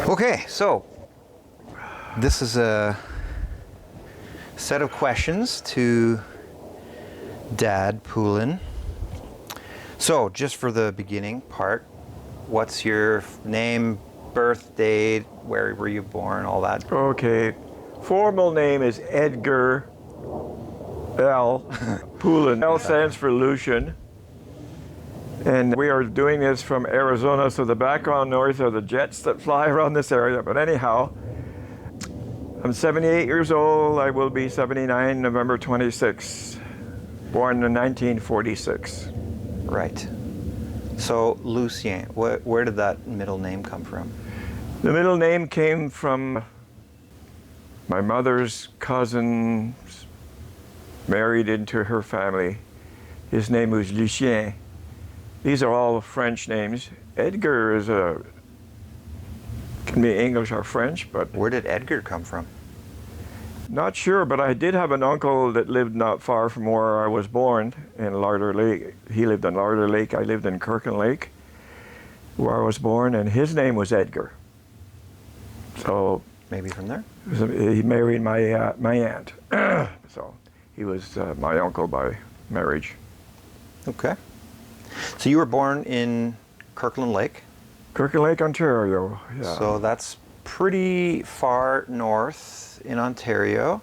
Okay, so this is a set of questions to Dad Poulin. So, just for the beginning part, what's your name, birth date, where were you born, all that? Okay. Formal name is Edgar L. Poulin. L stands for Lucian. And we are doing this from Arizona, so the background noise are the jets that fly around this area. But anyhow, I'm 78 years old. I will be 79 November 26, born in 1946. Right. So, Lucien, where did that middle name come from? The middle name came from my mother's cousin married into her family. His name was Lucien. These are all French names. Edgar can be English or French, but Where did Edgar come from? not sure. But I did have an uncle that lived not far from where I was born in Larder Lake. He lived in Larder Lake. I lived in Kirkland Lake, where I was born, and his name was Edgar. So Maybe from there? he married my aunt. So he was my uncle by marriage. Okay. So you were born in Kirkland Lake. Kirkland Lake, Ontario. Yeah. So that's pretty far north in Ontario.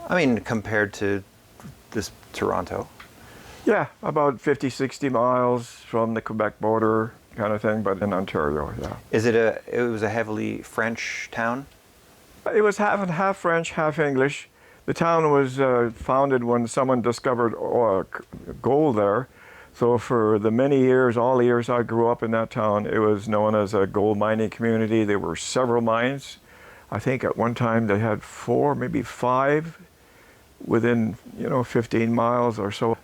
I mean, compared to this Toronto. Yeah, about 50, 60 miles from the Quebec border kind of thing, but in Ontario, yeah. It was a heavily French town? It was half and half French, half English. The town was founded when someone discovered gold there. So for the many years, all the years I grew up in that town, it was known as a gold mining community. There were several mines. I think at one time they had 4, maybe 5 within, 15 miles or so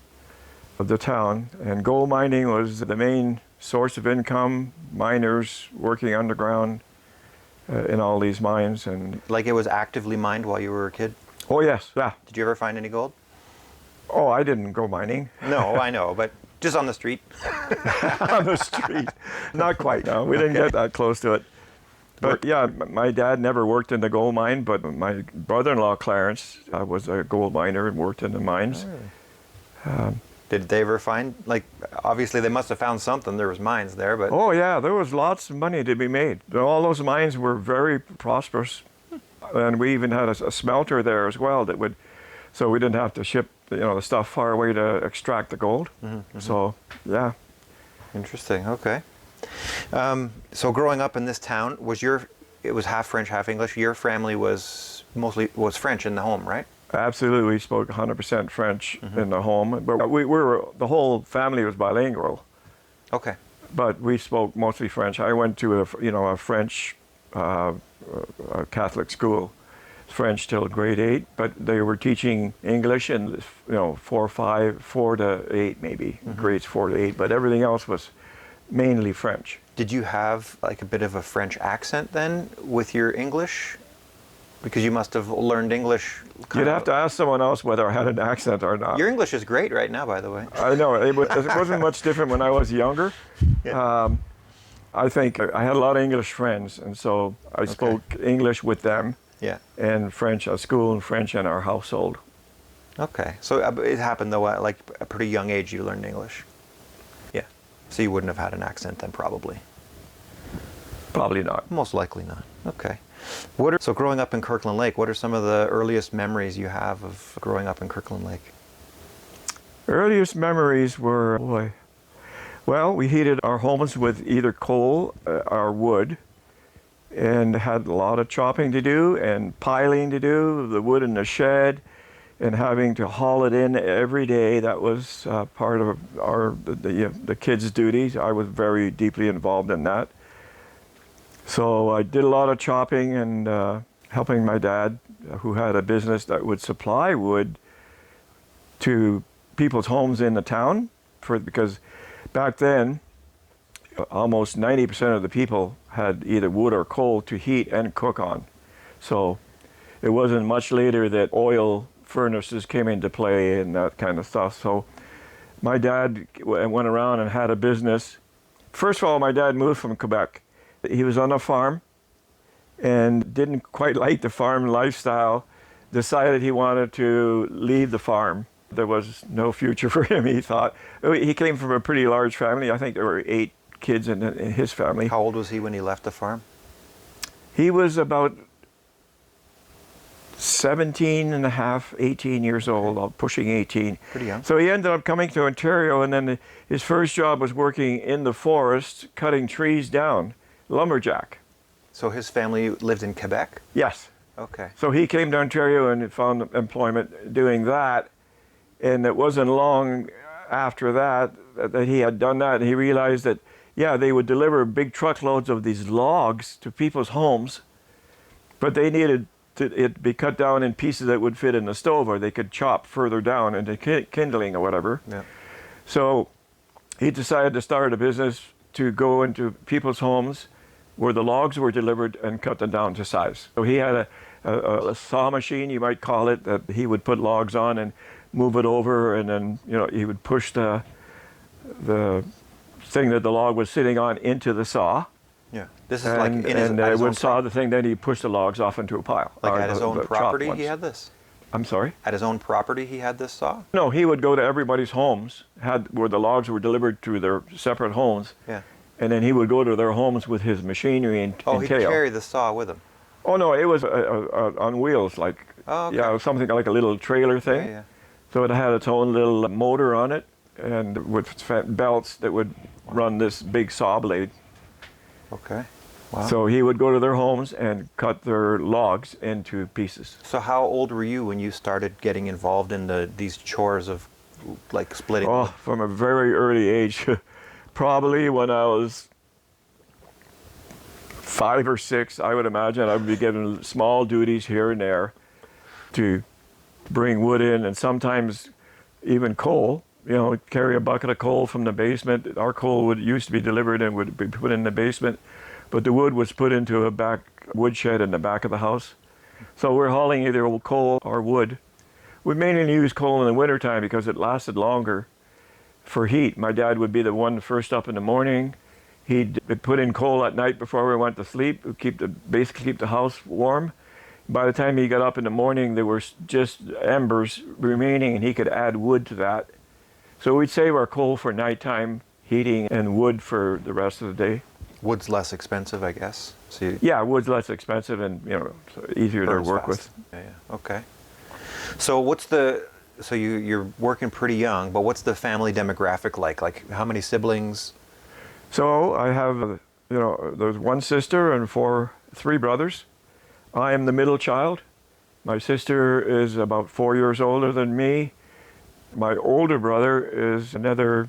of the town. And gold mining was the main source of income, miners working underground in all these mines. And Like it was actively mined while you were a kid? oh yes, yeah. Did you ever find any gold? Oh, I didn't go mining. No, I know, but just on the street. On the street. Not quite, no. We didn't get that close to it. But yeah, my dad never worked in the gold mine, but my brother-in-law, Clarence, was a gold miner and worked in the mines. Oh, really? Did they ever find, obviously they must have found something. There was mines there, but... Oh yeah, there was lots of money to be made. All those mines were very prosperous. And we even had a smelter there as well so we didn't have to ship the stuff far away to extract the gold. Mm-hmm. So, yeah. Interesting, okay. So growing up in this town, it was half French, half English. Your family was French in the home, right? Absolutely, we spoke 100% French in the home. But the whole family was bilingual. Okay. But we spoke mostly French. I went to a French Catholic school. French till grade 8, but they were teaching English in 4 to 8 maybe, grades 4 to 8, but everything else was mainly French. Did you have a bit of a French accent then with your English? Because you must have learned English. You'd have to ask someone else whether I had an accent or not. Your English is great right now, by the way. I know, it wasn't much different when I was younger. Yeah. I think I had a lot of English friends, and so I spoke English with them. Yeah. And French at school and French in our household. Okay. So it happened though, at a pretty young age you learned English. Yeah. So you wouldn't have had an accent then, probably. Probably not. Most likely not. Okay. So growing up in Kirkland Lake, what are some of the earliest memories you have of growing up in Kirkland Lake? Earliest memories were, well, we heated our homes with either coal or wood, and had a lot of chopping to do and piling to do, the wood in the shed, and having to haul it in every day. That was part of the kids' duties. I was very deeply involved in that. So I did a lot of chopping and helping my dad, who had a business that would supply wood to people's homes in the town, because back then, almost 90% of the people had either wood or coal to heat and cook on. So it wasn't much later that oil furnaces came into play and that kind of stuff. So my dad went around and had a business. First of all, my dad moved from Quebec. He was on a farm and didn't quite like the farm lifestyle, decided he wanted to leave the farm. There was no future for him, he thought. He came from a pretty large family. I think there were 8 kids in his family. How old was he when he left the farm? He was about 17 and a half, 18 years old, pushing 18. Pretty young. So he ended up coming to Ontario, and then his first job was working in the forest, cutting trees down, lumberjack. So his family lived in Quebec? Yes. Okay. So he came to Ontario and found employment doing that. And it wasn't long after that that he had done that, and he realized that, yeah, they would deliver big truckloads of these logs to people's homes, but they needed it be cut down in pieces that would fit in the stove, or they could chop further down into kindling or whatever. Yeah. So he decided to start a business to go into people's homes where the logs were delivered and cut them down to size. So he had a saw machine, you might call it, that he would put logs on and move it over, and then he would push the thing that the log was sitting on into the saw. Yeah. This is like in his, and at his would own saw the thing, then he'd push the logs off into a pile. like at his the own chopped property ones. he had this? I'm sorry? At his own property he had this saw? No, he would go to everybody's homes, where the logs were delivered to their separate homes, Yeah. and then he would go to their homes with his machinery and Oh, he'd tail. carry the saw with him. Oh no, it was on wheels, like Oh, okay. yeah, something like a little trailer thing. Yeah, yeah. So it had its own little motor on it, and with belts that would run this big saw blade. Okay. Wow. So he would go to their homes and cut their logs into pieces. So how old were you when you started getting involved in these chores of like splitting? Oh, from a very early age, probably when I was 5 or 6, I would imagine I would be given small duties here and there to bring wood in, and sometimes even coal. Carry a bucket of coal from the basement. Our coal used to be delivered and would be put in the basement, but the wood was put into a back woodshed in the back of the house. So we're hauling either coal or wood. We mainly use coal in the wintertime because it lasted longer for heat. My dad would be the one first up in the morning. He'd put in coal at night before we went to sleep, basically keep the house warm. By the time he got up in the morning, there were just embers remaining, and he could add wood to that. So we'd save our coal for nighttime heating and wood for the rest of the day. Wood's less expensive, I guess. So Yeah, wood's less expensive and so easier to burns work fast. with. Yeah, yeah. Okay. So so you're working pretty young, but what's the family demographic like? Like how many siblings? So I have, there's one sister and 3 brothers. I am the middle child. My sister is about 4 years older than me. My older brother is another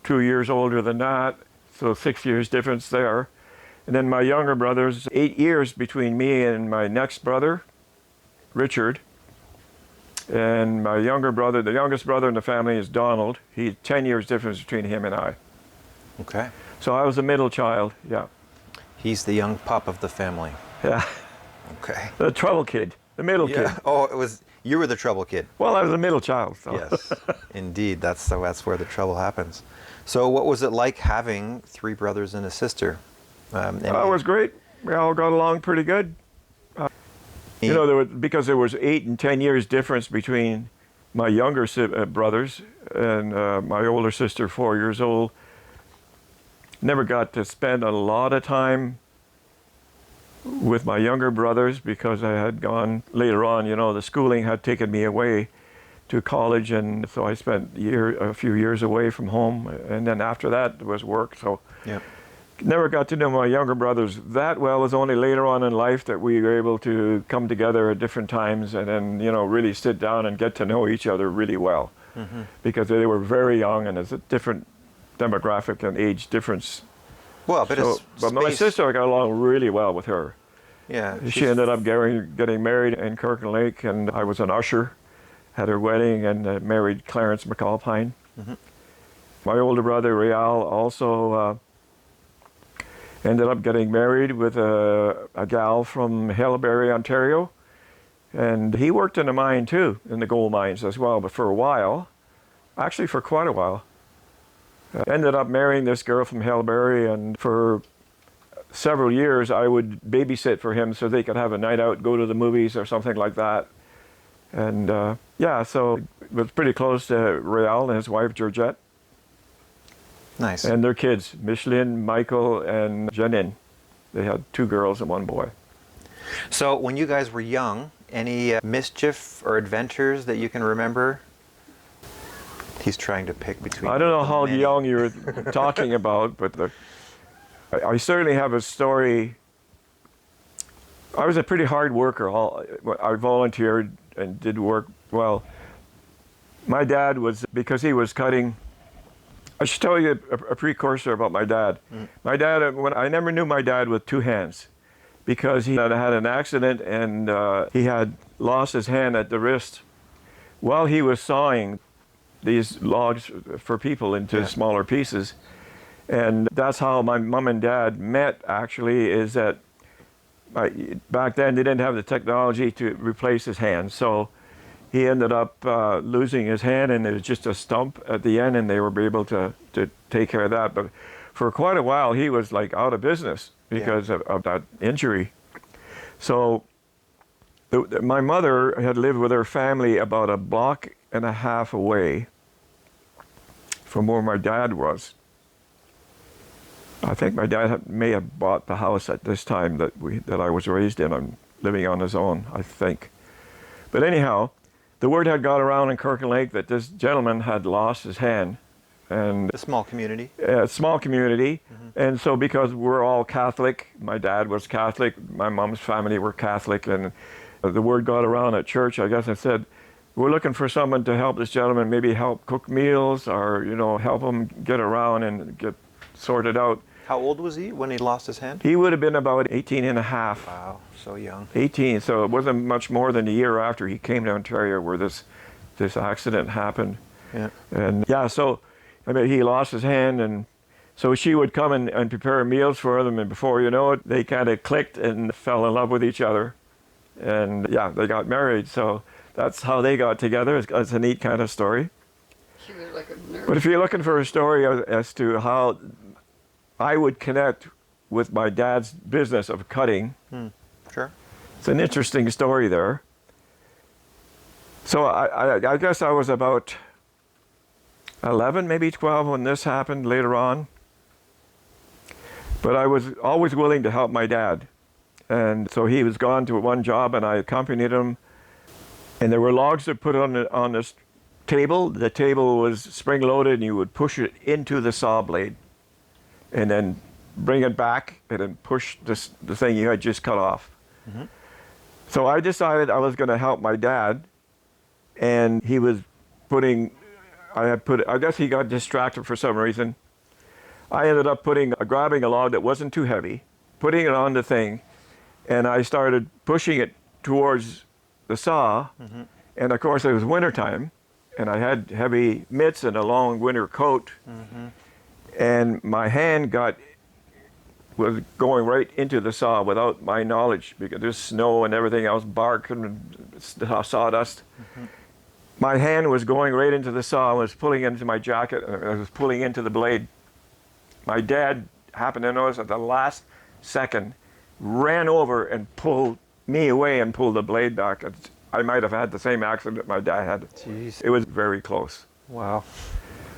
2 years older than that, so 6 years difference there. And then my younger brother's 8 years between me and my next brother, Richard. And my younger brother, the youngest brother in the family is Donald. He's 10 years difference between him and I. Okay. So I was the middle child, yeah. He's the young pup of the family. Yeah, Okay. the trouble kid, the middle kid. Oh, you were the trouble kid. Well, I was the middle child. So. Yes. Indeed, that's where the trouble happens. So what was it like having 3 brothers and a sister? It was great. We all got along pretty good. Because there was 8 and 10 years difference between my younger brothers and my older sister, 4 years old. Never got to spend a lot of time with my younger brothers because I had gone later on. The schooling had taken me away to college, and so I spent a few years away from home. And then after that was work. So. Yep. Never got to know my younger brothers that well. It was only later on in life that we were able to come together at different times and then, really sit down and get to know each other really well. Mm-hmm. Because they were very young and there's a different demographic and age difference. Well, but my sister, I got along really well with her. Yeah. She ended up getting married in Kirkland Lake, and I was an usher, had her wedding, and married Clarence McAlpine. Mm-hmm. My older brother, Rial, also ended up getting married with a gal from Haleberry, Ontario. And he worked in the mine too, in the gold mines as well, but for a while, actually for quite a while. Ended up marrying this girl from Haleberry, and for several years, I would babysit for him so they could have a night out, go to the movies or something like that. And yeah, so it was pretty close to Réal and his wife, Georgette, Nice. and their kids, Micheline, Michael, and Janine. They had 2 girls and 1 boy. So when you guys were young, any mischief or adventures that you can remember? He's trying to pick between. I don't know the how many. young you're talking about, but I certainly have a story. I was a pretty hard worker. I volunteered and did work well. My dad was, because he was cutting, I should tell you a precursor about my dad. My dad, I never knew my dad with 2 hands, because he had had an accident and he had lost his hand at the wrist while he was sawing these logs for people into smaller pieces. And that's how my mom and dad met, actually, is that back then they didn't have the technology to replace his hand. So he ended up losing his hand, and it was just a stump at the end, and they were able to take care of that. But for quite a while, he was like out of business because of that injury. So my mother had lived with her family about 1.5 blocks away from where my dad was. I think my dad may have bought the house at this time that I was raised in. I'm living on his own, I think. But anyhow, the word had got around in Kirkland Lake that this gentleman had lost his hand. And A small community. a small community. And so because we're all Catholic, my dad was Catholic, my mom's family were Catholic, and the word got around at church, I guess, and said, we're looking for someone to help this gentleman, maybe help cook meals or, help him get around and get sorted out. How old was he when he lost his hand? He would have been about 18 and a half. Wow, so young. 18, so it wasn't much more than a year after he came to Ontario where this accident happened. Yeah. And yeah, so he lost his hand, and so she would come and prepare meals for them, and before you know it, they kind of clicked and fell in love with each other. And yeah, they got married, so that's how they got together. It's a neat kind of story. She was like a nerd. But if you're looking for a story as to how I would connect with my dad's business of cutting, Sure. it's an interesting story there. So I guess I was about 11, maybe 12 when this happened later on. But I was always willing to help my dad. And so he was gone to one job, and I accompanied him. And there were logs that put on this table. The table was spring-loaded, and you would push it into the saw blade, and then bring it back, and then push the thing you had just cut off. So I decided I was going to help my dad, and he was I guess he got distracted for some reason. I ended up grabbing a log that wasn't too heavy, putting it on the thing, and I started pushing it towards the saw. And of course it was wintertime, and I had heavy mitts and a long winter coat. And my hand was going right into the saw without my knowledge, because there's snow and everything else, bark and sawdust. My hand was going right into the saw. I was pulling into my jacket, and I was pulling into the blade. My dad happened to notice at the last second, ran over and pulled me away and pulled the blade back. I might have had the same accident my dad had. Jeez. It was very close. Wow.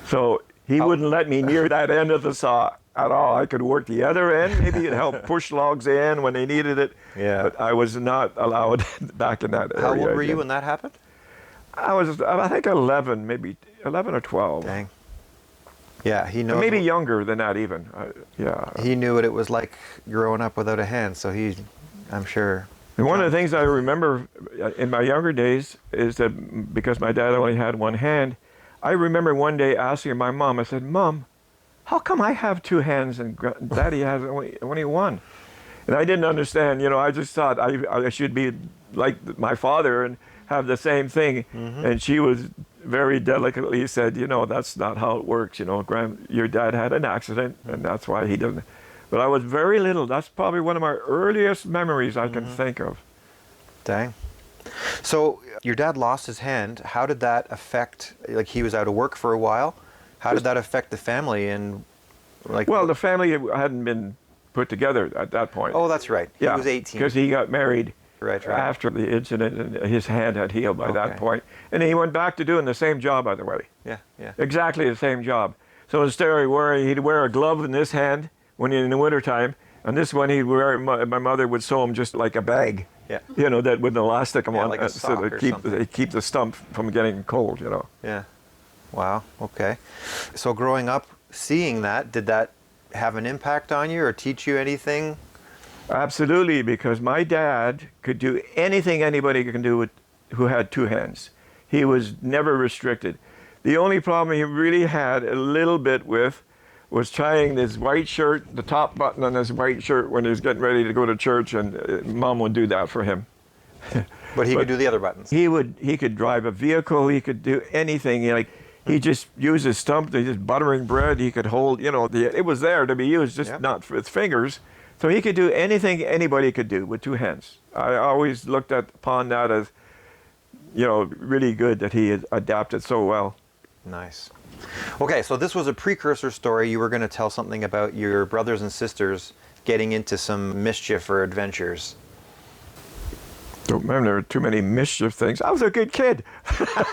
So he wouldn't let me near that end of the saw at all. I could work the other end, maybe help push logs in when they needed it. Yeah. But I was not allowed back in that area. How old were you again. when that happened? I think 11, maybe 11 or 12. Dang. Yeah, he knows. Maybe younger than that even. Yeah. He knew what it was like growing up without a hand, so I'm sure. And one of the things I remember in my younger days is that because my dad only had one hand, I remember one day asking my mom, I said, Mom, how come I have 2 hands and Daddy has only one? And I didn't understand, I just thought I should be like my father and have the same thing. And she was very delicately said, that's not how it works. Your dad had an accident, and that's why he doesn't. But I was very little. That's probably one of my earliest memories I can think of. Dang. So your dad lost his hand. How did that affect, like he was out of work for a while? How did that affect the family and Well, the family hadn't been put together at that point. Oh, that's right. He was 18. Because he got married Right. after the incident, and his hand had healed by that Okay. point. And he went back to doing the same job, by the way. Yeah, yeah. Exactly the same job. So instead of he'd wear a glove in this hand when in the wintertime, and this one he'd wear, my mother would sew him just like a bag. Yeah. You know, that with an elastic on, like a so sock to or keep, something. keep the stump from getting cold, you know. Yeah. Wow. Okay. So growing up, seeing that, did that have an impact on you or teach you anything? Absolutely, because my dad could do anything anybody can do who had two hands. He was never restricted. The only problem he really had a little bit with was tying this white shirt, the top button on his white shirt when he was getting ready to go to church, and Mom would do that for him. But he could do the other buttons. He could drive a vehicle, he could do anything. He just used his stump, he just buttering bread, he could hold, it was there to be used, just not with fingers. So he could do anything anybody could do with two hands. I always looked upon that as, really good that he had adapted so well. Nice. Okay, so this was a precursor story. You were going to tell something about your brothers and sisters getting into some mischief or adventures. Don't remember, there were too many mischief things. I was a good kid.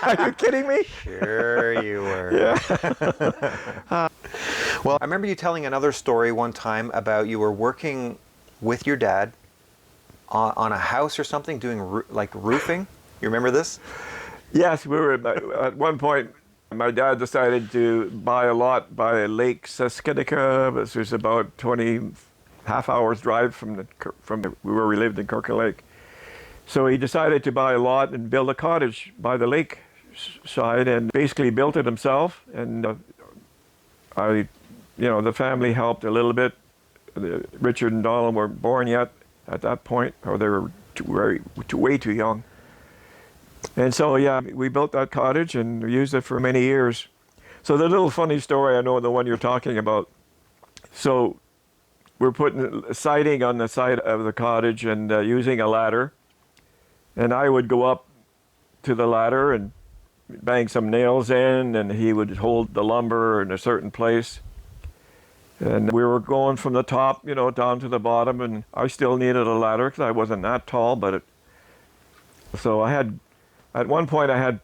Are you kidding me? Sure you were. Yeah. Well, I remember you telling another story one time about you were working with your dad on a house or something, doing roofing. You remember this? Yes, we were at one point. My dad decided to buy a lot by Lake Saskatchewan, which is about 20 half hours drive from where we lived in Kirk Lake. So he decided to buy a lot and build a cottage by the lake side, and basically built it himself. And the family helped a little bit. Richard and Donald weren't born yet at that point, or they were way too young. And so, we built that cottage and we used it for many years. So the little funny story, I know the one you're talking about. So we're putting siding on the side of the cottage and using a ladder. And I would go up to the ladder and bang some nails in, and he would hold the lumber in a certain place. And we were going from the top, down to the bottom, and I still needed a ladder because I wasn't that tall, so at one point I had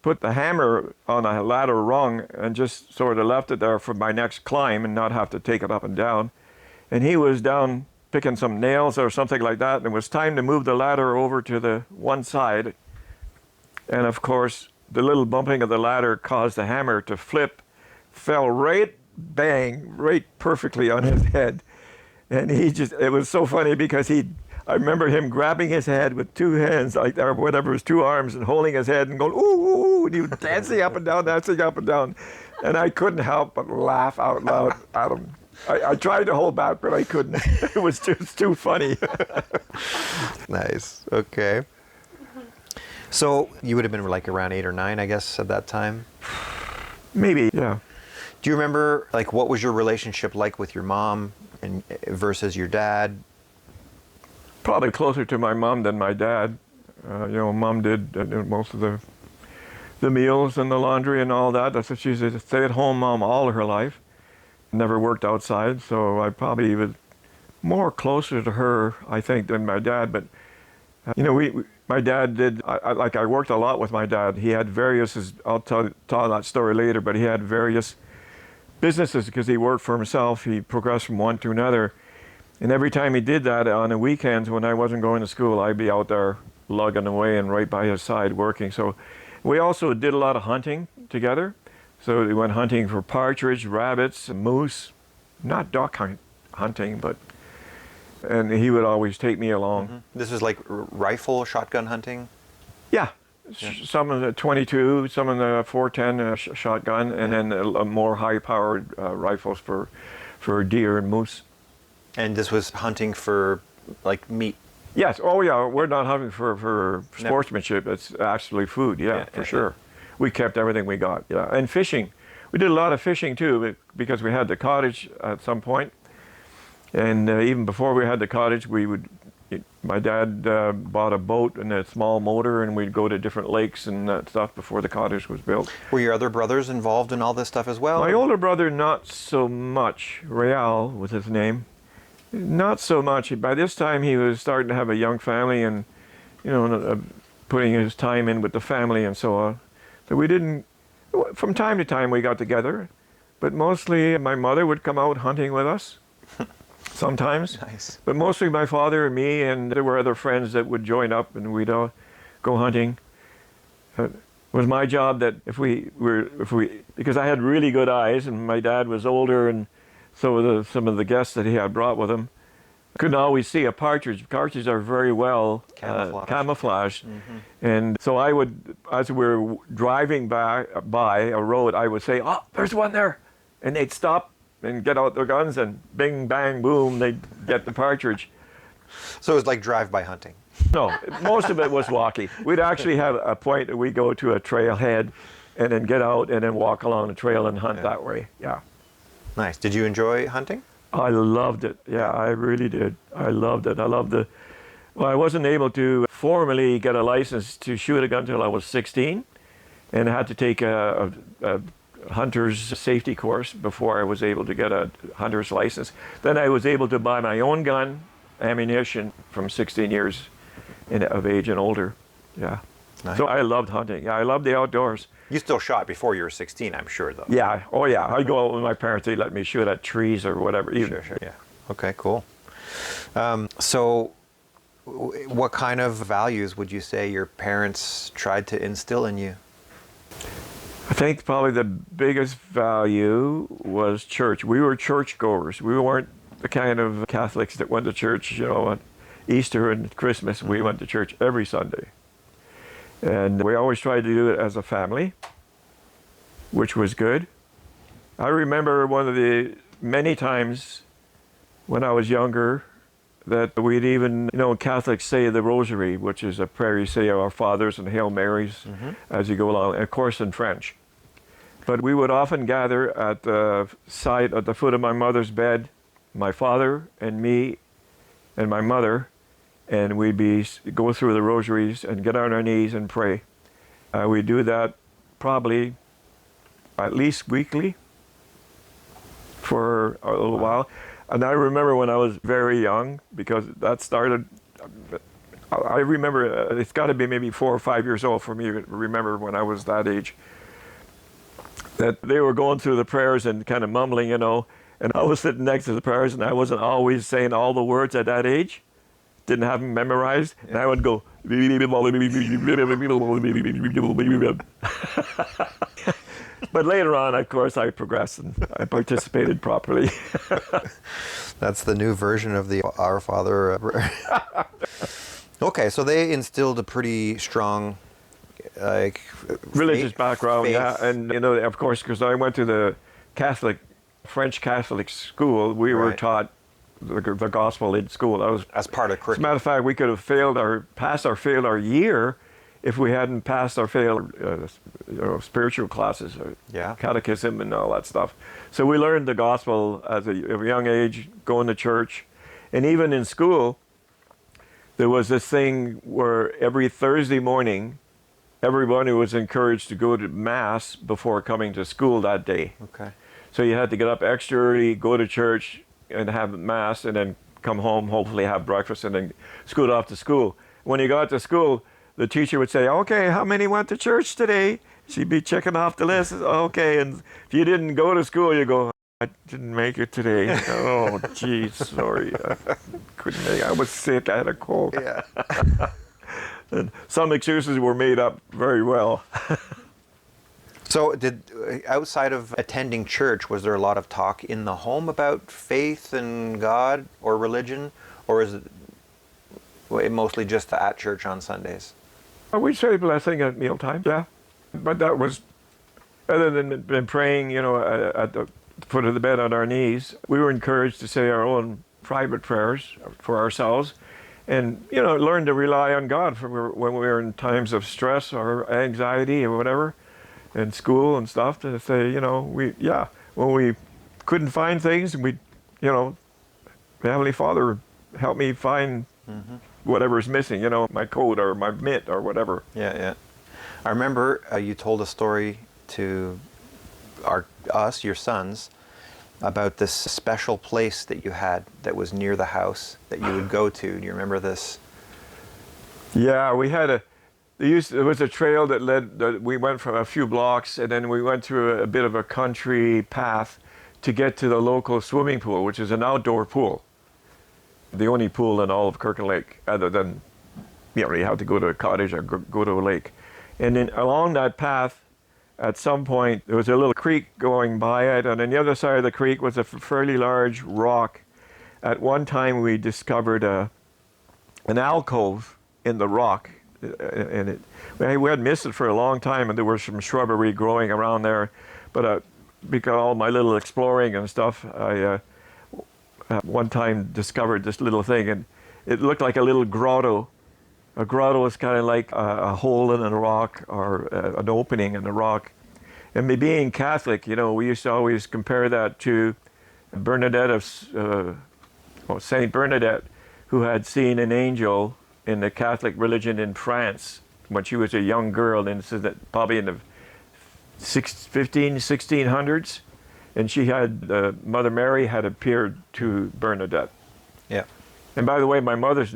put the hammer on a ladder rung and just sort of left it there for my next climb and not have to take it up and down. And he was down picking some nails or something like that, and it was time to move the ladder over to the one side. And of course, the little bumping of the ladder caused the hammer to flip, fell right perfectly on his head. And it was so funny because I remember him grabbing his head with two hands, or whatever, his two arms, and holding his head and going, ooh, ooh, and he was dancing up and down, dancing up and down. And I couldn't help but laugh out loud at him. I tried to hold back, but I couldn't. It was just too funny. Nice. Okay. So you would have been around 8 or 9, I guess, at that time? Maybe, yeah. Do you remember, what was your relationship like with your mom versus your dad? Probably closer to my mom than my dad. Mom did most of the meals and the laundry and all that. That's what she's a stay-at-home mom all her life. Never worked outside, so I probably was more closer to her, I think, than my dad. But my dad did. I worked a lot with my dad. He had various. I'll tell that story later. But he had various businesses because he worked for himself. He progressed from one to another. And every time he did that on the weekends when I wasn't going to school, I'd be out there lugging away and right by his side working. So we also did a lot of hunting together. So we went hunting for partridge, rabbits, and moose. Not duck hunting, and he would always take me along. Mm-hmm. This is rifle, shotgun hunting? Yeah. Some of the 22, some of the 410 shotgun, and then more high-powered rifles for deer and moose. And this was hunting for meat? Yes. Oh yeah. We're not hunting for sportsmanship. It's actually food. Yeah, for sure. We kept everything we got. Yeah, and fishing. We did a lot of fishing too because we had the cottage at some point. And even before we had the cottage, my dad bought a boat and a small motor, and we'd go to different lakes and that stuff before the cottage was built. Were your other brothers involved in all this stuff as well? My older brother, not so much. Real was his name. Not so much. By this time, he was starting to have a young family and, putting his time in with the family and so on. So we didn't, from time to time we got together, but mostly my mother would come out hunting with us sometimes. Nice. But mostly my father and me, and there were other friends that would join up and we'd all go hunting. It was my job that because I had really good eyes and my dad was older, and so some of the guests that he had brought with him couldn't always see a partridge. Partridges are very well camouflaged. And so I would, as we were driving by a road, I would say, "Oh, there's one there," and they'd stop and get out their guns, and bing, bang, boom, they'd get the partridge. So it was like drive-by hunting. No, most of it was walking. We'd actually have a point that we go to a trailhead and then get out and then walk along the trail and hunt that way. Yeah. Nice. Did you enjoy hunting? I loved it. Yeah, I really did. I loved it. Well, I wasn't able to formally get a license to shoot a gun until I was 16, and I had to take a hunter's safety course before I was able to get a hunter's license. Then I was able to buy my own gun, ammunition, from 16 years of age and older. Yeah. Nice. So I loved hunting. Yeah, I loved the outdoors. You still shot before you were 16, I'm sure, though. Yeah. Oh, yeah. I'd go out with my parents. They'd let me shoot at trees or whatever. Sure. Yeah. Okay, cool. So what kind of values would you say your parents tried to instill in you? I think probably the biggest value was church. We were churchgoers. We weren't the kind of Catholics that went to church, on Easter and Christmas. We went to church every Sunday. And we always tried to do it as a family, which was good. I remember one of the many times when I was younger that we'd even, Catholics say the Rosary, which is a prayer you say Our Fathers and Hail Marys as you go along, of course in French. But we would often gather at the foot of my mother's bed, my father and me and my mother, and we'd go through the rosaries and get on our knees and pray. We do that probably at least weekly for a little while. And I remember when I was very young, because that started, I remember it's got to be maybe 4 or 5 years old for me to remember when I was that age, that they were going through the prayers and kind of mumbling, and I was sitting next to the prayers, and I wasn't always saying all the words at that age. Didn't have them memorized, and I would go. But later on, of course, I progressed and I participated properly. That's the new version of the Our Father. Okay, so they instilled a pretty strong, religious background, faith. yeah, and of course, because I went to the French Catholic school, we were taught the gospel in school. That was as part of curriculum. As a matter of fact, we could have passed or failed our year if we hadn't passed or failed spiritual classes, catechism and all that stuff. So we learned the gospel at a young age, going to church. And even in school, there was this thing where every Thursday morning, everybody was encouraged to go to Mass before coming to school that day. Okay. So you had to get up extra early, go to church, and have Mass, and then come home, hopefully have breakfast, and then scoot off to school. When you got to school, the teacher would say, "Okay, how many went to church today?" She'd be checking off the list. Okay, and if you didn't go to school, you go, "I didn't make it today." Oh, geez, sorry. I couldn't make it. I was sick. I had a cold. Yeah. And some excuses were made up very well. So outside of attending church, was there a lot of talk in the home about faith and God or religion? Or is it mostly just at church on Sundays? We'd say blessing at mealtime, yeah. But that was, other than praying, at the foot of the bed on our knees, we were encouraged to say our own private prayers for ourselves and, learn to rely on God when we were in times of stress or anxiety or whatever. In school and stuff, to say, when we couldn't find things, we, Heavenly Father, help me find whatever's missing, my coat or my mitt or whatever. Yeah. I remember you told a story to your sons, about this special place that you had that was near the house that you would go to. Do you remember this? Yeah, we had there was a trail that we went from a few blocks, and then we went through a bit of a country path to get to the local swimming pool, which is an outdoor pool. The only pool in all of Kirkland Lake, other than, you have to go to a cottage or go to a lake. And then along that path, at some point, there was a little creek going by it, and on the other side of the creek was a fairly large rock. At one time, we discovered an alcove in the rock, and we had missed it for a long time, and there was some shrubbery growing around there. But because all my little exploring and stuff, I one time discovered this little thing, and it looked like a little grotto. A grotto is kind of like a hole in a rock or an opening in the rock. And me being Catholic, we used to always compare that to Bernadette of Saint Bernadette, who had seen an angel in the Catholic religion in France when she was a young girl, and this is probably in the 1600s, and she had Mother Mary had appeared to Bernadette. Yeah. And by the way, my mother's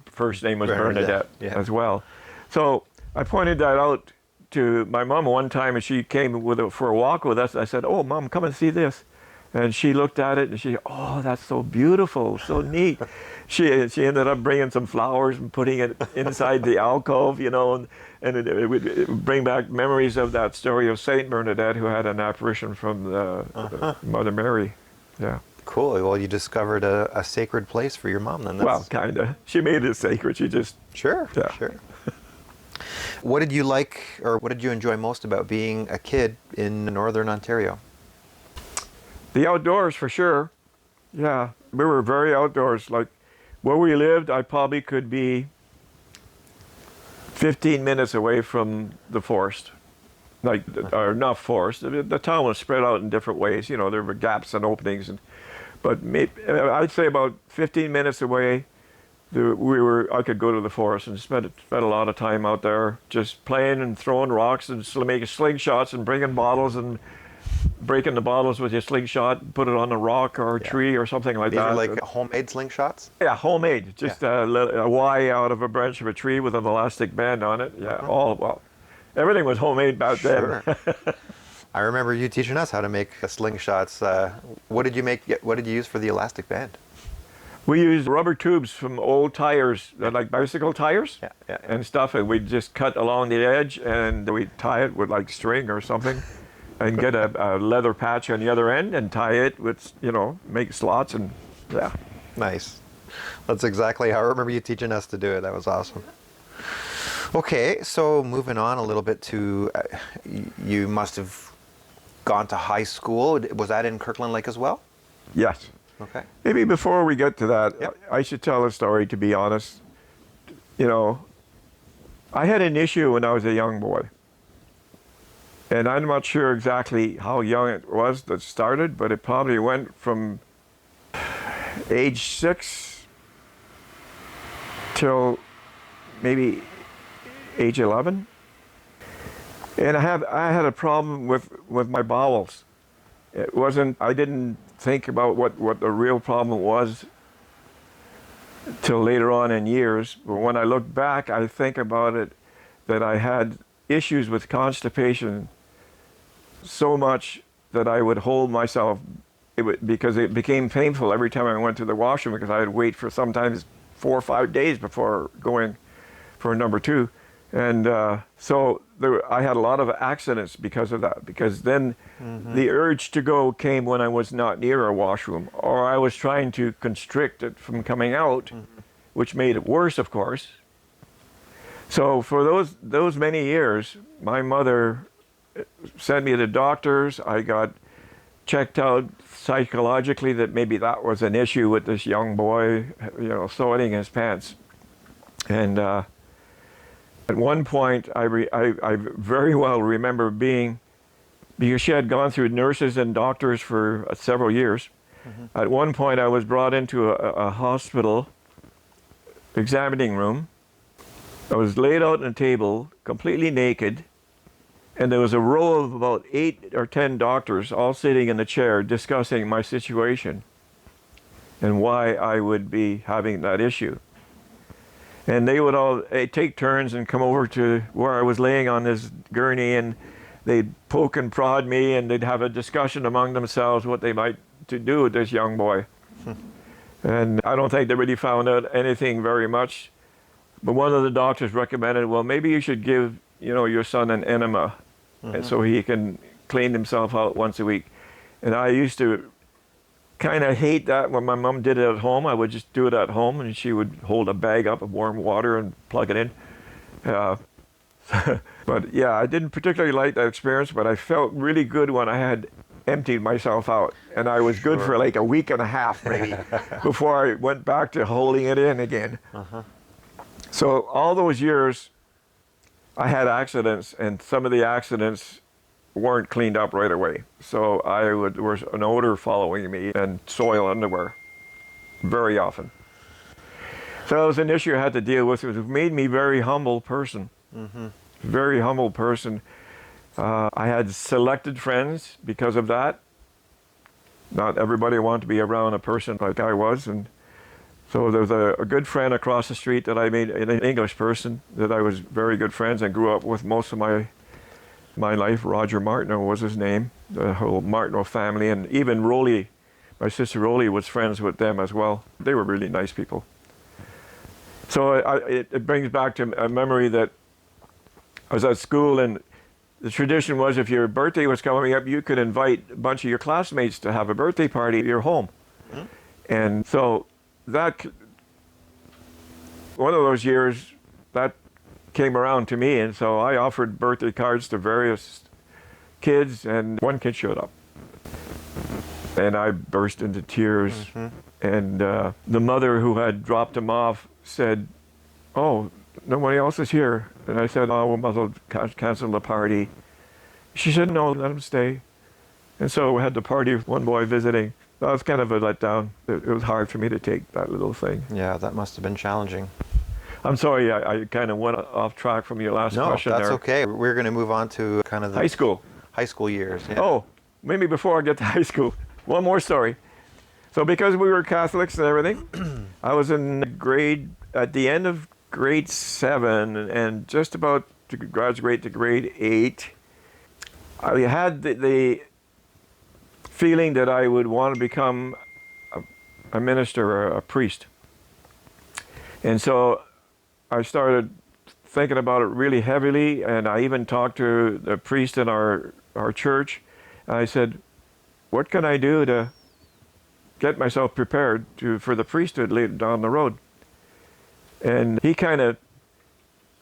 first name was Bernadette yeah. as well. So I pointed that out to my mom one time, and she came for a walk with us. I said, "Oh, Mom, come and see this." And she looked at it, and she, "Oh, that's so beautiful, so neat." She ended up bringing some flowers and putting it inside the alcove, and it would bring back memories of that story of Saint Bernadette, who had an apparition from Mother Mary. Yeah. Cool. Well, you discovered a sacred place for your mom then. Well, kind of. She made it sacred. She just... Sure, yeah. Sure. What did you like, or what did you enjoy most about being a kid in Northern Ontario? The outdoors, for sure. Yeah, we were very outdoors. Like, where we lived, I probably could be 15 minutes away from the forest. Or not forest. The town was spread out in different ways. There were gaps and openings. But I'd say about 15 minutes away, I could go to the forest and spend a lot of time out there just playing and throwing rocks and making slingshots and bringing bottles and breaking the bottles with your slingshot, put it on a rock or a tree or something like These that. are like homemade slingshots? Yeah, homemade. Just a Y out of a branch of a tree with an elastic band on it. Yeah, everything was homemade back then. I remember you teaching us how to make slingshots. What did you make? What did you use for the elastic band? We used rubber tubes from old tires, like bicycle tires, and stuff, and we'd just cut along the edge, and we'd tie it with like string or something, and get a leather patch on the other end, and tie it with, make slots, and yeah. Nice. That's exactly how I remember you teaching us to do it. That was awesome. Okay, so moving on a little bit to, you must have gone to high school. Was that in Kirkland Lake as well? Yes. Okay. Maybe before we get to that, Yep. I should tell a story, to be honest. I had an issue when I was a young boy. And I'm not sure exactly how young it was that started, but it probably went from age 6 till maybe age 11. And I had a problem with my bowels. I didn't think about what the real problem was till later on in years. But when I look back, I think about it that I had issues with constipation so much that I would hold myself, because it became painful every time I went to the washroom, because I would wait for sometimes 4 or 5 days before going for number 2. And so I had a lot of accidents because of that, because then the urge to go came when I was not near a washroom, or I was trying to constrict it from coming out, which made it worse, of course. So for those many years, my mother sent me to doctors. I got checked out psychologically that maybe that was an issue with this young boy, soiling his pants. And at one point, I very well remember because she had gone through nurses and doctors for several years. At one point, I was brought into a hospital examining room. I was laid out on a table, completely naked, And there was a row of about 8 or 10 doctors all sitting in the chair discussing my situation and why I would be having that issue. And they would all take turns and come over to where I was laying on this gurney, and they'd poke and prod me, and they'd have a discussion among themselves what they might to do with this young boy. And I don't think they really found out anything very much. But one of the doctors recommended, well, maybe you should give, your son an enema, and so he can clean himself out once a week. And I used to kind of hate that when my mom did it at home. I would just do it at home, and she would hold a bag up of warm water and plug it in. But yeah, I didn't particularly like that experience, but I felt really good when I had emptied myself out. And I was good for like a week and a half maybe before I went back to holding it in again. So all those years, I had accidents, and some of the accidents weren't cleaned up right away. So there was an odor following me and soil underwear very often. So it was an issue I had to deal with. It made me a very humble person. Very humble person. I had selected friends because of that. Not everybody wanted to be around a person like I was, and so there was a good friend across the street that I made, an English person that I was very good friends and grew up with most of my life. Roger Martineau was his name, the whole Martineau family, and even Rolly, my sister Rolly, was friends with them as well. They were really nice people. So it brings back to a memory that I was at school, and the tradition was if your birthday was coming up, you could invite a bunch of your classmates to have a birthday party at your home. And so that, one of those years, that came around to me, and so I offered birthday cards to various kids, and one kid showed up. And I burst into tears. And the mother who had dropped him off said, "Oh, nobody else is here." And I said, "Oh, we must have cancel the party." She said, "No, let him stay." And so we had the party with one boy visiting. That was kind of a letdown. It was hard for me to take that little thing. Yeah, that must have been challenging. I'm sorry, I kind of went off track from your last question there. No, that's okay. We're going to move on to kind of the high school years. Yeah. Oh, maybe before I get to high school, one more story. So because we were Catholics and everything, I was at the end of grade 7 and just about to graduate to grade 8. I had the feeling that I would want to become a minister or a priest. And so I started thinking about it really heavily, and I even talked to the priest in our church, and I said, what can I do to get myself prepared for the priesthood later down the road? And he kind of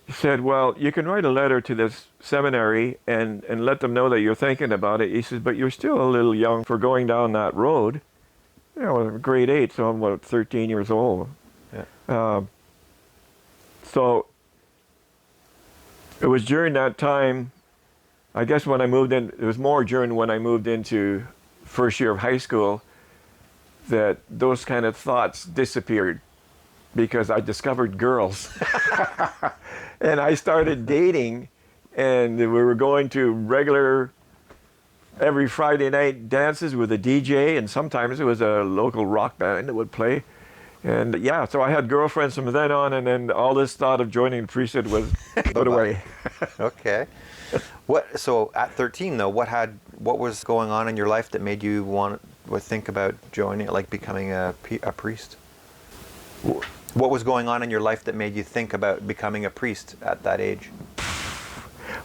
said, well, you can write a letter to this seminary and let them know that you're thinking about it. He says, but you're still a little young for going down that road. I'm grade 8, so I'm about 13 years old. Yeah. So it was during that time, I guess when I moved in, it was more during when I moved into first year of high school, that those kind of thoughts disappeared because I discovered girls. And I started dating, and we were going to regular every Friday night dances with a DJ, and sometimes it was a local rock band that would play. And yeah, so I had girlfriends from then on, and then all this thought of joining the priesthood was put away. Okay. So at 13 though, what was going on in your life that made you think about joining, like becoming a priest? What was going on in your life that made you think about becoming a priest at that age?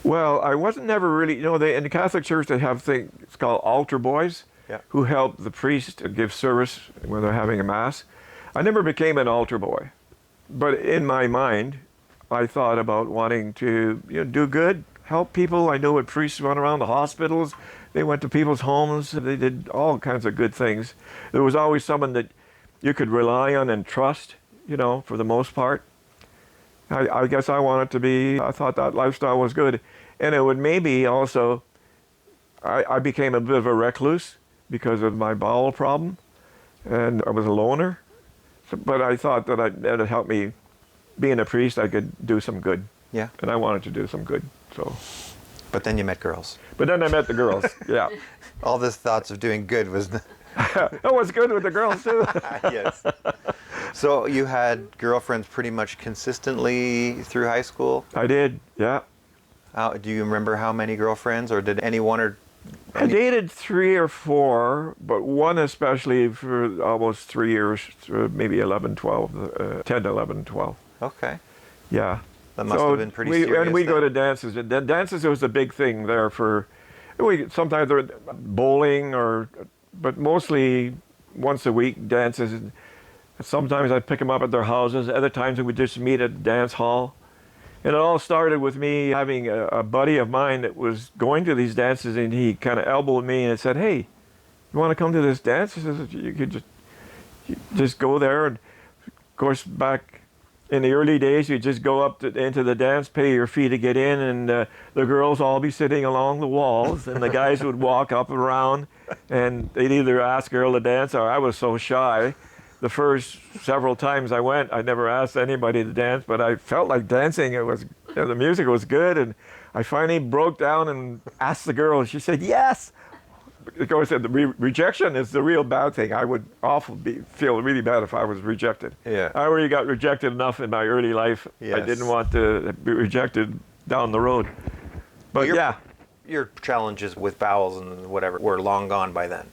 Well, I wasn't never really, in the Catholic Church they have things called altar boys, who help the priest give service when they're having a mass. I never became an altar boy, but in my mind, I thought about wanting to do good, help people. I knew what priests went around the hospitals. They went to people's homes. They did all kinds of good things. There was always someone that you could rely on and trust, for the most part. I guess I thought that lifestyle was good. And it would maybe also, I became a bit of a recluse because of my bowel problem, and I was a loner. But I thought that it'd help me, being a priest, I could do some good. Yeah. And I wanted to do some good, so. But then you met girls. But then I met the girls. Yeah. All this thoughts of doing good was. It was good with the girls too. Yes. So you had girlfriends pretty much consistently through high school? I did. Yeah. Do you remember how many girlfriends, or did anyone or? I dated 3 or 4, but one especially for almost 3 years, maybe 11, 12, 10, 11, 12. Okay. Yeah. That must have been pretty serious. And we then. go to dances. And dances was a big thing there for, sometimes there were bowling but mostly once a week dances. Sometimes I'd pick them up at their houses. Other times we would just meet at the dance hall. And it all started with me having a buddy of mine that was going to these dances, and he kind of elbowed me and said, "Hey, you want to come to this dance?" He says, "You could just go there." And of course, back in the early days, you just go up into the dance, pay your fee to get in, and the girls all be sitting along the walls, and the guys would walk up and around, and they'd either ask a girl to dance, or I was so shy. The first several times I went, I never asked anybody to dance, but I felt like dancing. It was, the music was good, and I finally broke down and asked the girl, and she said yes. Of course, the rejection is the real bad thing. I would feel really bad if I was rejected. Yeah. I already got rejected enough in my early life. Yes. I didn't want to be rejected down the road. But your challenges with vowels and whatever were long gone by then.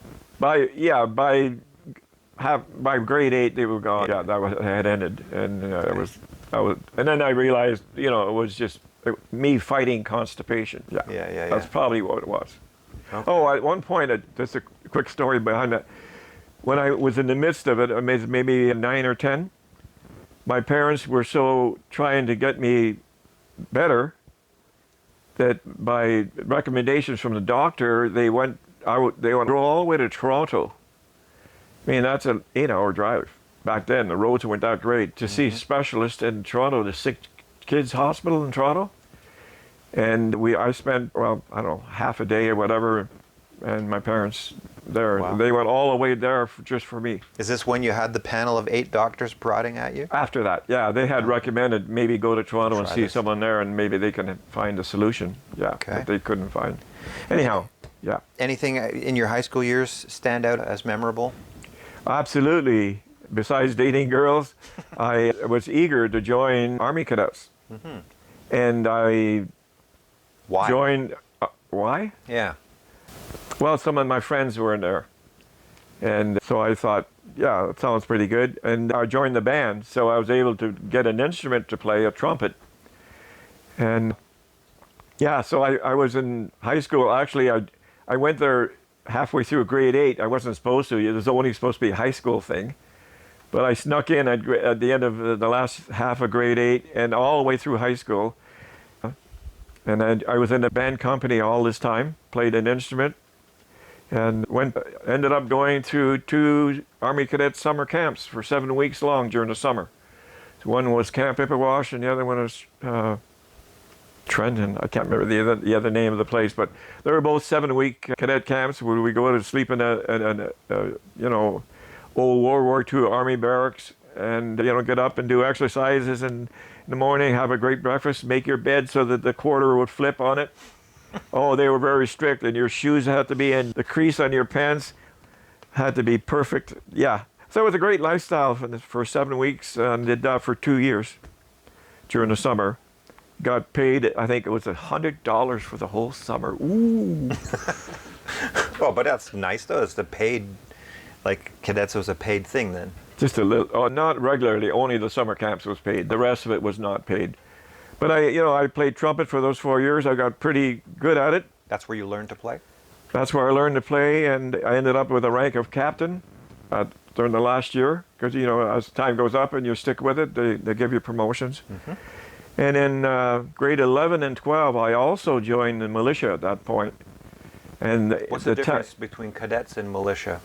by grade 8 they were gone. Yeah, that had ended, and and then I realized, it was just me fighting constipation. Yeah. That's probably what it was. Okay. Oh, at one point, just a quick story behind that. When I was in the midst of it, maybe 9 or 10, my parents were so trying to get me better that by recommendations from the doctor, they went all the way to Toronto. I mean, that's an 8-hour drive. Back then, the roads weren't that great. To see specialists in Toronto, the Sick Kids Hospital in Toronto. And I spent, half a day or whatever, and my parents there. Wow. They went all the way there just for me. Is this when you had the panel of 8 doctors prodding at you? After that, yeah, they had recommended maybe go to Toronto and see someone there, and maybe they can find a solution. Yeah, Okay. that they couldn't find. Anyhow, yeah. Anything in your high school years stand out as memorable? Absolutely. Besides dating girls, I was eager to join Army Cadets. Mm-hmm. And I Why? joined. Why? Yeah. Well, some of my friends were in there. And so I thought, yeah, that sounds pretty good. And I joined the band, so I was able to get an instrument to play, a trumpet. And yeah, so I was in high school. Actually, I went there halfway through grade 8. I wasn't supposed to. It was only supposed to be a high school thing. But I snuck in at the end of the last half of grade 8 and all the way through high school. And I was in a band company all this time, played an instrument, and ended up going to 2 Army Cadet summer camps for 7 weeks long during the summer. So one was Camp Ippawash, and the other one was Trenton. I can't remember the other name of the place, but they were both 7-week cadet camps where we go to sleep in old World War II Army barracks, and get up and do exercises, and in the morning have a great breakfast, make your bed so that the quarter would flip on it. Oh, they were very strict, and your shoes had to be in the crease on your pants had to be perfect. Yeah, so it was a great lifestyle for 7 weeks, and did that for 2 years during the summer. Got paid, I think it was $100 for the whole summer. Ooh. Oh, but that's nice though. It's the paid, like cadets was a paid thing then. Just a little, not regularly. Only the summer camps was paid. The rest of it was not paid. But I played trumpet for those 4 years. I got pretty good at it. That's where you learned to play? That's where I learned to play, and I ended up with a rank of captain during the last year. Because as time goes up and you stick with it, they give you promotions. Mm-hmm. And in grade 11 and 12, I also joined the militia at that point. And what's the difference between cadets and militia?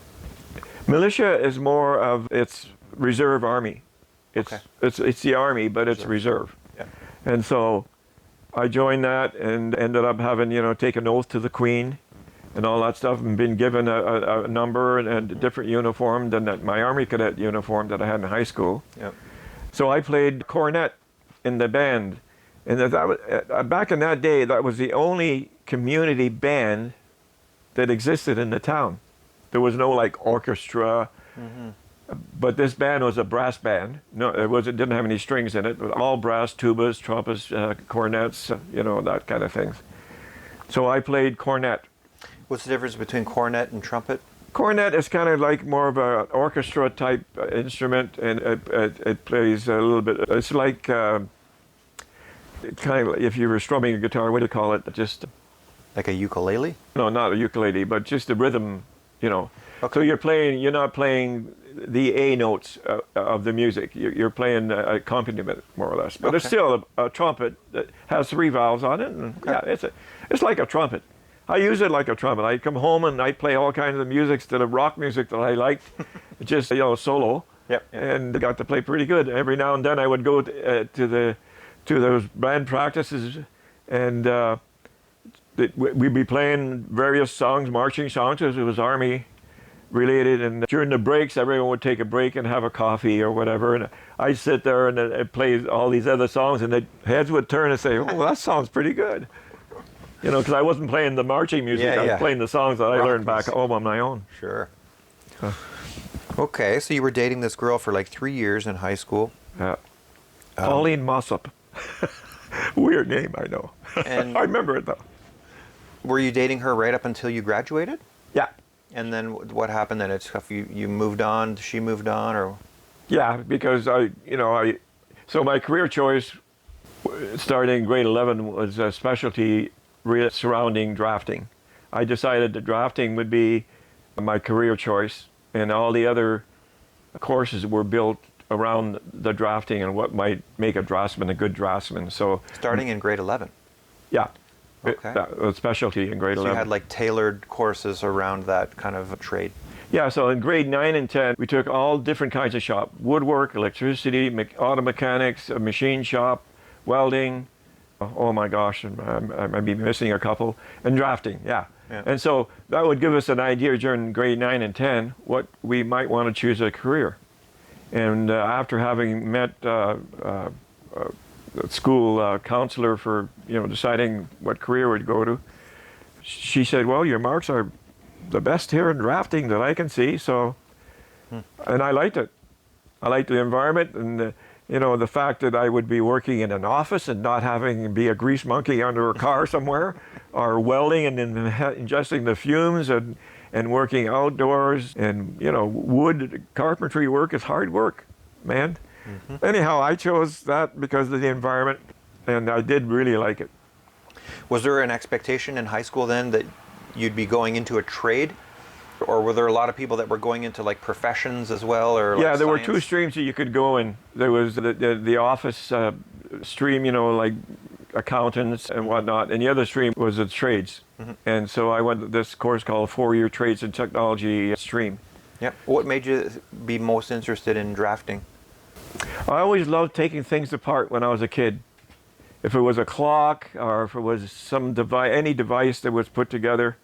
Militia is more of it's reserve army. It's the army, but it's reserve. Yeah. And so I joined that and ended up having take an oath to the Queen and all that stuff, and been given a number and a different uniform than my Army Cadet uniform that I had in high school. Yep. So I played cornet in the band, And back in that day, that was the only community band that existed in the town. There was no like orchestra, but this band was a brass band. No, it didn't have any strings in it. It was all brass, tubas, trumpets, cornets, that kind of things. So I played cornet. What's the difference between cornet and trumpet? Cornet is kind of like more of an orchestra type instrument, and it plays a little bit. It's like kind of like if you were strumming a guitar, what do you call it? Just Like a ukulele? no, not a ukulele, but just the rhythm. Okay. So you're not playing the A notes of the music. You're playing accompaniment more or less. But it's still a trumpet that has 3 valves on it, and yeah, it's like a trumpet. I use it like a trumpet. I'd come home and I'd play all kinds of music, instead of rock music that I liked, just solo. Yep. And got to play pretty good. Every now and then I would go to those band practices, and we'd be playing various songs, marching songs, as it was Army related. And during the breaks, everyone would take a break and have a coffee or whatever. And I'd sit there and I'd play all these other songs, and the heads would turn and say, "Oh, well, that sounds pretty good." Because I wasn't playing the marching music. I was playing the songs that I learned back home on my own. Sure. Okay, so you were dating this girl for like 3 years in high school. Yeah. Pauline Mossop. Weird name, I know. And I remember it though. were you dating her right up until you graduated? Yeah. And then what happened then? It's you moved on, she moved on, or? Yeah, because so my career choice starting grade 11 was a specialty surrounding drafting. I decided that drafting would be my career choice, and all the other courses were built around the drafting and what might make a draftsman a good draftsman. So Starting in grade 11? yeah, Okay. a specialty in grade So 11. you had like tailored courses around that kind of a trade? Yeah, so in grade 9 and 10, we took all different kinds of shop: woodwork, electricity, auto mechanics, a machine shop, welding. Oh my gosh, I might be missing a couple. And drafting, yeah. And so that would give us an idea during grade 9 and 10 what we might want to choose a career. And after having met the school counselor for deciding what career we'd go to, she said, "Well, your marks are the best here in drafting that I can see." So, and I liked it. I liked the environment, and the fact that I would be working in an office and not having to be a grease monkey under a car somewhere, or welding and ingesting the fumes, and working outdoors, and wood carpentry work is hard work, man. Anyhow, I chose that because of the environment, and I did really like it. Was there an expectation in high school then that you'd be going into a trade? Or were there a lot of people that were going into like professions as well? Or like Yeah, there were science? 2 streams that you could go in. There was the office stream, like accountants and whatnot, and the other stream was the trades. And so I went to this course called 4-year Trades and Technology stream. Yeah. What made you be most interested in drafting? I always loved taking things apart when I was a kid. If it was a clock, or if it was some device, any device that was put together.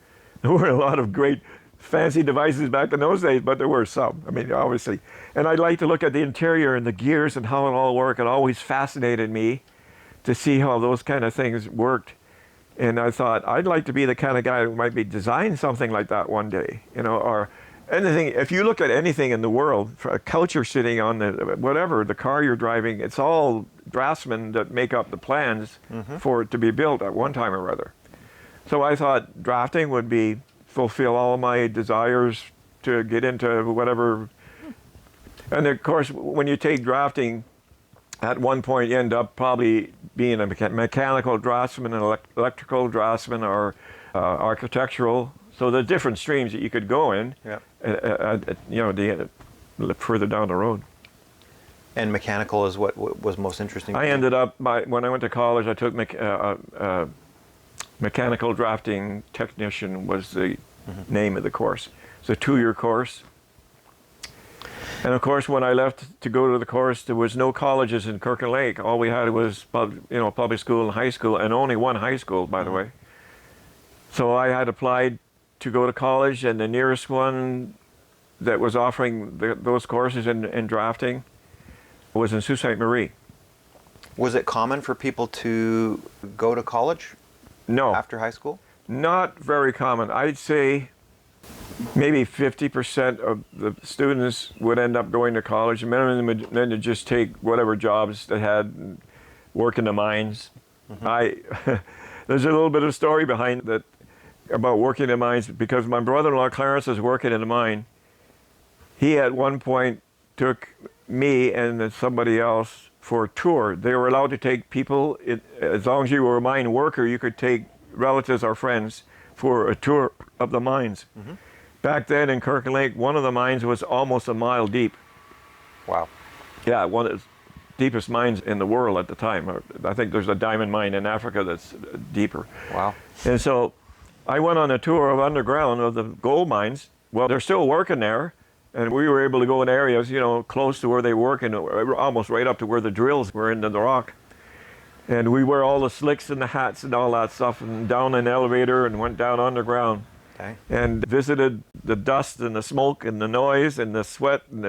There were a lot of great fancy devices back in those days, but there were some. I mean, obviously. And I'd like to look at the interior and the gears and how it all worked. It always fascinated me to see how those kind of things worked. And I thought, I'd like to be the kind of guy who might be design something like that one day, or anything. If you look at anything in the world, for a couch you're sitting on, whatever, the car you're driving, it's all draftsmen that make up the plans for it to be built at one time or other. So I thought drafting would fulfill all my desires to get into whatever. And of course, when you take drafting, at one point you end up probably being a mechanical draftsman, an electrical draftsman, or architectural. So there's different streams that you could go in, further down the road. And mechanical is what was most interesting. I ended up, when I went to college, I took mechanical drafting technician was the name of the course. It's a 2-year course. And of course, when I left to go to the course, there was no colleges in Kirk and Lake. All we had was public school and high school, and only one high school, by the way. So I had applied to go to college, and the nearest one that was offering those courses in drafting was in Sault Ste. Marie. Was it common for people to go to college No, after high school? not very common. I'd say maybe 50% of the students would end up going to college. And many of them would then just take whatever jobs they had and work in the mines. There's a little bit of story behind that about working in the mines, because my brother-in-law Clarence was working in a mine. He at one point took me and then somebody else for a tour. They were allowed to take people, as long as you were a mine worker, you could take relatives or friends for a tour of the mines. Back then in Kirkland Lake, one of the mines was almost a mile deep. Wow. Yeah, one of the deepest mines in the world at the time. I think there's a diamond mine in Africa that's deeper. Wow. And so I went on a tour of underground of the gold mines. Well, they're still working there, and we were able to go in areas, you know, close to where they work, and almost right up to where the drills were into the rock. And we wear all the slicks and the hats and all that stuff, and down an elevator and went down underground. Okay. And visited the dust and the smoke and the noise and the sweat and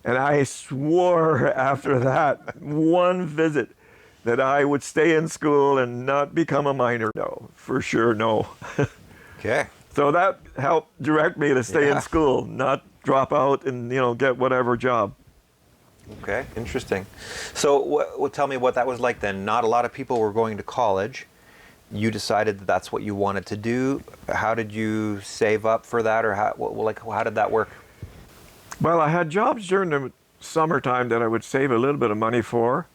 and I swore after that one visit that I would stay in school and not become a miner. No, for sure, no. Okay. So that helped direct me to stay Yeah. in school, not drop out and, you know, get whatever job. Okay, interesting. So tell me what that was like then. Not a lot of people were going to college. You decided that that's what you wanted to do. How did you save up for that, or how did that work? Well, I had jobs during the summertime that I would save a little bit of money for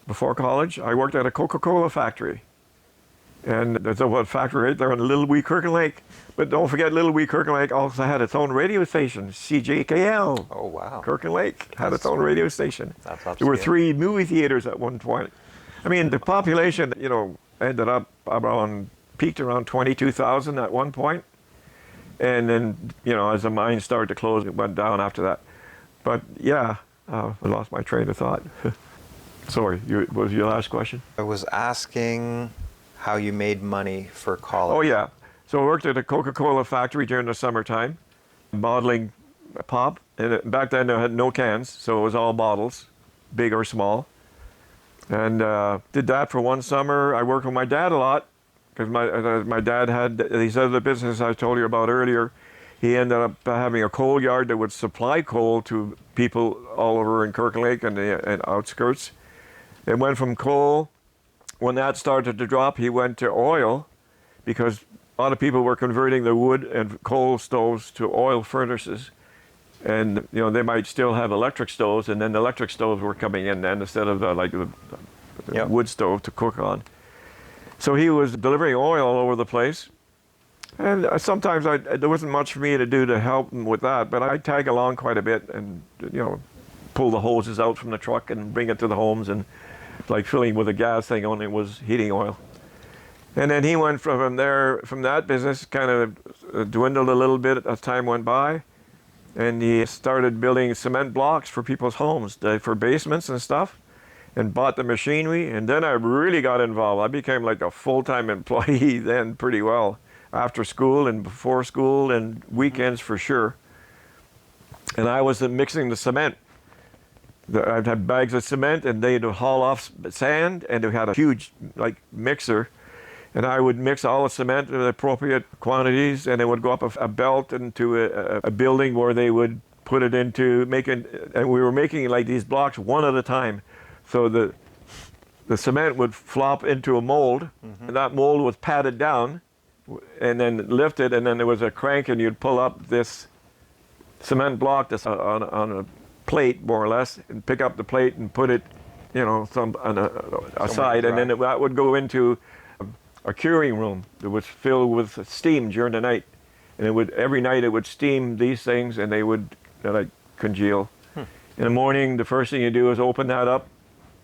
before college. I worked at a Coca-Cola factory. And there's a factory right there on Little Wee Kirkland Lake. But don't forget, Little Wee Kirkland Lake also had its own radio station, CJKL. Oh, wow. Kirkland Lake had its own radio station. That's There were upscale. 3 movie theaters at one point. I mean, the population, you know, ended up peaked around 22,000 at one point. And then, you know, as the mines started to close, it went down after that. But yeah, I lost my train of thought. Sorry, what was your last question? I was asking how you made money for college. Oh yeah, so I worked at a Coca-Cola factory during the summertime, bottling pop. And back then they had no cans, so it was all bottles, big or small. And did that for one summer. I worked with my dad a lot, because my dad had these other businesses I told you about earlier. He ended up having a coal yard that would supply coal to people all over in Kirkland Lake and the outskirts. It went from coal. When that started to drop, he went to oil, because a lot of people were converting the wood and coal stoves to oil furnaces. And, you know, they might still have electric stoves, and then the electric stoves were coming in then instead of the Yep. wood stove to cook on. So he was delivering oil all over the place. And sometimes there wasn't much for me to do to help him with that, but I'd tag along quite a bit and, you know, pull the hoses out from the truck and bring it to the homes, and like filling with a gas thing, only it was heating oil. And then he went from there, from that business, kind of dwindled a little bit as time went by. And he started building cement blocks for people's homes, for basements and stuff, and bought the machinery. And then I really got involved. I became like a full-time employee then pretty well, after school and before school and weekends for sure. And I was mixing the cement. I'd have bags of cement, and they'd haul off sand, and they had a huge mixer. And I would mix all the cement in appropriate quantities, and it would go up a belt into a building where they would put it into making. And we were making like these blocks one at a time, so the cement would flop into a mold, and that mold was patted down, and then lifted, and then there was a crank, and you'd pull up this cement block that's on a plate more or less, and pick up the plate and put it, you know, aside, and then that would go into a curing room that was filled with steam during the night, and every night it would steam these things, and they would congeal. In the morning, the first thing you do is open that up,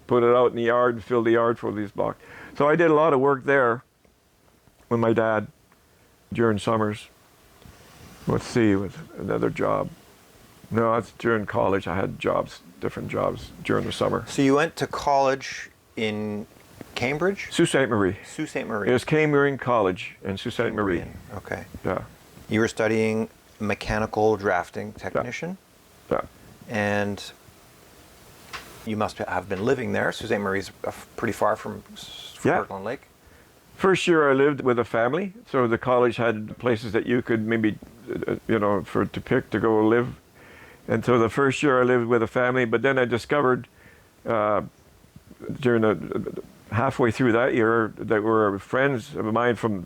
put it out in the yard, and fill the yard for these blocks. So I did a lot of work there with my dad during summers. Let's see, with another job. No, that's during college. I had different jobs during the summer. So you went to college in Cambridge? Sault Ste. Marie. Sault Ste. Marie. It was Cambrian College in Sault Ste. Marie. Okay. Yeah. You were studying mechanical drafting technician? Yeah. And You must have been living there. Sault Ste. Marie's pretty far from Yeah. Kirkland Lake. First year I lived with a family, so the college had places that you could maybe, to pick to go live. And so the first year I lived with a family, but then I discovered halfway through that year that were friends of mine from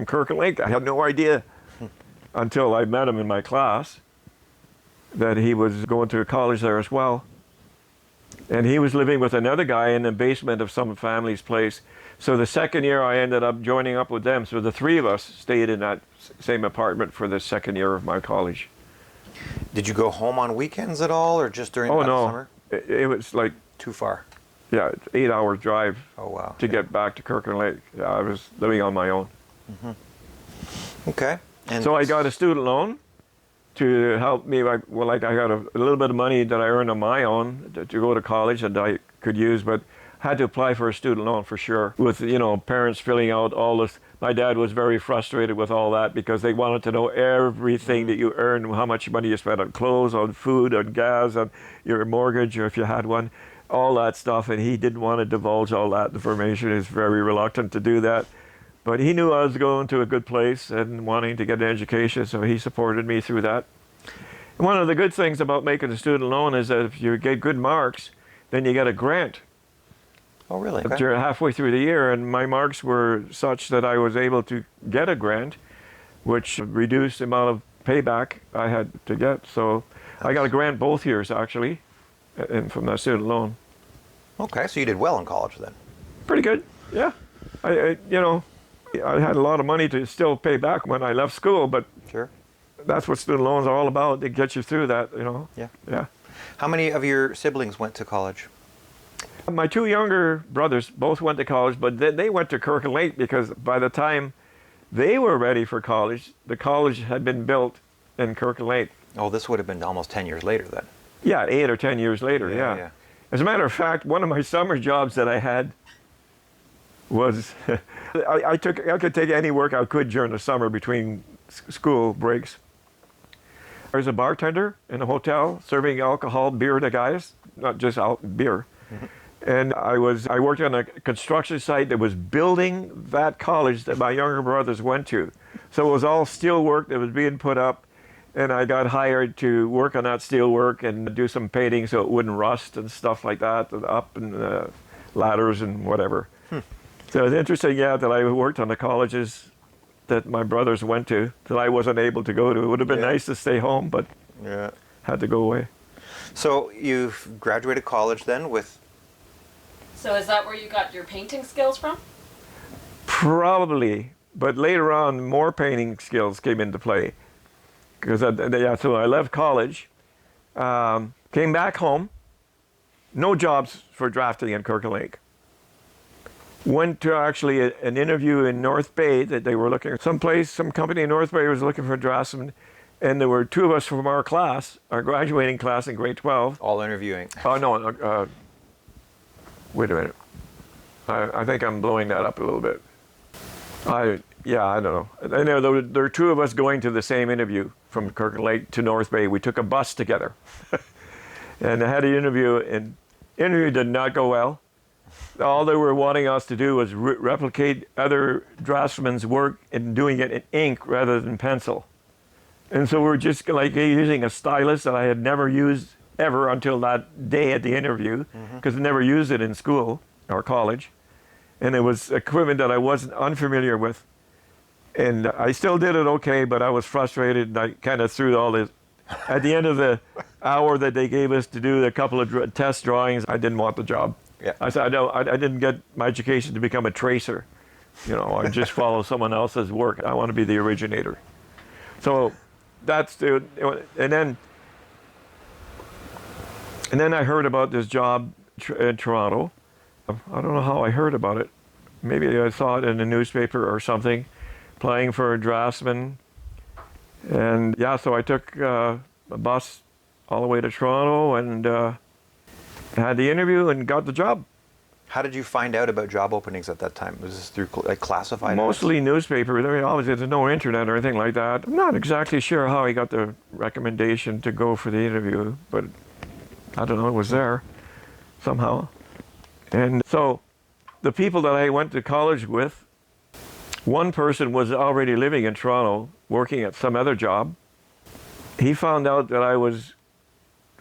Kirkland Lake. I had no idea until I met him in my class that he was going to college there as well. And he was living with another guy in the basement of some family's place. So the second year I ended up joining up with them. So the three of us stayed in that same apartment for the second year of my college. Did you go home on weekends at all, or just during the summer? It was like, Too far. yeah, 8 hour drive Oh, wow. to get back to Kirkland Lake. Yeah, I was living on my own. Okay. And So I got a student loan to help me. I got a little bit of money that I earned on my own to go to college that I could use, but had to apply for a student loan for sure. With parents filling out all this. My dad was very frustrated with all that because they wanted to know everything that you earned, how much money you spent on clothes, on food, on gas, on your mortgage, or if you had one, all that stuff. And he didn't want to divulge all that information. He was very reluctant to do that. But he knew I was going to a good place and wanting to get an education, so he supported me through that. And one of the good things about making a student loan is that if you get good marks, then you get a grant. Oh, really? Okay. During halfway through the year, and my marks were such that I was able to get a grant, which reduced the amount of payback I had to get. So I got a grant both years, actually, and from that student loan. Okay, so you did well in college then. Pretty good, yeah. I had a lot of money to still pay back when I left school, but Sure. that's what student loans are all about. They get you through that, Yeah. Yeah. How many of your siblings went to college? My two younger brothers both went to college, but they went to Kirkland Lake because by the time they were ready for college, the college had been built in Kirkland Lake. Oh, this would have been almost 10 years later then. Yeah, 8 or 10 years later, yeah. As a matter of fact, one of my summer jobs that I had was I could take any work I could during the summer between school breaks. I was a bartender in a hotel serving alcohol, beer to guys, not just beer. And I worked on a construction site that was building that college that my younger brothers went to. So it was all steel work that was being put up, and I got hired to work on that steel work and do some painting so it wouldn't rust and stuff like that, and up and ladders and whatever. So it's interesting, that I worked on the colleges that my brothers went to that I wasn't able to go to. It would have been nice to stay home, but had to go away. So you've graduated college then with... So is that where you got your painting skills from? Probably, but later on, more painting skills came into play. Because so I left college, came back home, no jobs for drafting in Kirkland Lake. Went to actually an interview in North Bay that they were looking, some company in North Bay was looking for a draftsman, and there were two of us from our class, our graduating class in grade 12. All interviewing. Oh, no, wait a minute. I think I'm blowing that up a little bit. I don't know. I know there were two of us going to the same interview from Kirkland Lake to North Bay. We took a bus together. And I had an interview, and interview did not go well. All they were wanting us to do was replicate other draftsmen's work and doing it in ink rather than pencil. And so we're just like using a stylus that I had never used ever until that day at the interview, because I never used it in school or college. And it was equipment that I wasn't unfamiliar with. And I still did it okay, but I was frustrated, and I kind of threw all this. At the end of the hour that they gave us to do a couple of test drawings, I didn't want the job. Yeah. I said, I didn't get my education to become a tracer. I just follow someone else's work. I want to be the originator. So that's and then I heard about this job in Toronto. I don't know how I heard about it. Maybe I saw it in a newspaper or something, applying for a draftsman. And so I took a bus all the way to Toronto and had the interview and got the job. How did you find out about job openings at that time? Was this through classified ads? Mostly newspaper. Obviously, there's no internet or anything like that. I'm not exactly sure how I got the recommendation to go for the interview, but I don't know, it was there. somehow. And so the people that I went to college with, one person was already living in Toronto, working at some other job. He found out that I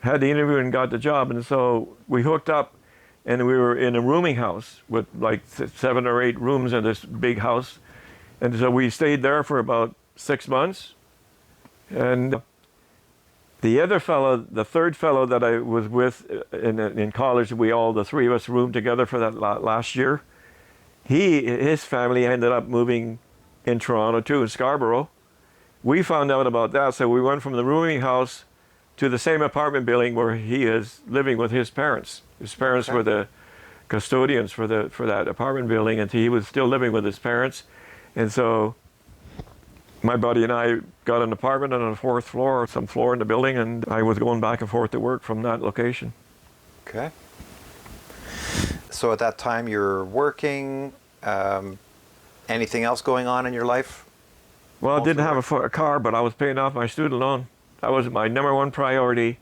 had the interview and got the job, and so we hooked up, and we were in a rooming house with like 7 or 8 rooms in this big house. And so we stayed there for about 6 months. And the other fellow, the third fellow that I was with in college, the 3 of us roomed together for that last year. His family ended up moving in Toronto too, in Scarborough. We found out about that, so we went from the rooming house to the same apartment building where he is living with his parents. His parents were the custodians for that apartment building, and he was still living with his parents. And so my buddy and I got an apartment on the 4th floor, some floor in the building, and I was going back and forth to work from that location. Okay. So at that time you're working, anything else going on in your life? Well, I didn't have a car, but I was paying off my student loan. That was my number one priority,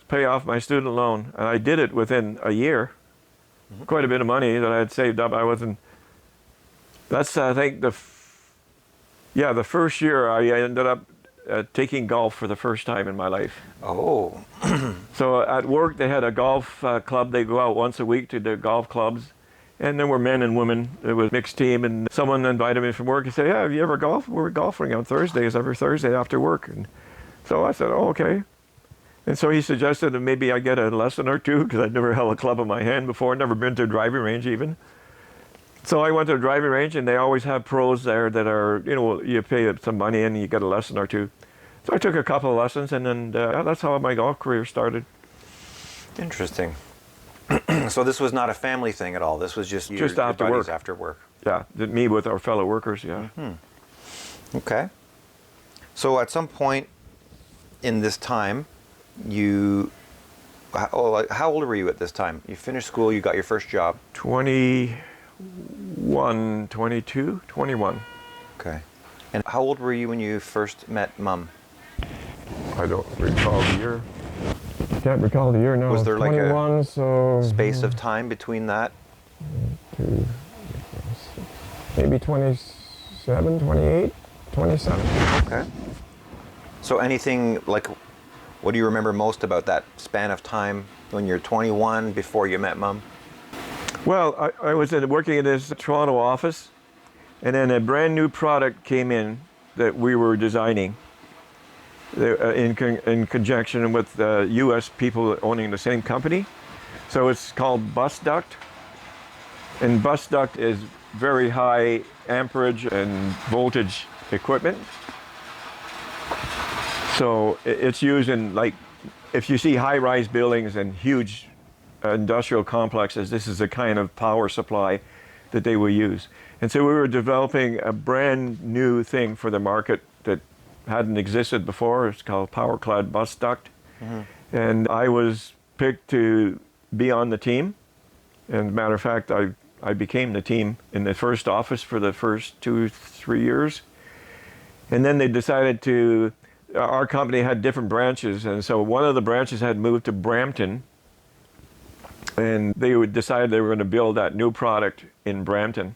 pay off my student loan. And I did it within a year. Mm-hmm. Quite a bit of money that I had saved up. That's, I think, the first year I ended up taking golf for the first time in my life. Oh. So at work they had a golf club. They go out once a week to the golf clubs. And there were men and women. It was a mixed team. And someone invited me from work and said, "Yeah, have you ever golfed? We're golfing on Thursdays, every Thursday after work." And so I said, "Oh, okay." And so he suggested that maybe I get a lesson or two, because I'd never held a club in my hand before, never been to a driving range even. So I went to a driving range, and they always have pros there that are, you pay some money and you get a lesson or two. So I took a couple of lessons, and then that's how my golf career started. Interesting. So this was not a family thing at all. This was just your after buddies work. After work. Yeah, me with our fellow workers. Yeah. Mm-hmm. Okay. So at some point in this time, how old were you at this time? You finished school. You got your first job. 21, 22, 21. Okay. And how old were you when you first met Mum? I don't recall the year. Can't recall the year now. Was there 21, like a so space of time between that? Maybe 27, 28, 27. Okay. So anything like, what do you remember most about that span of time when you're 21 before you met Mum? Well, I was working in this Toronto office, and then a brand new product came in that we were designing in conjunction with U.S. people owning the same company. So it's called bus duct, and bus duct is very high amperage and voltage equipment. So it's used in, like, if you see high-rise buildings and huge industrial complexes, this is the kind of power supply that they will use. And so we were developing a brand new thing for the market that hadn't existed before. It's called power-clad bus duct. Mm-hmm. And I was picked to be on the team. And as a matter of fact, I became the team in the first office for the first 2-3 years. And then they decided our company had different branches, and so one of the branches had moved to Brampton, and they decided they were going to build that new product in Brampton.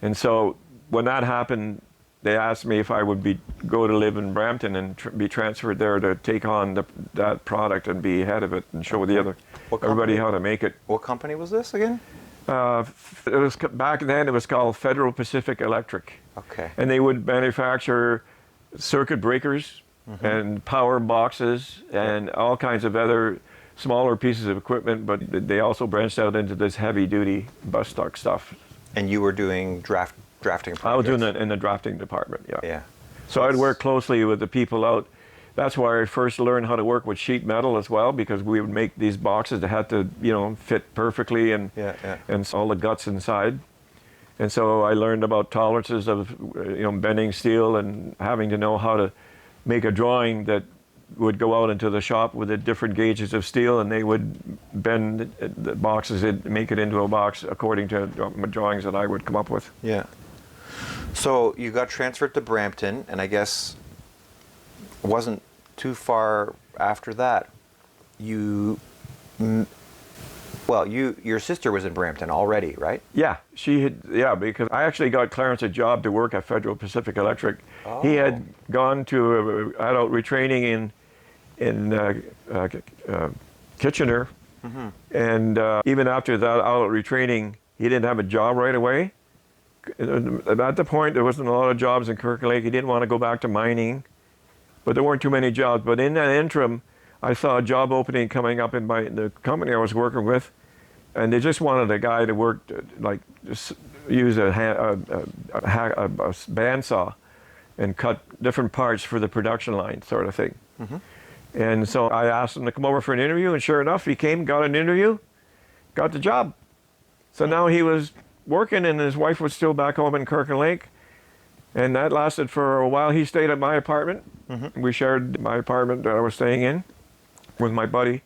And so when that happened, they asked me if I would go to live in Brampton and be transferred there to take on that product and be head of it and show everybody how to make it. What company was this again? Back then it was called Federal Pacific Electric. Okay. And they would manufacture circuit breakers, mm-hmm. and power boxes and all kinds of other smaller pieces of equipment, but they also branched out into this heavy-duty bus duct stuff. And you were doing drafting projects? I was doing it in the drafting department, yeah. Yeah. So I'd work closely with the people out. That's where I first learned how to work with sheet metal as well, because we would make these boxes that had to, fit perfectly and all the guts inside. And so I learned about tolerances of, bending steel and having to know how to make a drawing that would go out into the shop with the different gauges of steel, and they would bend the boxes and make it into a box according to drawings that I would come up with. Yeah. So you got transferred to Brampton, and I guess it wasn't too far after that. What Well, your sister was in Brampton already, right? Yeah, because I actually got Clarence a job to work at Federal Pacific Electric. Oh. He had gone to adult retraining in Kitchener, and even after that adult retraining, he didn't have a job right away. At the point, there wasn't a lot of jobs in Kirk Lake. He didn't want to go back to mining, but there weren't too many jobs. But in that interim, I saw a job opening coming up in the company I was working with, and they just wanted a guy to work, just use a bandsaw and cut different parts for the production line, sort of thing. And so I asked him to come over for an interview, and sure enough, he came, got an interview, got the job. So now he was working, and his wife was still back home in Kirk Lake, and that lasted for a while. He stayed at my apartment. We shared my apartment that I was staying in with my buddy.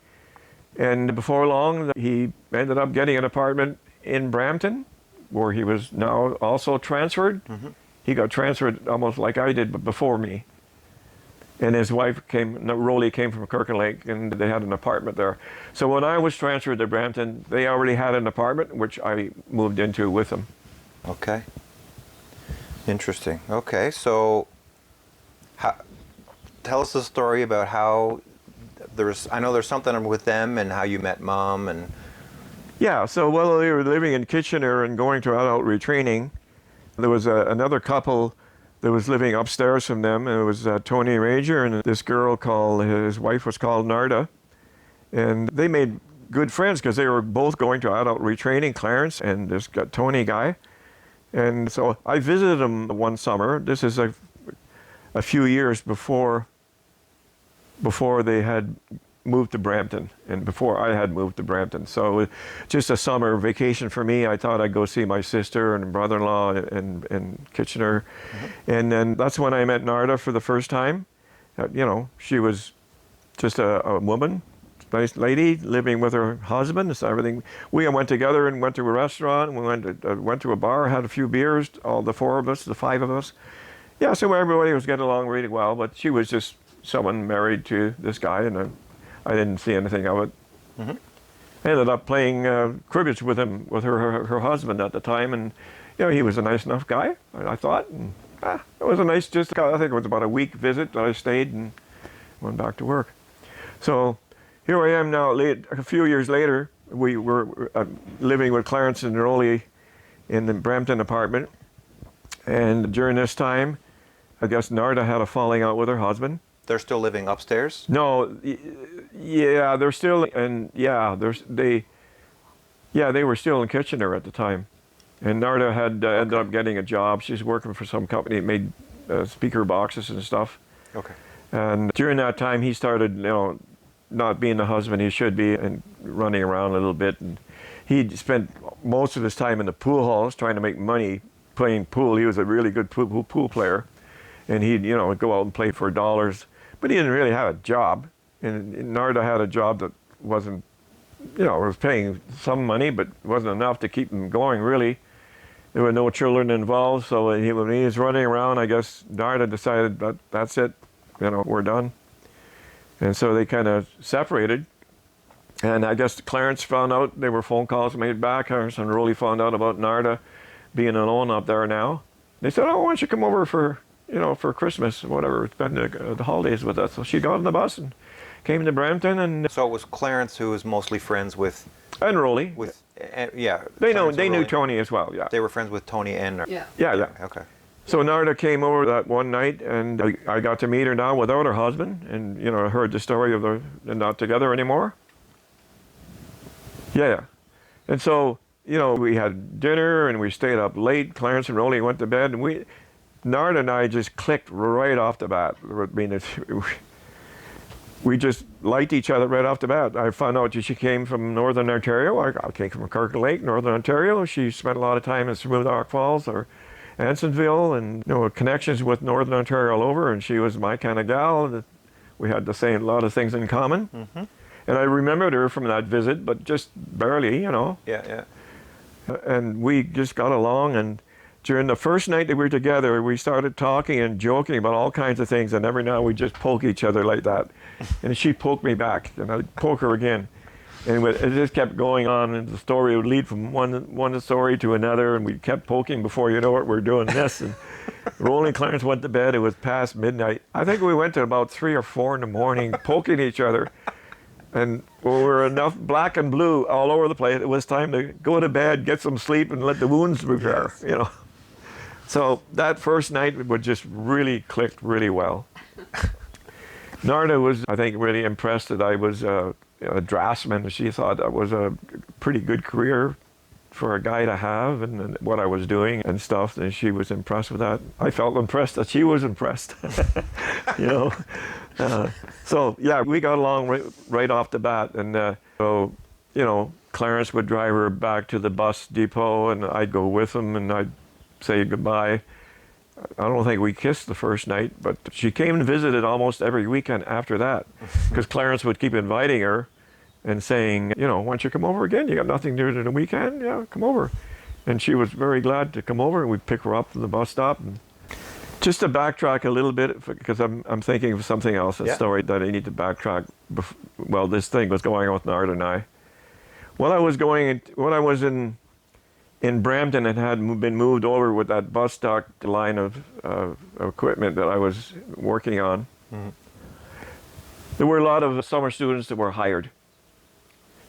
And before long, he ended up getting an apartment in Brampton, where he was now also transferred. He got transferred almost like I did, but before me. And his wife Rolly came from Kirk Lake, and they had an apartment there. So when I was transferred to Brampton, they already had an apartment, which I moved into with them. Okay. Interesting. Okay, so tell us the story about how I know there's something with them and how you met Mom and... Yeah, so while they were living in Kitchener and going to adult retraining, there was another couple that was living upstairs from them. It was Tony Ranger and this girl his wife was called Narda. And they made good friends because they were both going to adult retraining, Clarence and this Tony guy. And so I visited them one summer. This is a few years before they had moved to Brampton and before I had moved to Brampton. So it was just a summer vacation for me. I thought I'd go see my sister and brother-in-law in Kitchener. And then that's when I met Narda for the first time. She was just a woman, nice lady, living with her husband. So everything. We went together and went to a restaurant. We went to a bar, had a few beers, all the four of us, the five of us. Yeah, so everybody was getting along really well, but she was just someone married to this guy, and I didn't see anything of it. I ended up playing cribbage with him, with her husband at the time, and he was a nice enough guy, I thought. And, it was a nice, I think it was about a week visit that I stayed and went back to work. So here I am now, a few years later. We were living with Clarence and Rolly in the Brampton apartment, and during this time, I guess Narda had a falling out with her husband. They're still living upstairs? No, yeah, they're still, and they were still in Kitchener at the time. And Narda had ended up getting a job. She's working for some company that made speaker boxes and stuff. Okay. And during that time, he started, not being the husband he should be and running around a little bit. And he spent most of his time in the pool halls trying to make money playing pool. He was a really good pool player. And he'd, go out and play for dollars. But he didn't really have a job. And Narda had a job that wasn't, was paying some money, but wasn't enough to keep him going, really. There were no children involved, so when he was running around, I guess Narda decided that that's it, we're done. And so they kind of separated. And I guess Clarence found out, there were phone calls made back, Clarence and Rolly found out about Narda being alone up there now. They said, why don't you come over for Christmas or whatever, spend the holidays with us. So she got on the bus and came to Brampton. And so it was Clarence who was mostly friends with... And Rolly. They knew Tony as well, yeah. They were friends with Tony and... Yeah. Yeah. Okay. So Narda came over that one night, and I got to meet her now without her husband, and, heard the story of they're not together anymore. Yeah. And so, we had dinner, and we stayed up late. Clarence and Rolly went to bed, and Narda and I just clicked right off the bat. I mean, we just liked each other right off the bat. I found out she came from Northern Ontario. I came from Kirk Lake, Northern Ontario. She spent a lot of time in Smoothdock Falls or Ansonville, and connections with Northern Ontario all over. And she was my kind of gal. We had a lot of things in common. And I remembered her from that visit, but just barely, Yeah. And we just got along, and during the first night that we were together, we started talking and joking about all kinds of things, and every now we just poke each other like that. And she poked me back, and I'd poke her again. And it just kept going on, and the story would lead from one story to another, and we kept poking. Before you know it, we're doing this. And Rolling Clarence went to bed. It was past midnight. I think we went to about 3 or 4 in the morning, poking each other. And we were enough black and blue all over the place. It was time to go to bed, get some sleep, and let the wounds repair, you know. So that first night would just really clicked really well. Narda was, I think, really impressed that I was a draftsman. She thought that was a pretty good career for a guy to have, and what I was doing and stuff, and she was impressed with that. I felt impressed that she was impressed, you know. So yeah, we got along right off the bat, and so, you know, Clarence would drive her back to the bus depot, and I'd go with him, and I'd say goodbye. I don't think we kissed the first night, but she came and visited almost every weekend after that, because Clarence would keep inviting her and saying, you know, why don't you come over again? You got nothing to do on the weekend? Yeah, come over. And she was very glad to come over, and we'd pick her up from the bus stop. And just to backtrack a little bit, because I'm thinking of something else, a story that I need to backtrack. Well, this thing was going on with Nard and I. When I was in Brampton and had been moved over with that bus stock line of equipment that I was working on, there were a lot of summer students that were hired.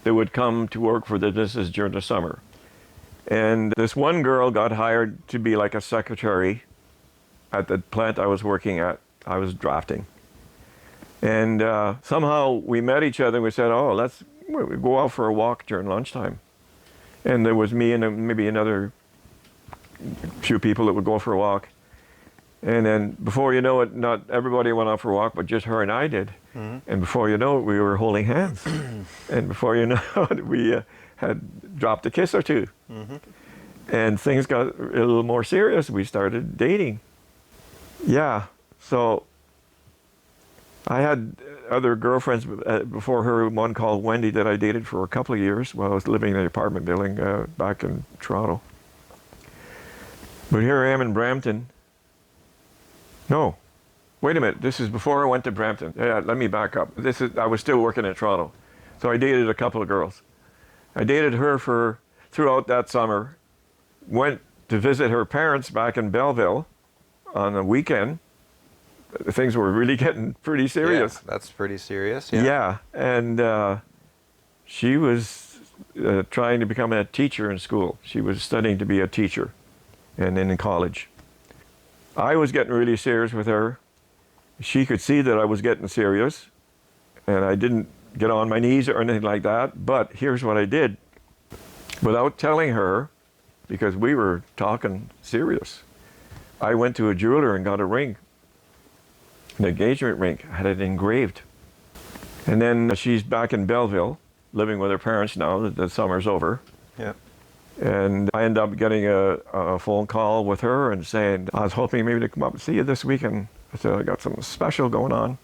They would come to work for the business during the summer. And this one girl got hired to be like a secretary at the plant I was working at. I was drafting. And somehow we met each other and we said, oh, let's go out for a walk during lunchtime. And there was me and maybe another few people that would go for a walk. And then before you know it, not everybody went out for a walk, but just her and I did. And before you know it, we were holding hands. And before you know it, we had dropped a kiss or two. And things got a little more serious. We started dating. Yeah, so I had other girlfriends before her, one called Wendy that I dated for a couple of years while I was living in an apartment building back in Toronto. But here I am in Brampton. No, wait a minute, this is before I went to Brampton. Yeah, let me back up. I was still working in Toronto. So I dated a couple of girls. I dated her throughout that summer, went to visit her parents back in Belleville on a weekend. Things were really getting pretty serious. Yeah, that's pretty serious. Yeah, and she was trying to become a teacher in school. She was studying to be a teacher and in college. I was getting really serious with her. She could see that I was getting serious, and I didn't get on my knees or anything like that, but here's what I did. Without telling her, because we were talking serious, I went to a jeweler and got a ring. An engagement ring, had it engraved. And then she's back in Belleville, living with her parents now that the summer's over. Yeah. And I ended up getting a phone call with her and saying, I was hoping maybe to come up and see you this weekend. I said, I got something special going on.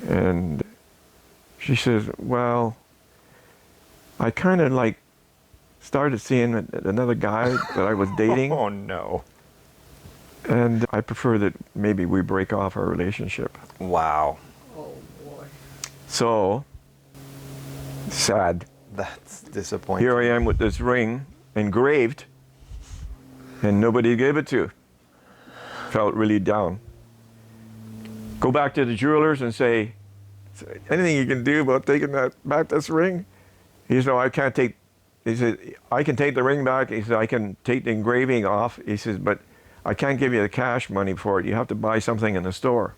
And she says, well, I kind of like started seeing another guy that I was dating. Oh, no. And I prefer that maybe we break off our relationship. Wow. Oh boy. So, sad. That's disappointing. Here I am with this ring engraved, and nobody gave it to. Felt really down. Go back to the jewelers and say, anything you can do about taking back this ring? He said, I can't take, he said, I can take the ring back. He said, I can take the engraving off. He says, but I can't give you the cash money for it. You have to buy something in the store.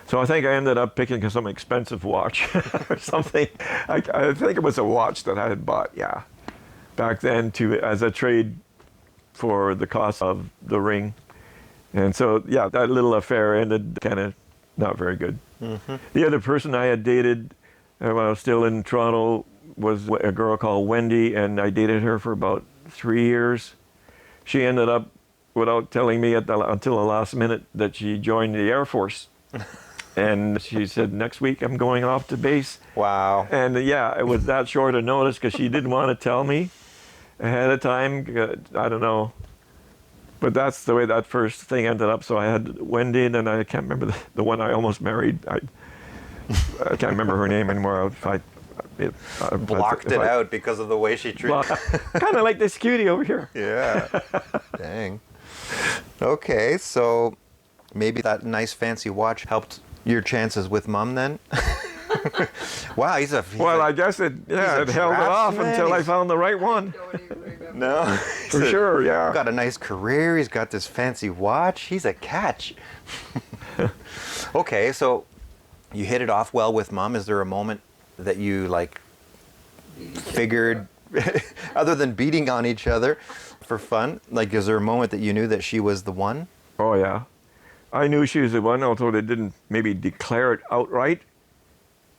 So I think I ended up picking some expensive watch or something. I think it was a watch that I had bought, yeah, back then as a trade for the cost of the ring. And so, yeah, that little affair ended kind of not very good. The other person I had dated when I was still in Toronto was a girl called Wendy, and I dated her for about 3 years. She ended up, without telling me until the last minute, that she joined the Air Force. And she said, next week I'm going off to base. Wow. And yeah, it was that short a notice because she didn't want to tell me ahead of time. I don't know. But that's the way that first thing ended up. So I had Wendy, and then I can't remember the one I almost married. I can't remember her name anymore. Blocked it out because of the way she treated. Kind of like this cutie over here. Yeah. Dang. Okay, so maybe that nice fancy watch helped your chances with Mom then. Wow, he's Well, a I guess it held it off draftsman. until I found the right one. Don't even remember. no. For sure, yeah. Got a nice career. He's got this fancy watch. He's a catch. Okay, so you hit it off well with Mom. Is there a moment that you like figured, other than beating on each other for fun, like is there a moment that you knew that she was the one? Oh, yeah. I knew she was the one, although they didn't maybe declare it outright.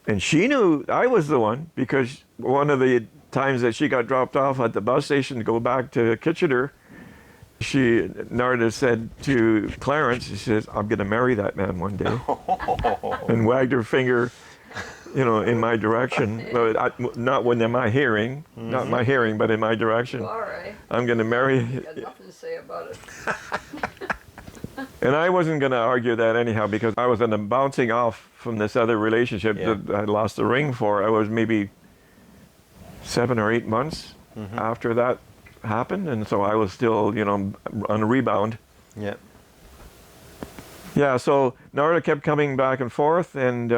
And she knew I was the one because one of the times that she got dropped off at the bus station to go back to Kitchener, Narda said to Clarence, she says, I'm going to marry that man one day. And wagged her finger, in my direction. But not in my hearing, not my hearing, but in my direction. All right. I'm going to marry. You got nothing to say about it. And I wasn't going to argue that anyhow because I was bouncing off from this other relationship that I lost the ring for. I was maybe 7 or 8 months after that happened, and so I was still, on a rebound. Yeah. Yeah, so Narda kept coming back and forth, and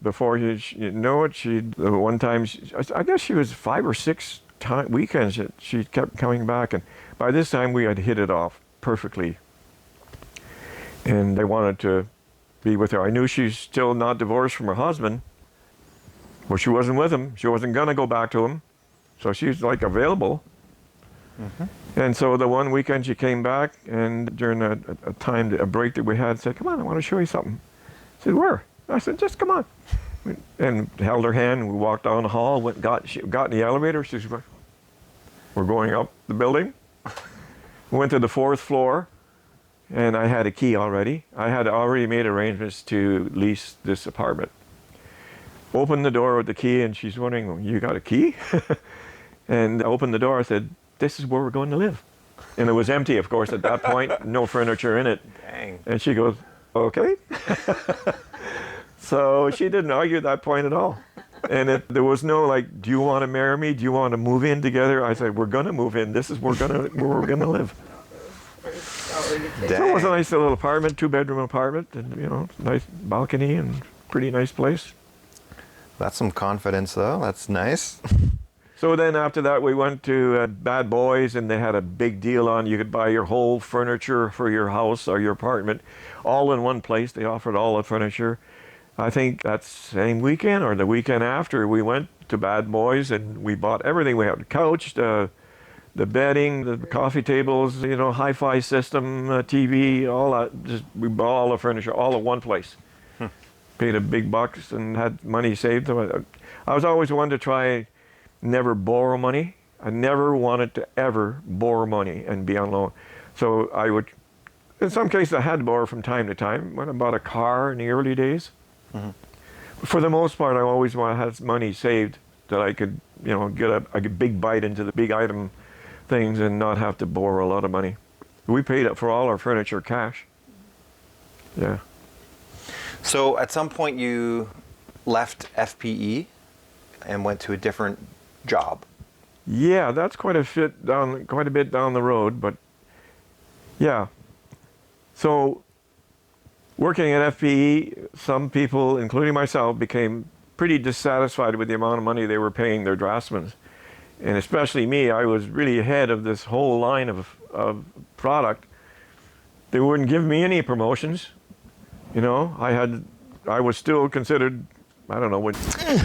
before you know it, one time, I guess she was 5 or 6 weekends that she kept coming back, and by this time we had hit it off perfectly. And I wanted to be with her. I knew she's still not divorced from her husband. Well, she wasn't with him. She wasn't going to go back to him. So she's like available. And so the one weekend she came back, and during a break that we had, said, come on, I want to show you something. I said, where? I said, just come on. And held her hand, and we walked down the hall, she got in the elevator. She said, we're going up the building. Went to the 4th floor. And I had a key already. I had already made arrangements to lease this apartment. Opened the door with the key, and she's wondering, well, you got a key? And I opened the door. I said, this is where we're going to live. And it was empty, of course, at that point. No furniture in it. Dang. And she goes, okay. So she didn't argue at that point at all. And there was no like, do you want to marry me? Do you want to move in together? I said, we're going to move in. This is where we're going to live. So it was a nice little apartment, 2-bedroom apartment, and nice balcony and pretty nice place. That's some confidence, though. That's nice. So then after that, we went to Bad Boys, and they had a big deal on. You could buy your whole furniture for your house or your apartment, all in one place. They offered all the furniture. I think that same weekend or the weekend after, we went to Bad Boys, and we bought everything. We had the couch, the bedding, the coffee tables, hi-fi system, TV, all that. We bought all the furniture, all in one place. Paid a big bucks and had money saved. I was always one to try, never borrow money. I never wanted to ever borrow money and be on loan. So I would, in some cases, I had to borrow from time to time. When I bought a car in the early days, for the most part, I always wanted to have money saved that I could, get a big bite into the big item things and not have to borrow a lot of money. We paid up for all our furniture cash. Yeah. So at some point you left FPE and went to a different job. Yeah, that's quite a bit down the road, but yeah. So working at FPE, some people, including myself, became pretty dissatisfied with the amount of money they were paying their draftsmen. And especially me, I was really ahead of this whole line of product. They wouldn't give me any promotions. I was still considered, I don't know what.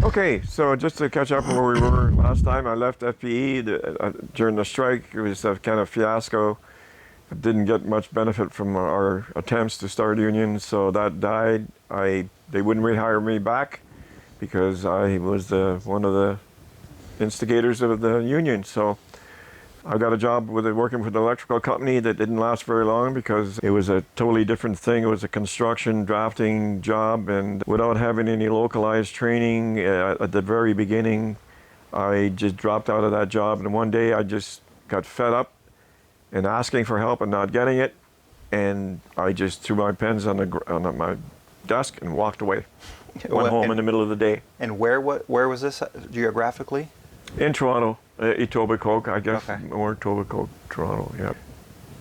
Okay, so just to catch up where we were last time, I left FPE during the strike. It was a kind of fiasco. I didn't get much benefit from our attempts to start unions, so that died. They wouldn't rehire me back because I was one of the instigators of the union. So I got a job working with an electrical company that didn't last very long because it was a totally different thing. It was a construction drafting job, and without having any localized training at the very beginning, I just dropped out of that job. And one day I just got fed up and asking for help and not getting it, and I just threw my pens on my desk and walked away. Well, Went home and- in the middle of the day. And where was this geographically? In Toronto, Etobicoke, I guess, Okay. or Etobicoke, Toronto, yeah.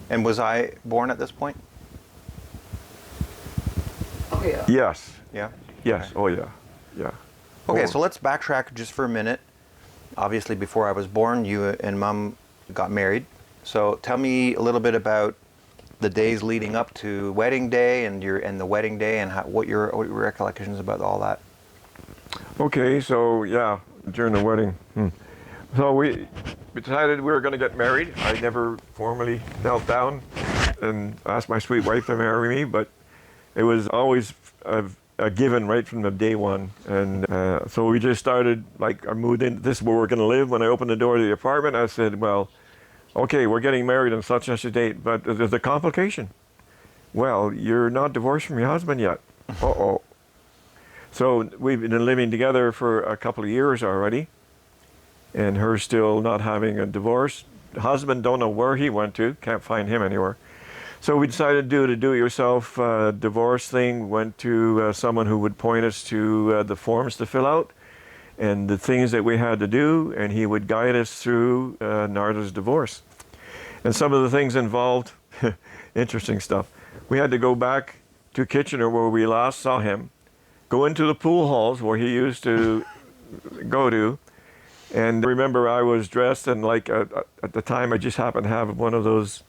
And was I born at this point? Oh, yeah. Yes, Yeah. yes, oh yeah, yeah. Okay, Oh, so let's backtrack just for a minute. Obviously, before I was born, you and Mom got married. So tell me a little bit about the days leading up to wedding day and the wedding day, and what your recollections about all that. Okay, so yeah, during the wedding. So we decided we were going to get married. I never formally knelt down and asked my sweet wife to marry me, but it was always a given right from the day one. And so we just started, like, I moved in, this is where we're going to live. When I opened the door to the apartment, I said, well, okay, we're getting married on such and such a date, but there's a complication. Well, you're not divorced from your husband yet. Uh-oh. So we've been living together for a couple of years already, and her still not having a divorce. Husband, don't know where he went to, can't find him anywhere. So we decided to do a do-it-yourself divorce thing, went to someone who would point us to the forms to fill out and the things that we had to do, and he would guide us through Narda's divorce. And some of the things involved interesting stuff. We had to go back to Kitchener where we last saw him, go into the pool halls where he used to go to, and remember I was dressed in, like, at the time I just happened to have one of those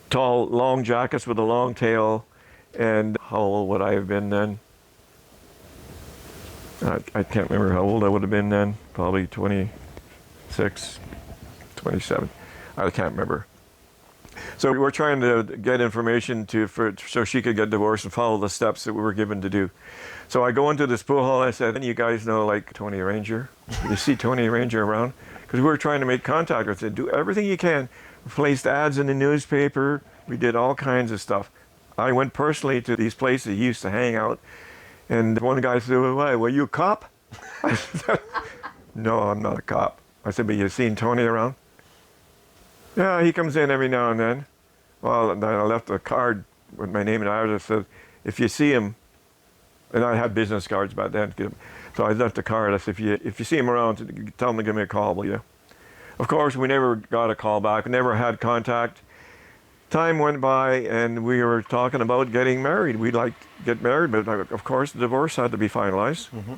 tall, long jackets with a long tail, and how old would I have been then? I can't remember how old I would have been then, probably 26, 27, I can't remember. So we were trying to get information so she could get divorced and follow the steps that we were given to do. So I go into this pool hall and I said, you guys know, like, Tony Ranger? You see Tony Ranger around? Because we were trying to make contact with him. Do everything you can. We placed ads in the newspaper. We did all kinds of stuff. I went personally to these places he used to hang out. And one guy said, well, were you a cop? I said, no, I'm not a cop. I said, but you seen Tony around? Yeah, he comes in every now and then. Well, then I left a card with my name and address. Said, if you see him, and I had business cards back then. So I left a card. I said, if you see him around, tell him to give me a call, will you? Of course, we never got a call back. We never had contact. Time went by, and we were talking about getting married. We'd like to get married, but of course, the divorce had to be finalized. Mm-hmm.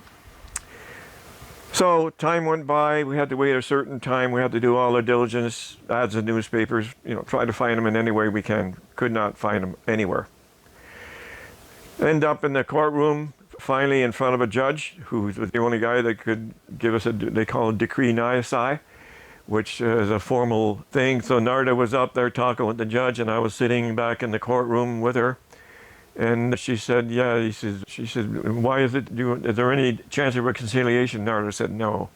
So time went by. We had to wait a certain time. We had to do all the diligence, ads in newspapers, try to find them in any way we can. Could not find them anywhere. End up in the courtroom, finally in front of a judge who was the only guy that could give us they call it decree nisi, which is a formal thing. So Narda was up there talking with the judge, and I was sitting back in the courtroom with her. And she said, yeah, she said, why is there any chance of reconciliation? Narda said, no.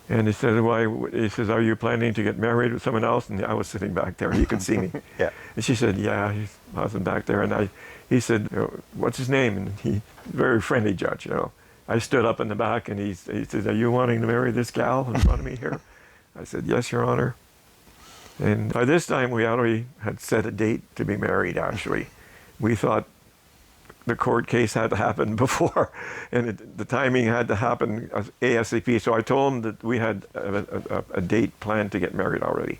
And he said, why? He says, are you planning to get married with someone else? And I was sitting back there. He could see me. Yeah. And she said, yeah, his husband back there. And he said, what's his name? And he, very friendly judge, I stood up in the back, and he said, are you wanting to marry this gal in front of me here? I said, yes, Your Honor. And by this time, we already had set a date to be married, actually. We thought the court case had to happen before, and the timing had to happen ASAP. So I told him that we had a date planned to get married already.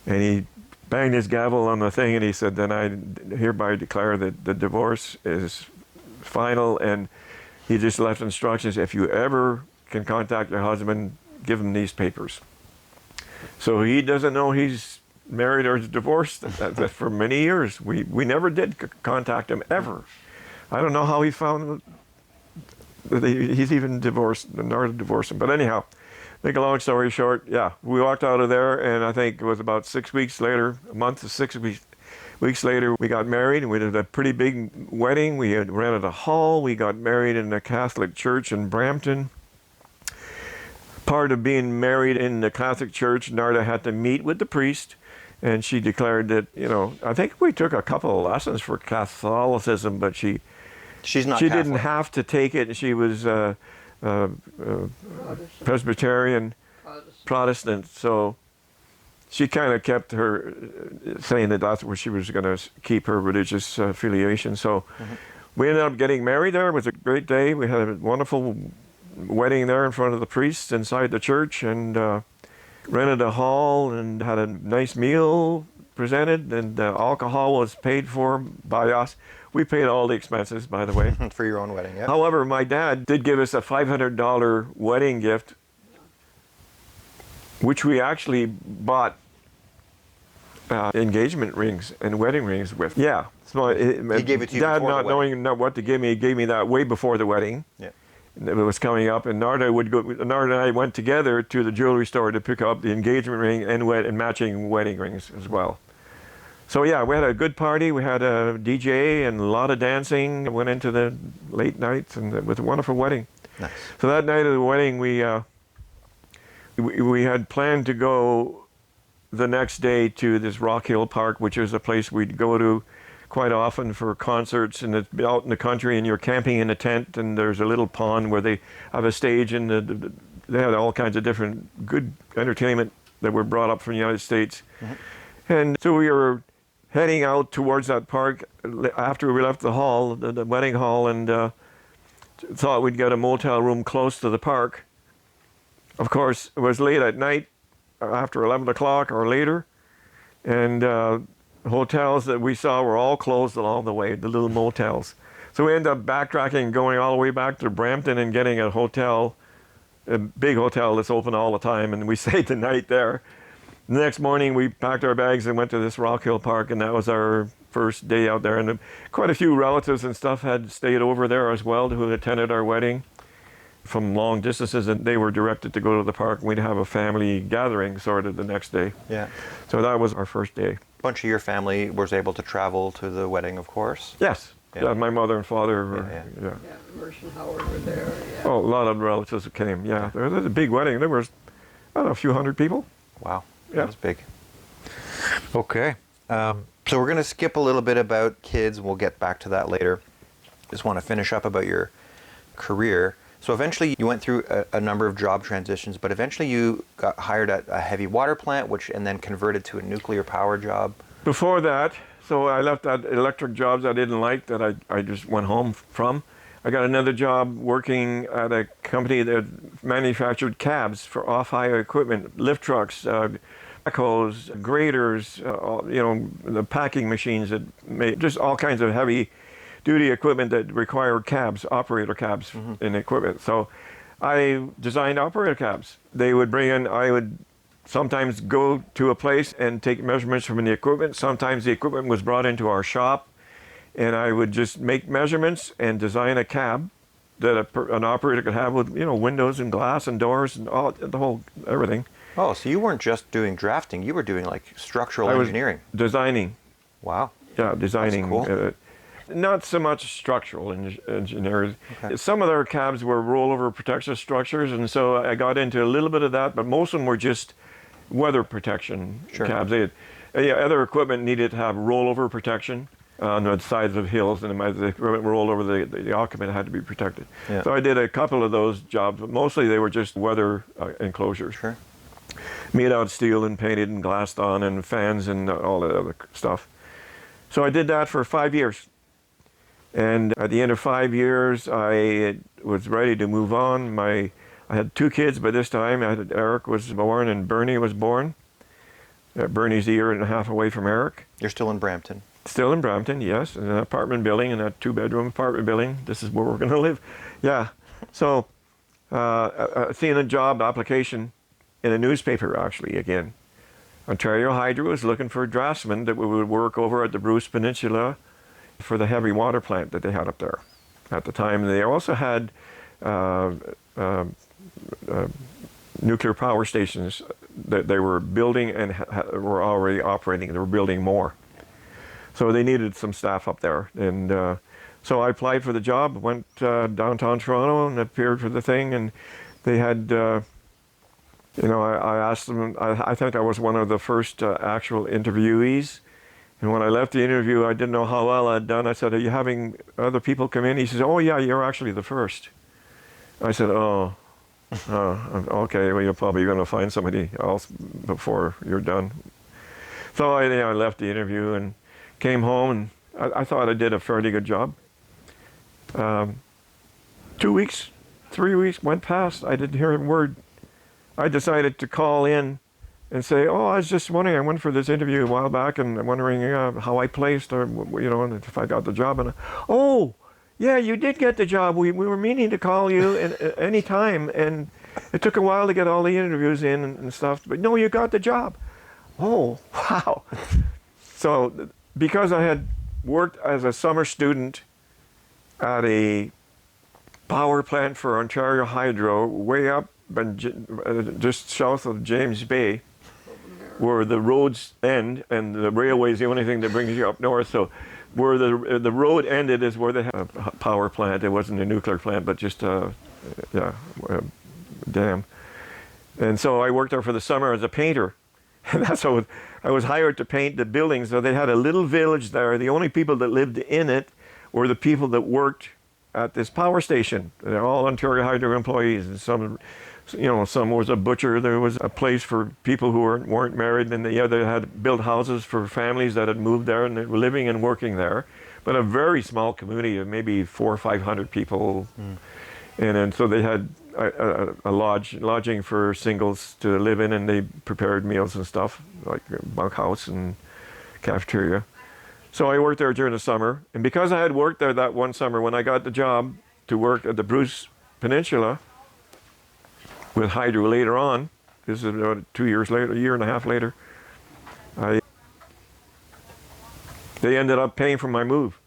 And he banged his gavel on the thing, and he said, then I hereby declare that the divorce is final. And he just left instructions, if you ever can contact your husband, give him these papers. So he doesn't know he's married or divorced for many years. We never did contact him, ever. I don't know how he found that he's even divorced, Narda divorced him. But anyhow, make a long story short, yeah, we walked out of there, and I think it was about 6 weeks later, a month to 6 weeks later, we got married, and we did a pretty big wedding. We had rented a hall. We got married in a Catholic church in Brampton. Part of being married in the Catholic church, Narda had to meet with the priest, and she declared that, I think we took a couple of lessons for Catholicism, but she didn't have to take it. She was Presbyterian, Protestant, so she kind of kept her saying that that's where she was going to keep her religious affiliation. So we ended up getting married there. It was a great day. We had a wonderful wedding there in front of the priests inside the church, and rented a hall and had a nice meal presented, and alcohol was paid for by us. We paid all the expenses, by the way. For your own wedding, yeah. However, my dad did give us a $500 wedding gift, which we actually bought engagement rings and wedding rings with. Yeah. So He gave it to you Dad, before the not wedding. knowing what to give me, he gave me that way before the wedding. Yeah. It was coming up, and Narda and I went together to the jewelry store to pick up the engagement ring and matching wedding rings as well. So yeah, we had a good party. We had a DJ and a lot of dancing. Went into the late nights, and it was a wonderful wedding. Nice. So that night of the wedding, we had planned to go the next day to this Rock Hill Park, which is a place we'd go to quite often for concerts, and it's out in the country, and you're camping in a tent, and there's a little pond where they have a stage, and they had all kinds of different good entertainment that were brought up from the United States. Mm-hmm. And so we were heading out towards that park after we left the hall, the wedding hall, and thought we'd get a motel room close to the park. Of course, it was late at night, after 11 o'clock or later, and hotels that we saw were all closed along the way, the little motels. So we ended up backtracking, going all the way back to Brampton and getting a hotel, a big hotel that's open all the time, and we stayed the night there. The next morning we packed our bags and went to this Rock Hill Park, and that was our first day out there. And quite a few relatives and stuff had stayed over there as well who attended our wedding from long distances, and they were directed to go to the park, and we'd have a family gathering sort of the next day. Yeah. So that was our first day. A bunch of your family was able to travel to the wedding, of course. Yes. Yeah. Yeah, my mother and father were, Yeah. Yeah, Mersh and Howard were there. Yeah. Oh, a lot of relatives came. Yeah, there was a big wedding. There was, I don't know, a few hundred people. Wow. Yeah. That was big. Okay. So we're going to skip a little bit about kids, and we'll get back to that later. Just want to finish up about your career. So eventually you went through a number of job transitions, but eventually you got hired at a heavy water plant, and then converted to a nuclear power job. Before that, so I left that electric jobs I didn't like that I just went home from. I got another job working at a company that manufactured cabs for off-highway equipment, lift trucks, backhoes, graders, the packing machines that made just all kinds of heavy duty equipment that required cabs, operator cabs in equipment. So I designed operator cabs. They would bring in, I would sometimes go to a place and take measurements from the equipment. Sometimes the equipment was brought into our shop, and I would just make measurements and design a cab that an operator could have with, windows and glass and doors and all, the whole, everything. Oh, so you weren't just doing drafting, you were doing like structural I was engineering. designing. Wow. Yeah, designing. That's cool. Not so much structural engineers. Okay. Some of their cabs were rollover protection structures, and so I got into a little bit of that, but most of them were just weather protection cabs. They had, other equipment needed to have rollover protection on the sides of hills, and the equipment rolled over, the occupant had to be protected. Yeah. So I did a couple of those jobs, but mostly they were just weather enclosures. Sure. Made out of steel and painted and glassed on, and fans and all that other stuff. So I did that for 5 years. And at the end of 5 years, I was ready to move on. I had 2 kids by this time. Eric was born and Bernie was born. Bernie's a year and a half away from Eric. You're still in Brampton. Still in Brampton, yes, in an apartment building, in a 2-bedroom apartment building. This is where we're going to live. Yeah. So seeing a job application in a newspaper, actually, again. Ontario Hydro was looking for a draftsman that would work over at the Bruce Peninsula for the heavy water plant that they had up there at the time. They also had nuclear power stations that they were building and were already operating. They were building more. So they needed some staff up there. And so I applied for the job, went downtown Toronto and appeared for the thing. And they had, I asked them, I think I was one of the first actual interviewees. And when I left the interview, I didn't know how well I'd done. I said, "Are you having other people come in?" He says, "Oh, yeah, you're actually the first." I said, "Oh, okay, well, you're probably going to find somebody else before you're done." So I left the interview and came home, and I thought I did a fairly good job. 2 weeks, 3 weeks went past. I didn't hear a word. I decided to call in and say, "Oh, I was just wondering. I went for this interview a while back, and I'm wondering how I placed, or and if I got the job." And oh, yeah, you did get the job. We were meaning to call you any time, and it took a while to get all the interviews in and stuff. But no, you got the job. Oh, wow! So because I had worked as a summer student at a power plant for Ontario Hydro, way up just south of James Bay, where the roads end, and the railway is the only thing that brings you up north. So where the road ended is where they had a power plant. It wasn't a nuclear plant, but just a dam. And so I worked there for the summer as a painter. And that's how I was hired to paint the buildings. So they had a little village there. The only people that lived in it were the people that worked at this power station. They're all Ontario Hydro employees, and some was a butcher. There was a place for people who weren't married, and they had built houses for families that had moved there and they were living and working there. But a very small community of maybe 400 or 500 people, and so they had a lodging for singles to live in, and they prepared meals and stuff like a bunkhouse and cafeteria. So I worked there during the summer, and because I had worked there that one summer, when I got the job to work at the Bruce Peninsula with Hydro later on, this is about 2 years later, a year and a half later, they ended up paying for my move.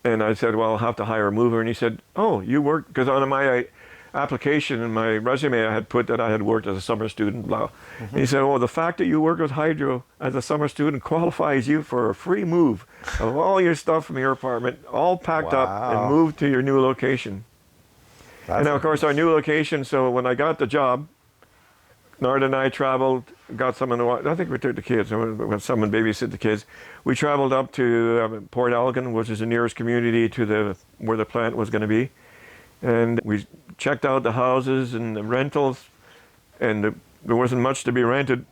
And I said, well, I'll have to hire a mover. And he said, oh, you work, because on my application and my resume I had put that I had worked as a summer student, blah. And he said, oh, the fact that you work with Hydro as a summer student qualifies you for a free move of all your stuff from your apartment, all packed up and moved to your new location. And now, of course, our new location, so when I got the job, Nard and I traveled, got someone to watch, I think we took the kids, when someone babysit the kids. We traveled up to Port Elgin, which is the nearest community to where the plant was going to be. And we checked out the houses and the rentals, and there wasn't much to be rented,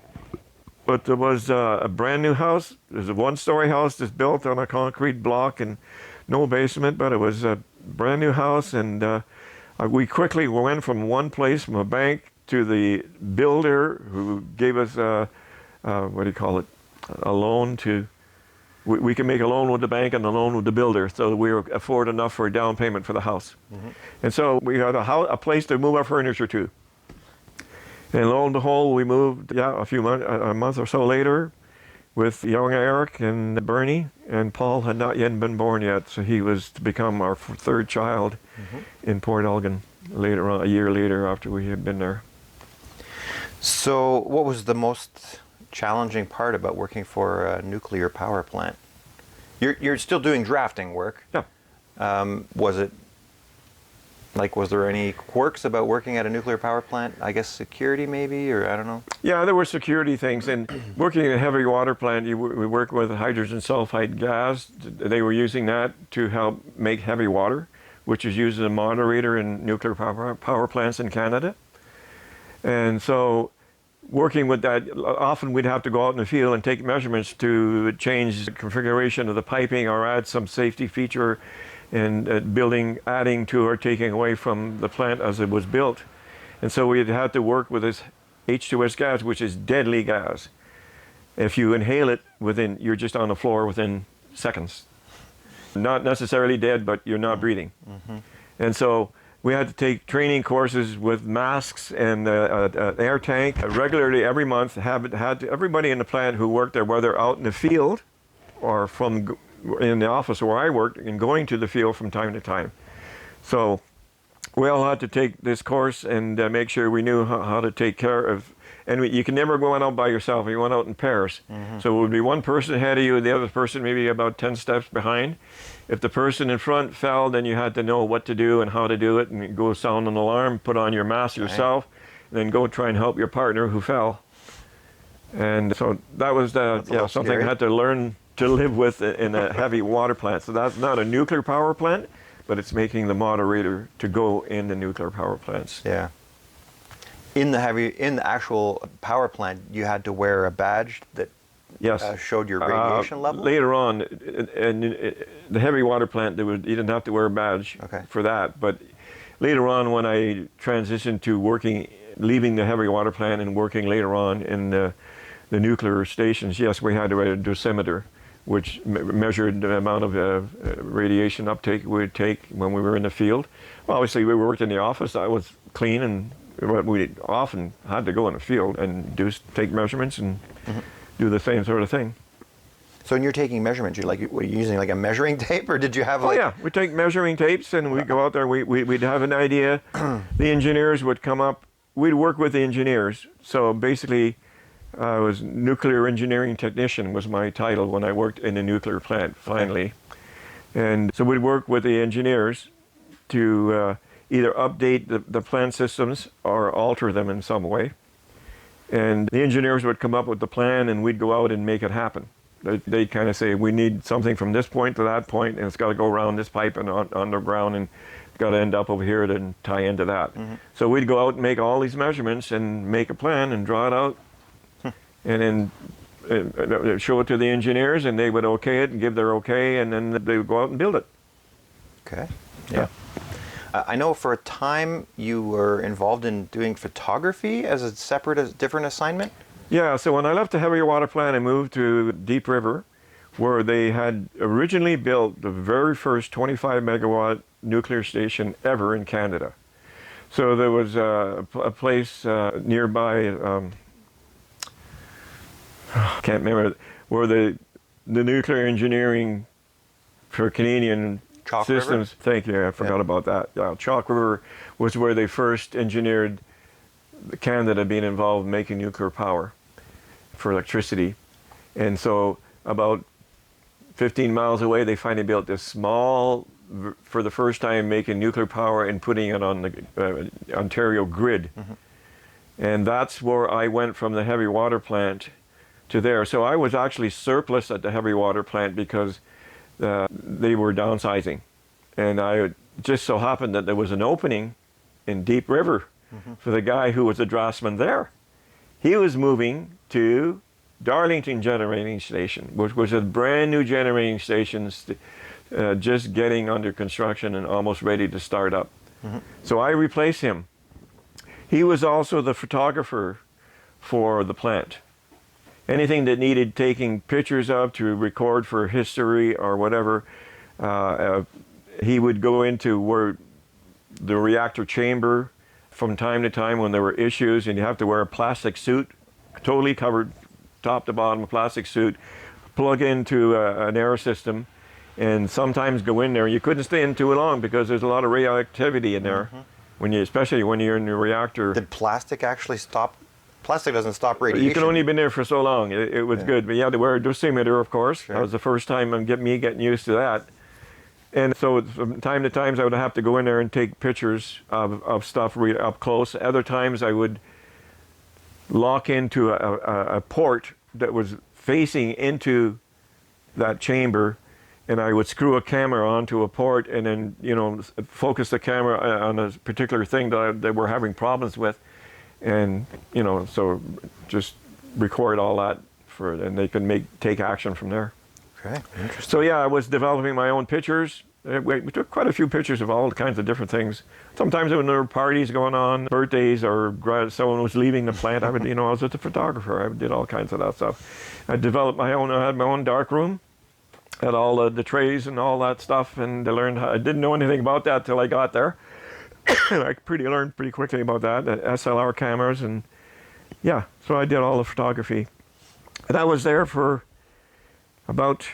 but there was a brand new house. There's a one-story house that's built on a concrete block and no basement, but it was a brand new house. And we quickly went from one place, from a bank, to the builder who gave us a loan to. We can make a loan with the bank and a loan with the builder, so we were afford enough for a down payment for the house. And so we had a place to move our furniture to. And lo and behold, we moved, a month or so later, with young Eric and Bernie, and Paul had not yet been born yet, so he was to become our third child in Port Elgin later on, a year later after we had been there. So what was the most challenging part about working for a nuclear power plant? You're still doing drafting work. Yeah. Was there any quirks about working at a nuclear power plant? I guess security maybe, or I don't know. Yeah, there were security things. And working in a heavy water plant, we work with hydrogen sulfide gas. They were using that to help make heavy water, which is used as a moderator in nuclear power plants in Canada. And so working with that, often we'd have to go out in the field and take measurements to change the configuration of the piping or add some safety feature and adding to or taking away from the plant as it was built. And so we'd have to work with this H2S gas, which is deadly gas. If you inhale it, you're just on the floor within seconds. Not necessarily dead, but you're not breathing. And so we had to take training courses with masks and an air tank regularly every month. Everybody in the plant who worked there, whether out in the field or in the office where I worked, and going to the field from time to time. So we all had to take this course and make sure we knew how to take care of. And you can never go out by yourself. You went out in pairs. So it would be one person ahead of you, the other person maybe about 10 steps behind. If the person in front fell, then you had to know what to do and how to do it, and go sound an alarm, put on your mask yourself, and then go try and help your partner who fell. And so that was something I had to learn to live with in a heavy water plant. So that's not a nuclear power plant, but it's making the moderator to go in the nuclear power plants. Yeah. In the actual power plant, you had to wear a badge that Yes. showed your radiation level? Later on, in the heavy water plant, you didn't have to wear a badge Okay. for that. But later on, when I transitioned to leaving the heavy water plant and working later on in the nuclear stations, yes, we had a dosimeter, which measured the amount of radiation uptake we would take when we were in the field. Well, obviously, we worked in the office. I was clean, but we often had to go in the field and take measurements and do the same sort of thing. So when you're taking measurements, were you using like a measuring tape, or did you have Oh like? yeah, we take measuring tapes and we go out there. We'd have an idea. The engineers would come up. We'd work with the engineers. So basically, I was nuclear engineering technician was my title when I worked in a nuclear plant. Finally, and so we'd work with the engineers to either update the plant systems or alter them in some way. And the engineers would come up with the plan, and we'd go out and make it happen. They'd kind of say, we need something from this point to that point, and it's got to go around this pipe and underground, and it's got to end up over here to tie into that. So we'd go out and make all these measurements and make a plan and draw it out, and then show it to the engineers, and they would okay it and give their okay, and then they would go out and build it. Okay. Yeah. I know for a time you were involved in doing photography as a different assignment. Yeah, so when I left the heavy water plant, I moved to Deep River, where they had originally built the very first 25 megawatt nuclear station ever in Canada. So there was a place nearby, can't remember, where the nuclear engineering for Canadian Chalk systems. River? Thank you, I forgot about that. Yeah, Chalk River was where they first engineered Canada being involved in making nuclear power for electricity. And so about 15 miles away, they finally built this small, for the first time, making nuclear power and putting it on the Ontario grid. And that's where I went from the heavy water plant to there. So I was actually surplus at the heavy water plant because they were downsizing. And I just so happened that there was an opening in Deep River for the guy who was a draftsman there. He was moving to Darlington Generating Station, which was a brand new generating station just getting under construction and almost ready to start up. So I replaced him. He was also the photographer for the plant. Anything that needed taking pictures of to record for history or whatever, he would go into where the reactor chamber from time to time when there were issues, and you have to wear a plastic suit, totally covered top to bottom, a plastic suit, plug into an air system, and sometimes go in there. You couldn't stay in too long because there's a lot of radioactivity in there, especially when you're in the reactor. Did plastic actually stop? Plastic doesn't stop radiation. You can only been there for so long. It was good, but you had to wear a dosimeter, of course. Sure. That was the first time I'm getting used to that. And so from time to time, I would have to go in there and take pictures of stuff up close. Other times, I would lock into a port that was facing into that chamber, and I would screw a camera onto a port and then, focus the camera on a particular thing that we're having problems with. And, so just record all that and they could take action from there. Okay, interesting. So yeah, I was developing my own pictures. We took quite a few pictures of all kinds of different things. Sometimes when there were parties going on, birthdays, or someone was leaving the plant, I was just a photographer. I did all kinds of that stuff. I had my own dark room, had all the trays and all that stuff, and I didn't know anything about that till I got there. I learned pretty quickly about that, SLR cameras, and yeah, so I did all the photography. And I was there for about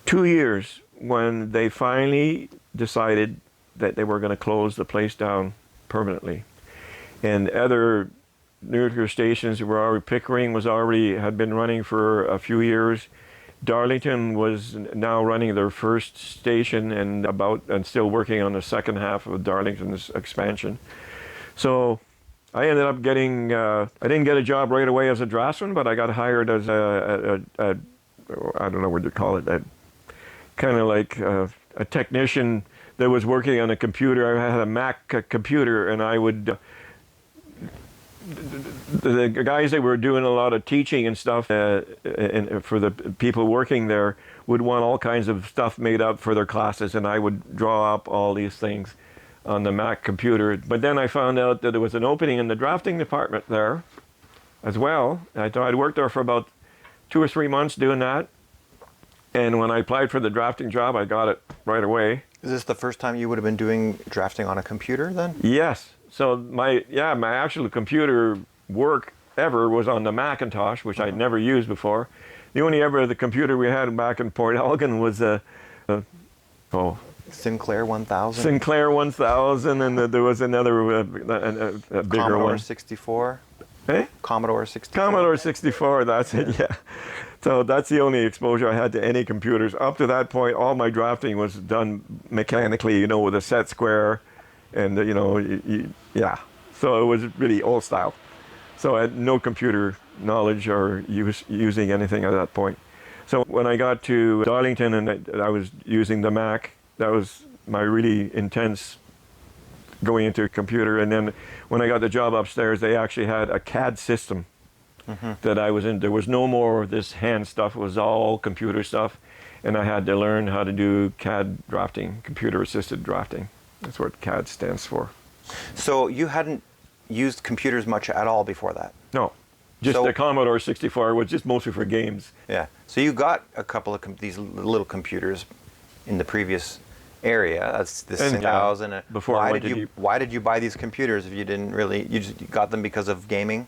2 years when they finally decided that they were going to close the place down permanently. And other nuclear stations Pickering had been running for a few years. Darlington was now running their first station and still working on the second half of Darlington's expansion. So I ended up I didn't get a job right away as a draftsman, but I got hired as I don't know what you call it, kind of like a technician that was working on a computer. I had a Mac computer, and I would the guys that were doing a lot of teaching and stuff, and for the people working there, would want all kinds of stuff made up for their classes, and I would draw up all these things on the Mac computer. But then I found out that there was an opening in the drafting department there as well. I'd worked there for about 2 or 3 months doing that. And when I applied for the drafting job, I got it right away. Is this the first time you would have been doing drafting on a computer then? Yes. So my actual computer work ever was on the Macintosh, which I'd never used before. The only the computer we had back in Port Elgin was Sinclair 1000? Sinclair 1000, and there was another a bigger Commodore one. 64? Eh? Commodore 64? Commodore 64, that's it, yeah. So that's the only exposure I had to any computers. Up to that point, all my drafting was done mechanically, you know, with a set square, and you know, yeah. So it was really old style. So I had no computer knowledge or using anything at that point. So when I got to Darlington and I was using the Mac, that was my really intense going into a computer. And then when I got the job upstairs, they actually had a CAD system that I was in. There was no more of this hand stuff. It was all computer stuff. And I had to learn how to do CAD drafting, computer-assisted drafting. That's what CAD stands for. So you hadn't used computers much at all before that? No, just So- the Commodore 64 was just mostly for games. Yeah. So you got a couple of these little computers in the previous area. That's the And, 1000. before I went to Deep- Why did you buy these computers if you didn't really? You just got them because of gaming?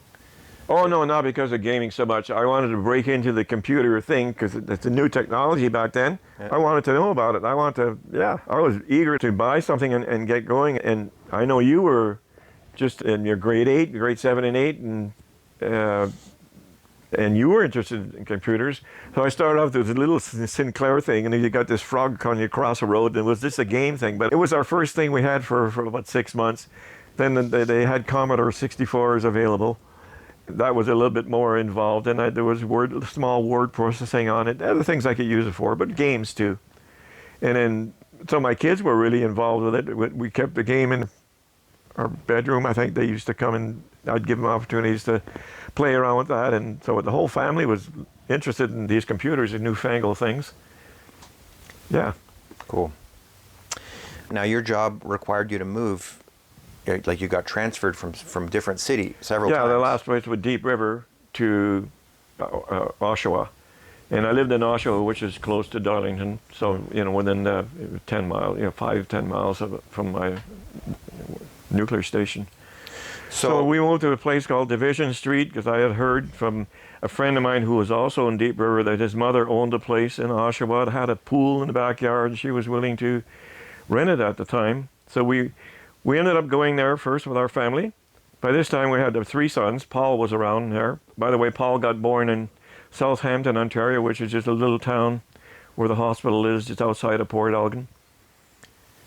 Oh, no, not because of gaming so much. I wanted to break into the computer thing because it's a new technology back then. Yeah. I wanted to know about it. I was eager to buy something and get going. And I know you were just in your grade 7 and 8, and you were interested in computers. So I started off with a little Sinclair thing, and then you got this frog coming across the road, and it was just a game thing. But it was our first thing we had for about 6 months. Then they had Commodore 64s available. That was a little bit more involved, and there was small word processing on it, other things I could use it for, but games too. And then, so my kids were really involved with it. We kept the game in our bedroom. I think they used to come and I'd give them opportunities to play around with that. And so the whole family was interested in these computers and newfangled things. Yeah. Cool. Now your job required you to move. Like you got transferred from different city several times. Yeah, the last place was Deep River to Oshawa. And I lived in Oshawa, which is close to Darlington. So, you know, within 10 miles, 5-10 miles from my nuclear station. So we moved to a place called Division Street because I had heard from a friend of mine who was also in Deep River that his mother owned a place in Oshawa, had a pool in the backyard, and she was willing to rent it at the time. So we ended up going there first with our family. By this time we had 3 sons. Paul was around there. By the way, Paul got born in Southampton, Ontario, which is just a little town where the hospital is, just outside of Port Elgin,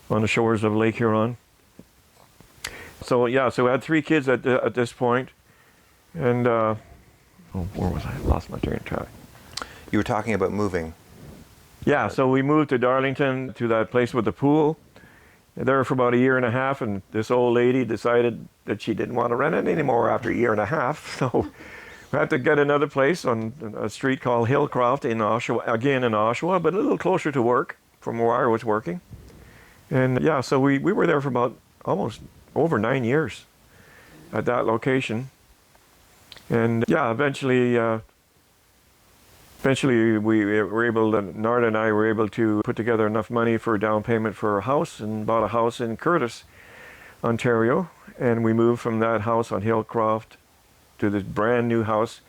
on the shores of Lake Huron. So yeah, so we had 3 kids at this point, and where was I? Lost my train of track. You were talking about moving. Yeah, so we moved to Darlington to that place with the pool. There for about 1.5 years, and this old lady decided that she didn't want to rent it anymore after 1.5 years. So we had to get another place on a street called Hillcroft in Oshawa, again in Oshawa, but a little closer to work from where I was working. And yeah, so we were there for about almost over 9 years at that location. And yeah, eventually we were able to, Narda and I were able to put together enough money for a down payment for a house and bought a house in Curtis, Ontario. And we moved from that house on Hillcroft to this brand new house,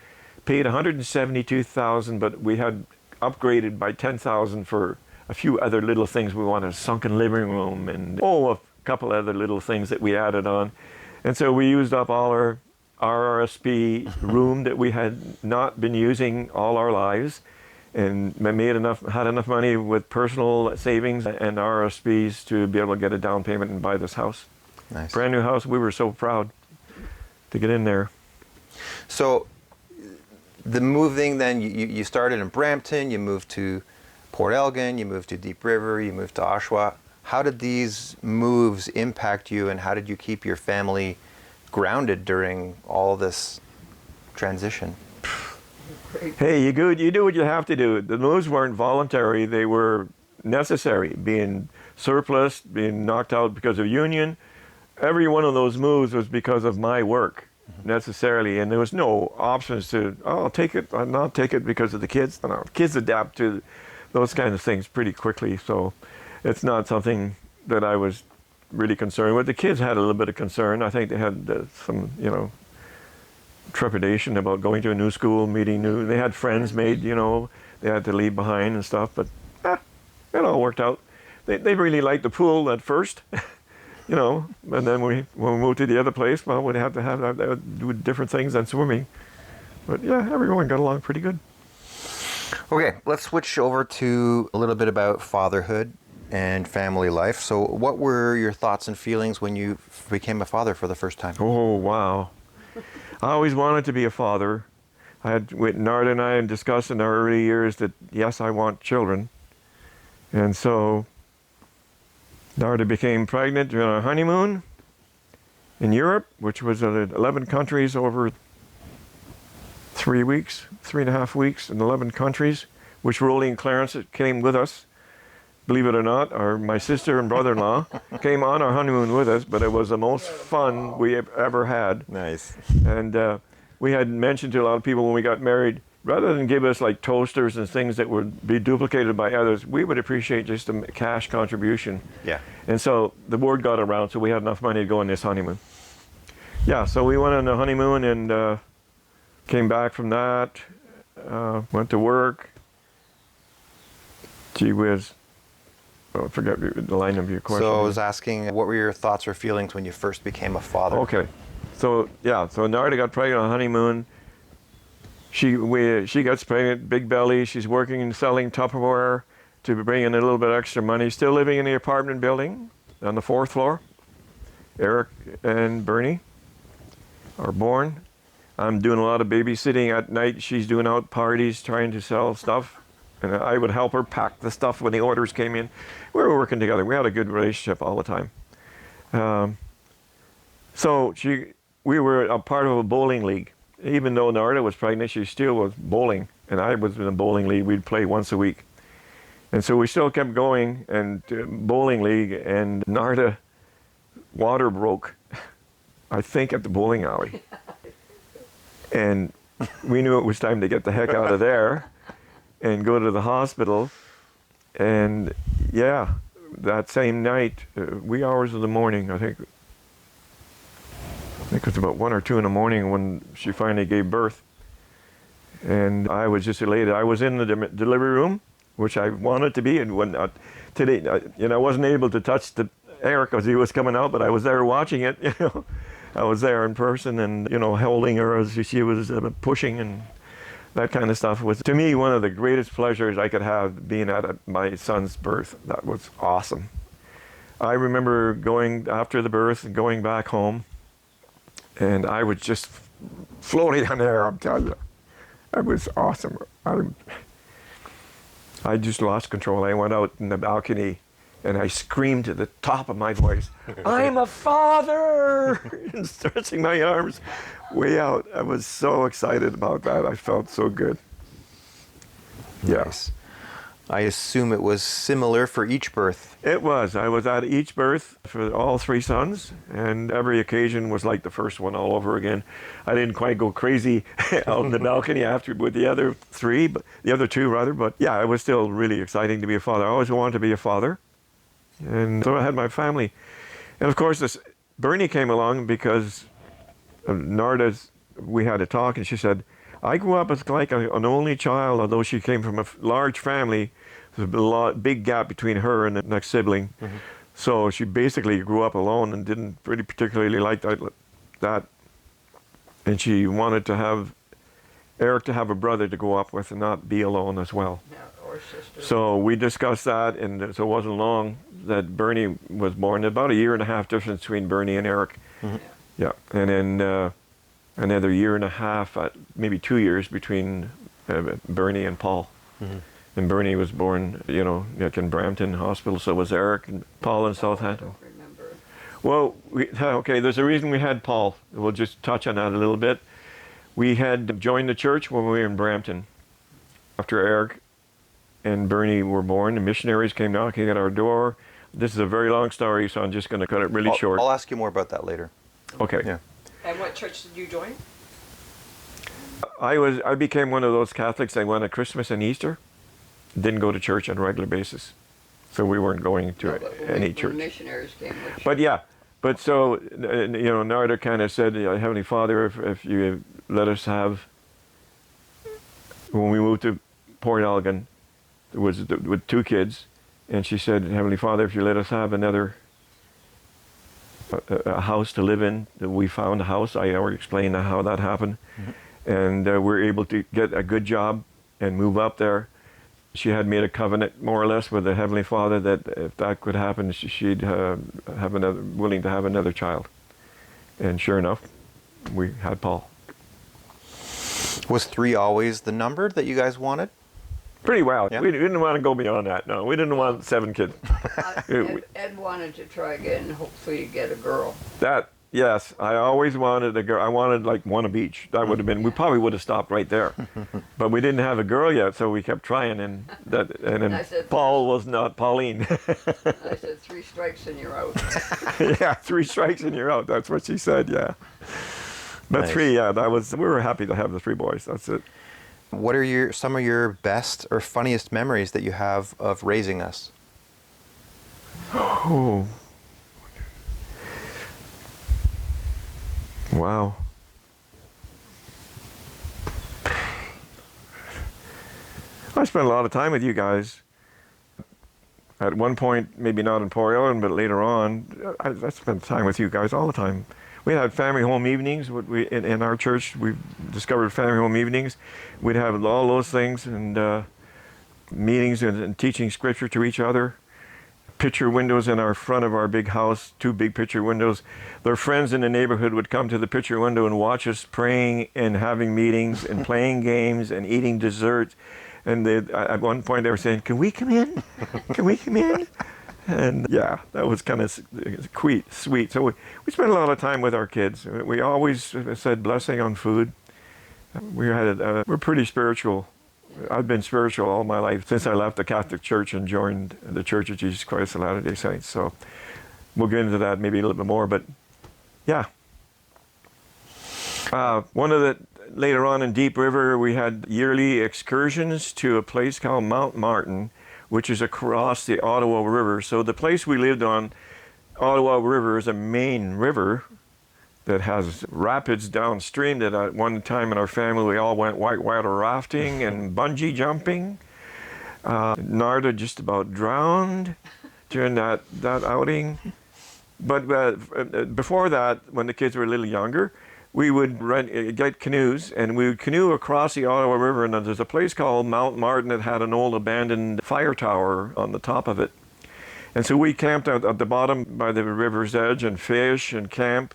paid $172,000, but we had upgraded by $10,000 for a few other little things. We wanted a sunken living room and a couple other little things that we added on. And so we used up all our RRSP room that we had not been using all our lives, and had enough money with personal savings and RRSPs to be able to get a down payment and buy this house. Nice. Brand new house. We were so proud to get in there. So the moving then, you started in Brampton, you moved to Port Elgin, you moved to Deep River, you moved to Oshawa. How did these moves impact you, and how did you keep your family grounded during all this transition. Hey, you do what you have to do. The moves weren't voluntary; they were necessary. Being surplus, being knocked out because of union, every one of those moves was because of my work, necessarily. And there was no options to, oh, I'll take it, I'll not take it because of the kids. No, kids adapt to those kind of things pretty quickly. So it's not something that I was really concerned with. The kids had a little bit of concern. I think they had some, trepidation about going to a new school, meeting new. They had friends made, they had to leave behind and stuff. But it all worked out. They really liked the pool at first, and then when we moved to the other place, well, we'd have to do different things than swimming. But yeah, everyone got along pretty good. Okay, let's switch over to a little bit about fatherhood and family life. So what were your thoughts and feelings when you became a father for the first time? Oh, wow. I always wanted to be a father. Narda and I had discussed in our early years that, yes, I want children. And so Narda became pregnant during our honeymoon in Europe, which was 11 countries over 3.5 weeks in 11 countries, which Rolly and Clarence came with us. Believe it or not, my sister and brother-in-law came on our honeymoon with us, but it was the most fun we have ever had. Nice. And we had mentioned to a lot of people when we got married, rather than give us like toasters and things that would be duplicated by others, we would appreciate just a cash contribution. Yeah. And so the word got around, so we had enough money to go on this honeymoon. Yeah, so we went on the honeymoon and came back from that, went to work. Gee whiz. Oh, I forgot the line of your question. So I was asking, what were your thoughts or feelings when you first became a father? Okay. So Narda got pregnant on honeymoon. She gets pregnant, big belly. She's working and selling Tupperware to bring in a little bit extra money. Still living in the apartment building on the 4th floor. Eric and Bernie are born. I'm doing a lot of babysitting at night. She's doing out parties, trying to sell stuff. And I would help her pack the stuff when the orders came in. We were working together. We had a good relationship all the time. So we were a part of a bowling league. Even though Narda was pregnant, she still was bowling. And I was in a bowling league. We'd play once a week. And so we still kept going and bowling league. And Narda, water broke, I think, at the bowling alley. And we knew it was time to get the heck out of there and go to the hospital. And yeah, that same night, wee hours of the morning, I think it was about 1 or 2 in the morning when she finally gave birth. And I was just elated. I was in the delivery room, which I wanted to be. And when today, I wasn't able to touch Eric as he was coming out, but I was there watching it. I was there in person and holding her as she was pushing, and that kind of stuff was, to me, one of the greatest pleasures I could have being at my son's birth. That was awesome. I remember going after the birth and going back home, and I was just floating on air, I'm telling you. That was awesome. I just lost control. I went out in the balcony and I screamed to the top of my voice, "I'm a father!" and stretching my arms way out. I was so excited about that. I felt so good. Yes. I assume it was similar for each birth. It was. I was at each birth for all 3 sons, and every occasion was like the first one all over again. I didn't quite go crazy out in the balcony after with the other 2 rather, but yeah, it was still really exciting to be a father. I always wanted to be a father, and so I had my family. And of course, Bernie came along because of Narda's, we had a talk, and she said, I grew up as like an only child, although she came from a large family. There's a big gap between her and the next sibling. Mm-hmm. So she basically grew up alone and didn't really particularly like that. And she wanted to have Eric to have a brother to go up with and not be alone as well. Yeah, or sister. So we discussed that, and so it wasn't long that Bernie was born. About a 1.5 year difference between Bernie and Eric. Mm-hmm. Yeah, and then another 1.5 years, maybe 2 years between Bernie and Paul. Mm-hmm. And Bernie was born, like in Brampton Hospital, so was Eric, and Paul in Southampton. I don't remember. Well, okay, there's a reason we had Paul. We'll just touch on that a little bit. We had joined the church when we were in Brampton. After Eric and Bernie were born, the missionaries came knocking at our door. This is a very long story, so I'm just going to cut it really short. I'll ask you more about that later. Okay. Yeah. And what church did you join? I became one of those Catholics that went at Christmas and Easter, didn't go to church on a regular basis. So we weren't going to any church. When missionaries came, which But yeah, so, Narda kind of said, Heavenly Father, if you let us have, when we moved to Port Elgin, there was with 2 kids, and she said, Heavenly Father, if you let us have another a house to live in, we found a house. I already explained how that happened. Mm-hmm. And we're able to get a good job and move up there. She had made a covenant, more or less, with the Heavenly Father that if that could happen, she'd willing to have another child. And sure enough, we had Paul. Was 3 always the number that you guys wanted? Pretty well. Yeah. We didn't want to go beyond that. No, we didn't want 7 kids. Ed wanted to try again, hopefully get a girl. Yes, I always wanted a girl. I wanted like one of each. That would have been. We probably would have stopped right there, but we didn't have a girl yet, so we kept trying. And then Paul was not Pauline. I said 3 strikes and you're out. Yeah, 3 strikes and you're out. That's what she said. Yeah, but Nice. 3. Yeah, we were happy to have the 3 boys. That's it. What are some of your best or funniest memories that you have of raising us? Oh. Wow. I spent a lot of time with you guys. At one point, maybe not in Port Ellen, but later on, I spent time with you guys all the time. We had family home evenings. In our church, we discovered family home evenings. We'd have all those things and meetings and teaching scripture to each other. Picture windows in our front of our big house, 2 big picture windows. Their friends in the neighborhood would come to the picture window and watch us praying and having meetings and playing games and eating dessert. And at one point they were saying, "Can we come in? Can we come in?" And yeah, that was kind of sweet. So we spent a lot of time with our kids. We always said blessing on food. We're pretty spiritual. I've been spiritual all my life since I left the Catholic Church and joined the Church of Jesus Christ of Latter-day Saints. So we'll get into that maybe a little bit more, but yeah. Later on in Deep River, we had yearly excursions to a place called Mount Martin, which is across the Ottawa River. So the place we lived on, Ottawa River, is a main river that has rapids downstream. That at one time in our family we all went whitewater rafting and bungee jumping. Narda just about drowned during that outing. But before that, when the kids were a little younger, we would get canoes and we would canoe across the Ottawa River, and there's a place called Mount Martin that had an old abandoned fire tower on the top of it. And so we camped out at the bottom by the river's edge and fish and camp.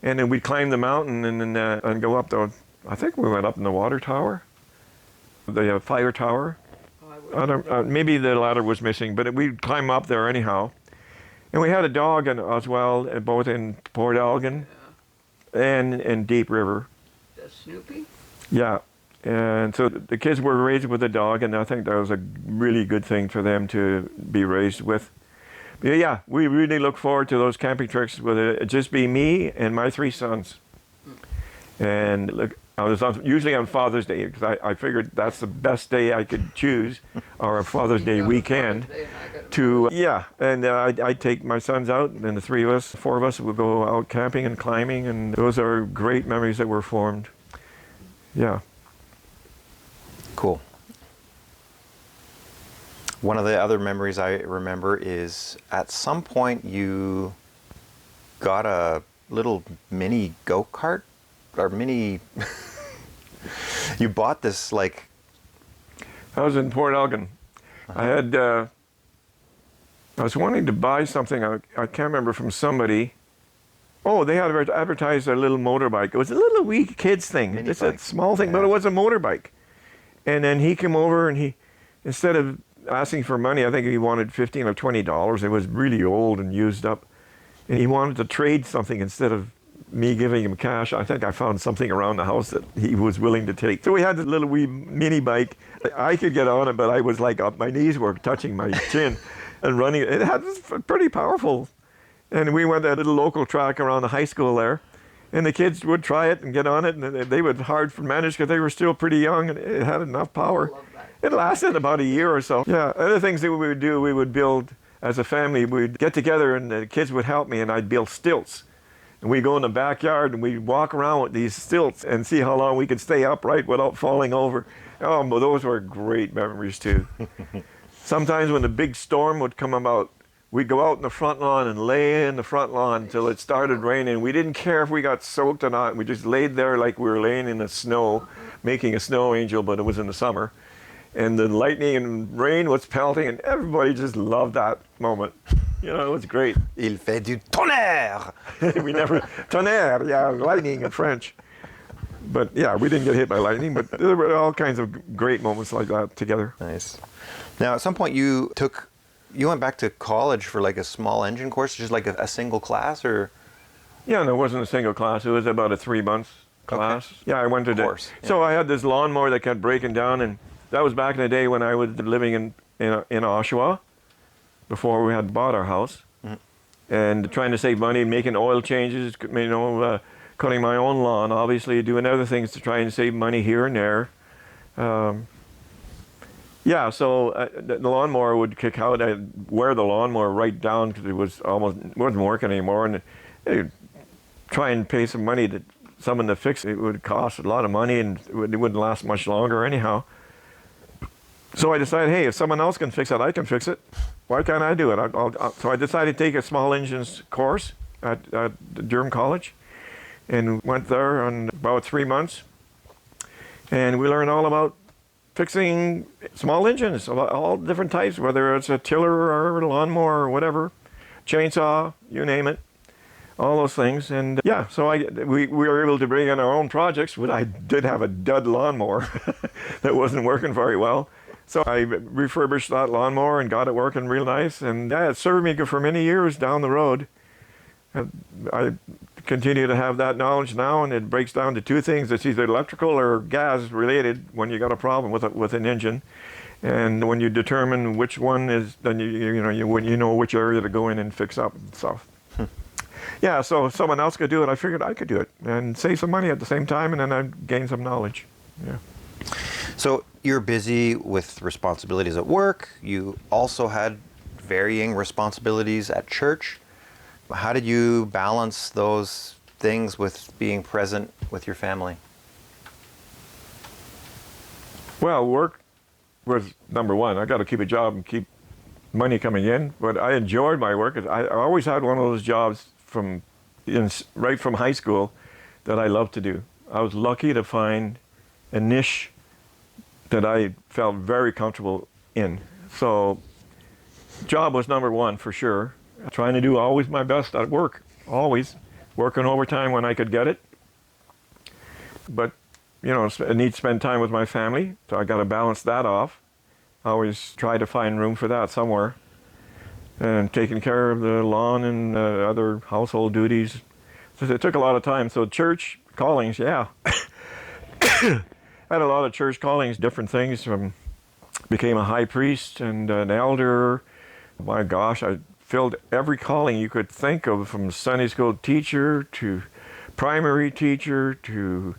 And then we'd climb the mountain and go up I think we went up in the water tower, the fire tower. Maybe the ladder was missing, but we'd climb up there anyhow. And we had a dog as well, both in Port Elgin and in Deep River. Does Snoopy? Yeah. And so the kids were raised with a dog, and I think that was a really good thing for them to be raised with. Yeah, we really look forward to those camping trips with it just be me and my 3 sons. And look, I was usually on Father's Day because I figured that's the best day I could choose, or a Father's Day weekend. And I'd take my sons out, and the 4 of us would go out camping and climbing, and those are great memories that were formed. Yeah. Cool. One of the other memories I remember is at some point you got a little mini go-kart or mini... You bought this like... I was in Port Elgin. I was wanting to buy something, I can't remember, from somebody. Oh, they had advertised a little motorbike. It was a little wee kids thing. Mini It's bike. a small thing, but it was a motorbike. And then he came over and instead of asking for money, I think he wanted $15 or $20. It was really old and used up. and he wanted to trade something instead of me giving him cash. I think I found something around the house that he was willing to take. So we had this little wee mini bike. I could get on it, but I was like, my knees were touching my chin and running. It had pretty powerful. And we went at a little local track around the high school there. And the kids would try it and get on it, and they would hard for manage because they were still pretty young, and it had enough power. It lasted about a year or so. Yeah, other things that we would do, we would build as a family. We'd get together, and the kids would help me, and I'd build stilts. And we'd go in the backyard, and we'd walk around with these stilts and see how long we could stay upright without falling over. Oh, but those were great memories, too. Sometimes when the big storm would come about, we'd go out in the front lawn and lay in the front lawn until it started raining. We didn't care if we got soaked or not. We just laid there like we were laying in the snow, making a snow angel, but it was in the summer. And the lightning and rain was pelting, and everybody just loved that moment. You know, it was great. Il fait du tonnerre. We never, tonnerre, yeah, lightning in French. But yeah, we didn't get hit by lightning, but there were all kinds of great moments like that together. Nice. Now, at some point you went back to college for like a small engine course, just like a single class, or? Yeah, no, it wasn't a single class. It was about a 3-month class. Okay. Yeah, I went to course. Yeah. So I had this lawnmower that kept breaking down, and that was back in the day when I was living in Oshawa, before we had bought our house, and trying to save money, making oil changes, you know, cutting my own lawn, obviously, doing other things to try and save money here and there. Yeah, so the lawnmower would kick out. I'd wear the lawnmower right down because it wasn't working anymore, and I'd try and pay some money to someone to fix it. It would cost a lot of money, and it wouldn't last much longer anyhow. So I decided, hey, if someone else can fix it, I can fix it. Why can't I do it? So I decided to take a small engines course at Durham College, and went there on about 3 months, and we learned all about fixing small engines, all different types, whether it's a tiller or a lawnmower or whatever, chainsaw, you name it, all those things. And yeah, so we were able to bring in our own projects, but I did have a dud lawnmower that wasn't working very well. So I refurbished that lawnmower and got it working real nice. And yeah, it served me for many years down the road. I continue to have that knowledge now, and it breaks down to 2 things. It's either electrical or gas related when you got a problem with an engine. And when you determine which one is, then you know which area to go in and fix up and stuff. Yeah, so if someone else could do it, I figured I could do it and save some money at the same time, and then I'd gain some knowledge. Yeah. So you're busy with responsibilities at work. You also had varying responsibilities at church. How did you balance those things with being present with your family? Well, work was number one. I got to keep a job and keep money coming in. But I enjoyed my work. I always had one of those jobs right from high school that I loved to do. I was lucky to find a niche that I felt very comfortable in. So job was number one for sure. Trying to do always my best at work, always working overtime when I could get it. But, you know, I need to spend time with my family, so I got to balance that off. I always try to find room for that somewhere. And taking care of the lawn and other household duties. So it took a lot of time. So church callings, yeah. I had a lot of church callings, different things. Became a high priest and an elder. My gosh, I filled every calling you could think of, from Sunday school teacher to primary teacher to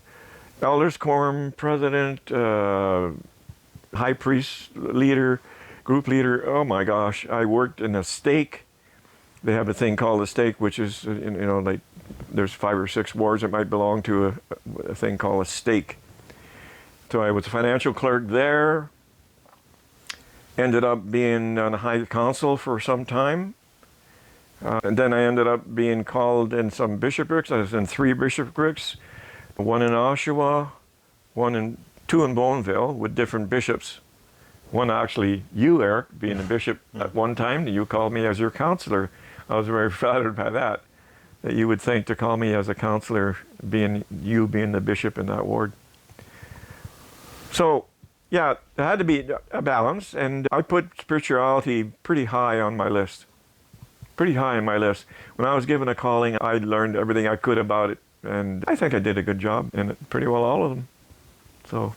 elders quorum president, high priest leader, group leader. Oh my gosh, I worked in a stake. They have a thing called a stake, which is, you know, like there's 5 or 6 wards that might belong to a thing called a stake. So I was a financial clerk there. Ended up being on the high council for some time. And then I ended up being called in some bishoprics. I was in 3 bishoprics, one in Oshawa, 2 in Boneville with different bishops. One actually, you, Eric, being a bishop at one time, you called me as your counselor. I was very flattered by that you would think to call me as a counselor, being the bishop in that ward. So, yeah, there had to be a balance, and I put spirituality pretty high on my list. pretty high on my list. When I was given a calling, I learned everything I could about it, and I think I did a good job in it, pretty well all of them. So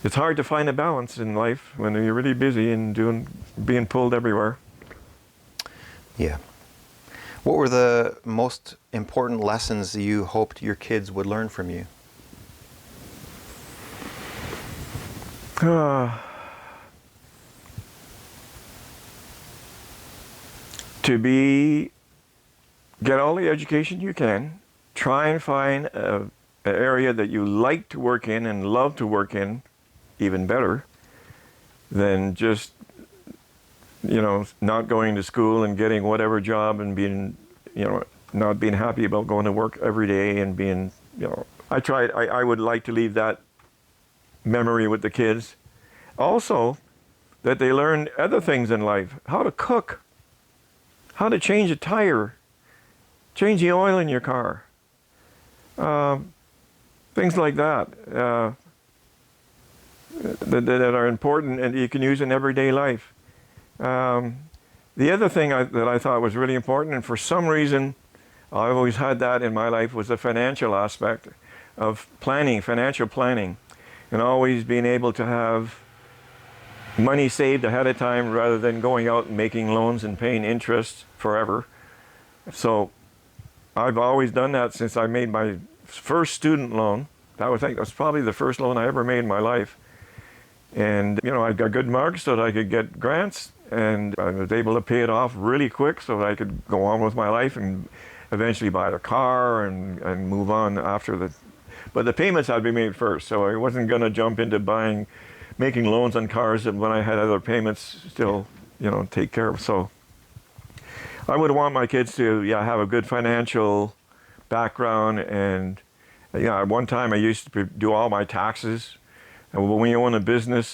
it's hard to find a balance in life when you're really busy and being pulled everywhere. Yeah. What were the most important lessons you hoped your kids would learn from you? To get all the education you can, try and find an area that you like to work in and love to work in, even better than just, not going to school and getting whatever job and being, not being happy about going to work every day and being, I would like to leave that memory with the kids. Also, that they learn other things in life, how to cook, how to change a tire, change the oil in your car, things like that, that are important and you can use in everyday life. The other thing that I thought was really important, and for some reason I've always had that in my life, was the financial aspect of planning, financial planning, and always being able to have money saved ahead of time rather than going out and making loans and paying interest forever. So I've always done that since I made my first student loan. I think that was probably the first loan I ever made in my life. And, I got good marks so that I could get grants, and I was able to pay it off really quick so that I could go on with my life and eventually buy a car and move on after but the payments had to be made first, so I wasn't going to jump into making loans on cars when I had other payments still, take care of. So I would want my kids to, have a good financial background. And, at one time I used to do all my taxes. And when we owned a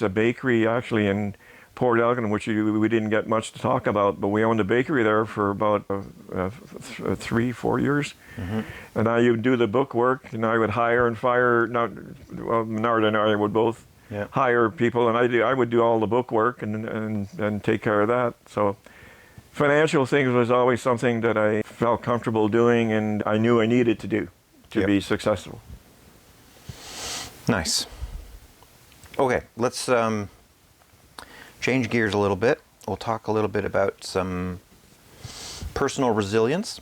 bakery actually in Port Elgin, which we didn't get much to talk about, but we owned a bakery there for about 3-4 years. Mm-hmm. And I would do the book work, and I would hire and fire, Bernard and I would both hire people, and I would do all the book work and take care of that. So financial things was always something that I felt comfortable doing, and I knew I needed to do to be successful. Nice. Okay, let's change gears a little bit. We'll talk a little bit about some personal resilience.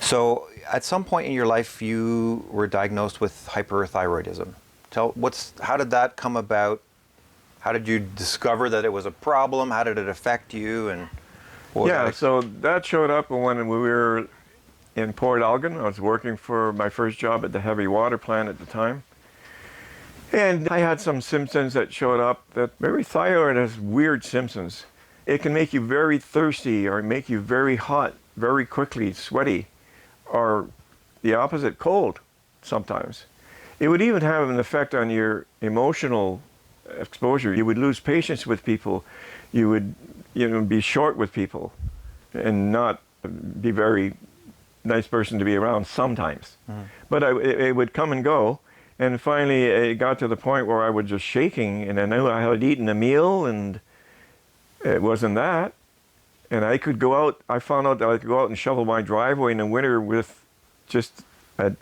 So, at some point in your life, you were diagnosed with hyperthyroidism. How did that come about? How did you discover that it was a problem? How did it affect you? And so that showed up when we were in Port Elgin. I was working for my first job at the heavy water plant at the time. And I had some symptoms that showed up that maybe thyroid has weird symptoms. It can make you very thirsty or make you very hot, very quickly, sweaty, or the opposite, cold sometimes. It would even have an effect on your emotional exposure. You would lose patience with people. You would be short with people and not be very nice person to be around sometimes. Mm. But it would come and go. And finally, it got to the point where I was just shaking, and I knew I had eaten a meal, and it wasn't that. And I found out that I could go out and shovel my driveway in the winter with just a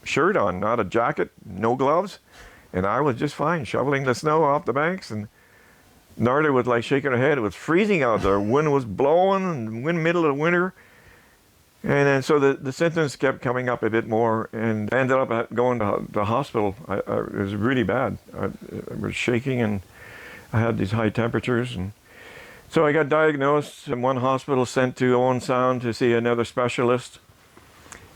shirt on, not a jacket, no gloves. And I was just fine, shoveling the snow off the banks. And Narda was like shaking her head. It was freezing out there. Wind was blowing, and middle of the winter. And then so the symptoms kept coming up a bit more, and I ended up going to the hospital. It was really bad. I was shaking, and I had these high temperatures. And so I got diagnosed in one hospital, sent to Owen Sound to see another specialist.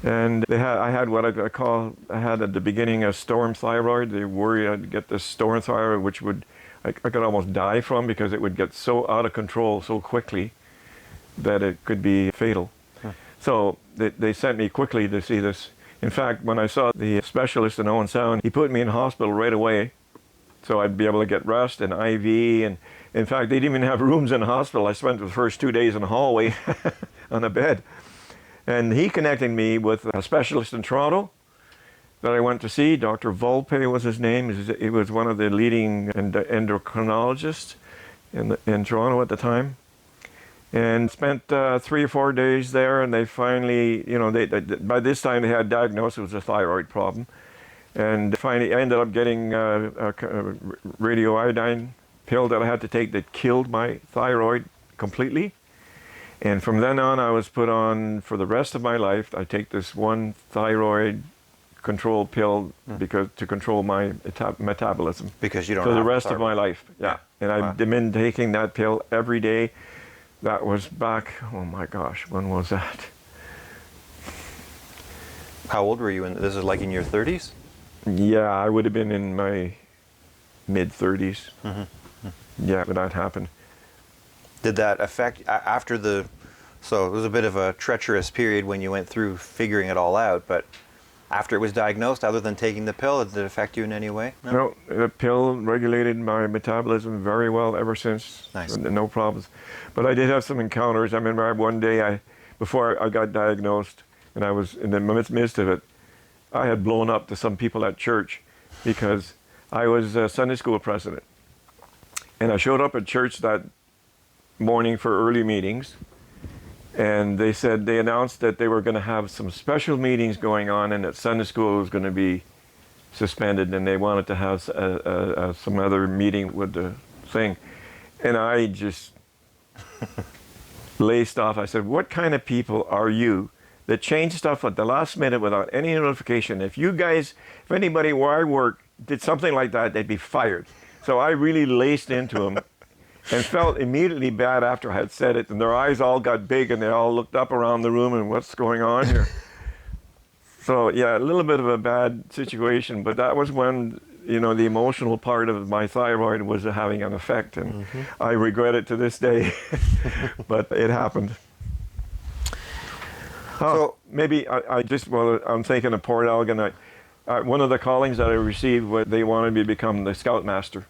And I had at the beginning a storm thyroid. They worried I'd get this storm thyroid, which I could almost die from because it would get so out of control so quickly that it could be fatal. So they sent me quickly to see this. In fact, when I saw the specialist in Owen Sound, he put me in hospital right away so I'd be able to get rest and IV. And in fact, they didn't even have rooms in the hospital. I spent the first 2 days in the hallway on a bed. And he connected me with a specialist in Toronto that I went to see. Dr. Volpe was his name. He was one of the leading endocrinologists in Toronto at the time. and spent 3 or 4 days there. And they finally, you know, they by this time they had diagnosed it was a thyroid problem, and finally ended up getting a radioiodine pill that I had to take that killed my thyroid completely. And from then on, I was put on for the rest of my life. I take this one thyroid control pill because to control my metabolism. Because you don't for the have rest of thyroid. my life. Yeah, and I've been taking that pill every day. That was back. Oh my gosh, when was that? How old were you? This is like in your 30s? Yeah, I would have been in my mid-30s. Yeah, when that happened. Did that affect after the? So it was a bit of a treacherous period when you went through figuring it all out. But after it was diagnosed, other than taking the pill, did it affect you in any way? No, the pill regulated my metabolism very well ever since. Nice. No problems. But I did have some encounters. I remember one day, before I got diagnosed, and I was in the midst of it, I had blown up to some people at church because I was a Sunday school president. And I showed up at church that morning for early meetings, and they announced that they were going to have some special meetings going on, and that Sunday school was going to be suspended, and they wanted to have some other meeting with the thing. And I just laced off. I said, what kind of people are you that change stuff at the last minute without any notification? If anybody where I work did something like that, they'd be fired. So I really laced into them and felt immediately bad after I had said it. And their eyes all got big and they all looked up around the room and what's going on here? So yeah, a little bit of a bad situation, but that was when, you know, the emotional part of my thyroid was having an effect, and I regret it to this day, but it happened. So maybe I'm thinking of Port Elgin. One of the callings that I received was they wanted me to become the scoutmaster.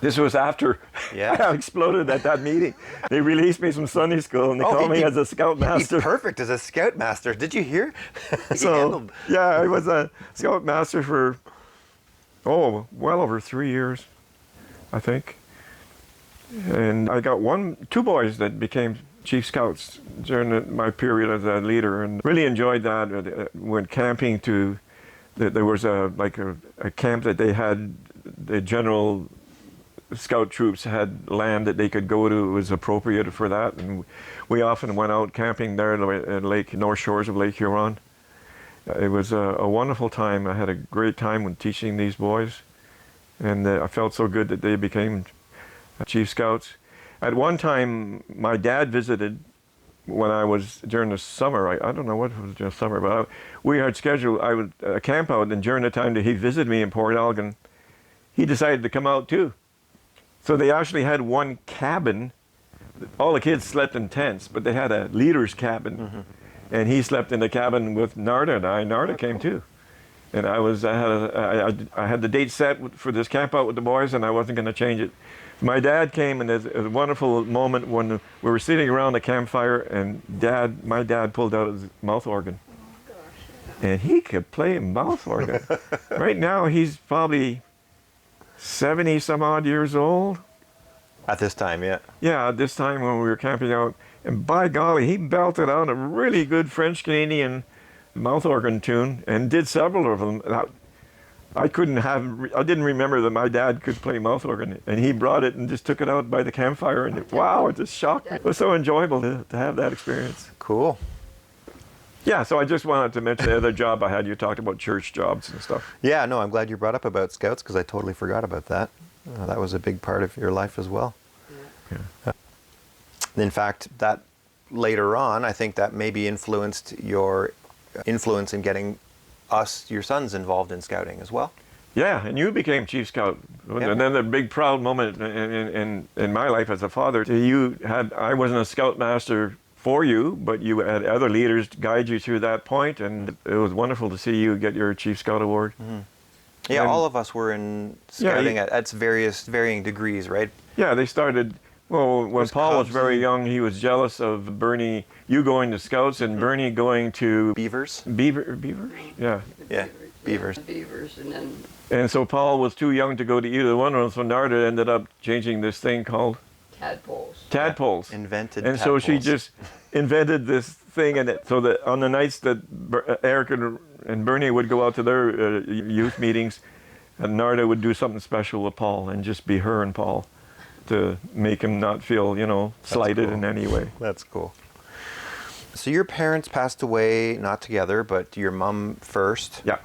This was after I exploded at that meeting. They released me from Sunday school and they called me as a scoutmaster. He's perfect as a scoutmaster. Did you hear? So yeah, I was a scoutmaster for well over 3 years, I think. And I got two boys that became chief scouts during my period as a leader, and really enjoyed that. Went camping there was a camp that they had, the general scout troops had land that they could go to. It was appropriate for that, and we often went out camping there at North Shores of Lake Huron. It was a wonderful time. I had a great time when teaching these boys, and I felt so good that they became chief scouts. At one time, my dad visited when I was during the summer. I don't know what it was during the summer, but we had scheduled a camp out, and during the time that he visited me in Port Elgin, he decided to come out too. So they actually had one cabin. All the kids slept in tents, but they had a leader's cabin, and he slept in the cabin with Narda and I. Narda came too, and I had the date set for this camp out with the boys, and I wasn't going to change it. My dad came, and it was a wonderful moment when we were sitting around the campfire, and my dad pulled out his mouth organ, and he could play mouth organ. Right now, he's probably 70 some odd years old. At this time, yeah. Yeah, at this time when we were camping out, and by golly, he belted out a really good French Canadian mouth organ tune and did several of them. I didn't remember that my dad could play mouth organ, and he brought it and just took it out by the campfire, and wow, it just shocked me. It was so enjoyable to have that experience. Cool. Yeah, so I just wanted to mention the other job I had. You talked about church jobs and stuff. Yeah, no, I'm glad you brought up about Scouts because I totally forgot about that. That was a big part of your life as well. Yeah. In fact, that later on, I think that maybe influenced your influence in getting your sons involved in scouting as well. Yeah, and you became chief scout. Yeah. And then the big proud moment in my life as a father, I wasn't a scoutmaster for you, but you had other leaders guide you through that point, and it was wonderful to see you get your Chief Scout Award. Yeah, all of us were in scouting at varying degrees, right? Yeah, they started, when Paul was Cubs very young, he was jealous of Bernie, you going to Scouts, and Bernie going to Beavers? Beavers? Yeah. Yeah, Beavers. Beavers, and then And so Paul was too young to go to either one of them, so Narda ended up changing this thing called Tadpoles. tadpoles. Invented And so she tadpoles. just invented this thing, and so that on the nights that Eric and Bernie would go out to their youth meetings, and Narda would do something special with Paul, and just be her and Paul, to make him not feel, slighted cool. in any way. That's cool. So your parents passed away, not together, but your mom first. Yeah.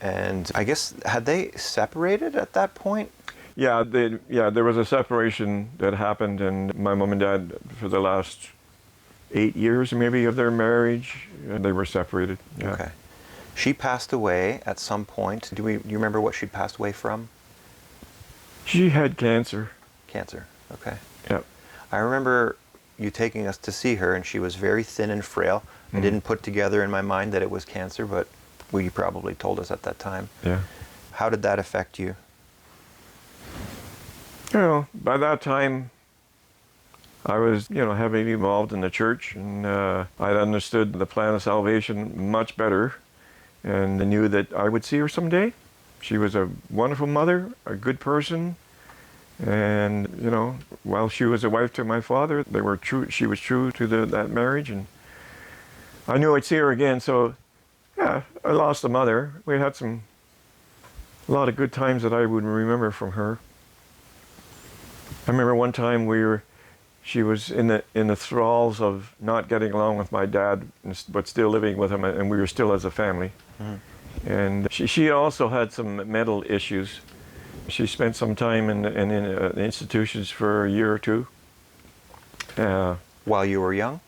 And I guess, had they separated at that point? Yeah, there was a separation that happened, and my mom and dad, for the last 8 years maybe of their marriage, they were separated. Yeah. Okay. She passed away at some point. Do you remember what she'd passed away from? She had cancer. Cancer. Okay. Yeah. I remember you taking us to see her, and she was very thin and frail. I didn't put together in my mind that it was cancer, but you probably told us at that time. Yeah. How did that affect you? By that time, I was, heavily involved in the church, and I'd understood the plan of salvation much better, and I knew that I would see her someday. She was a wonderful mother, a good person, and, while she was a wife to my father, she was true to that marriage, and I knew I'd see her again. So, yeah, I lost a mother. We had a lot of good times that I would remember from her. I remember one time she was in the thralls of not getting along with my dad, but still living with him, and we were still as a family. Mm-hmm. And she also had some mental issues. She spent some time in institutions for a year or two. While you were young?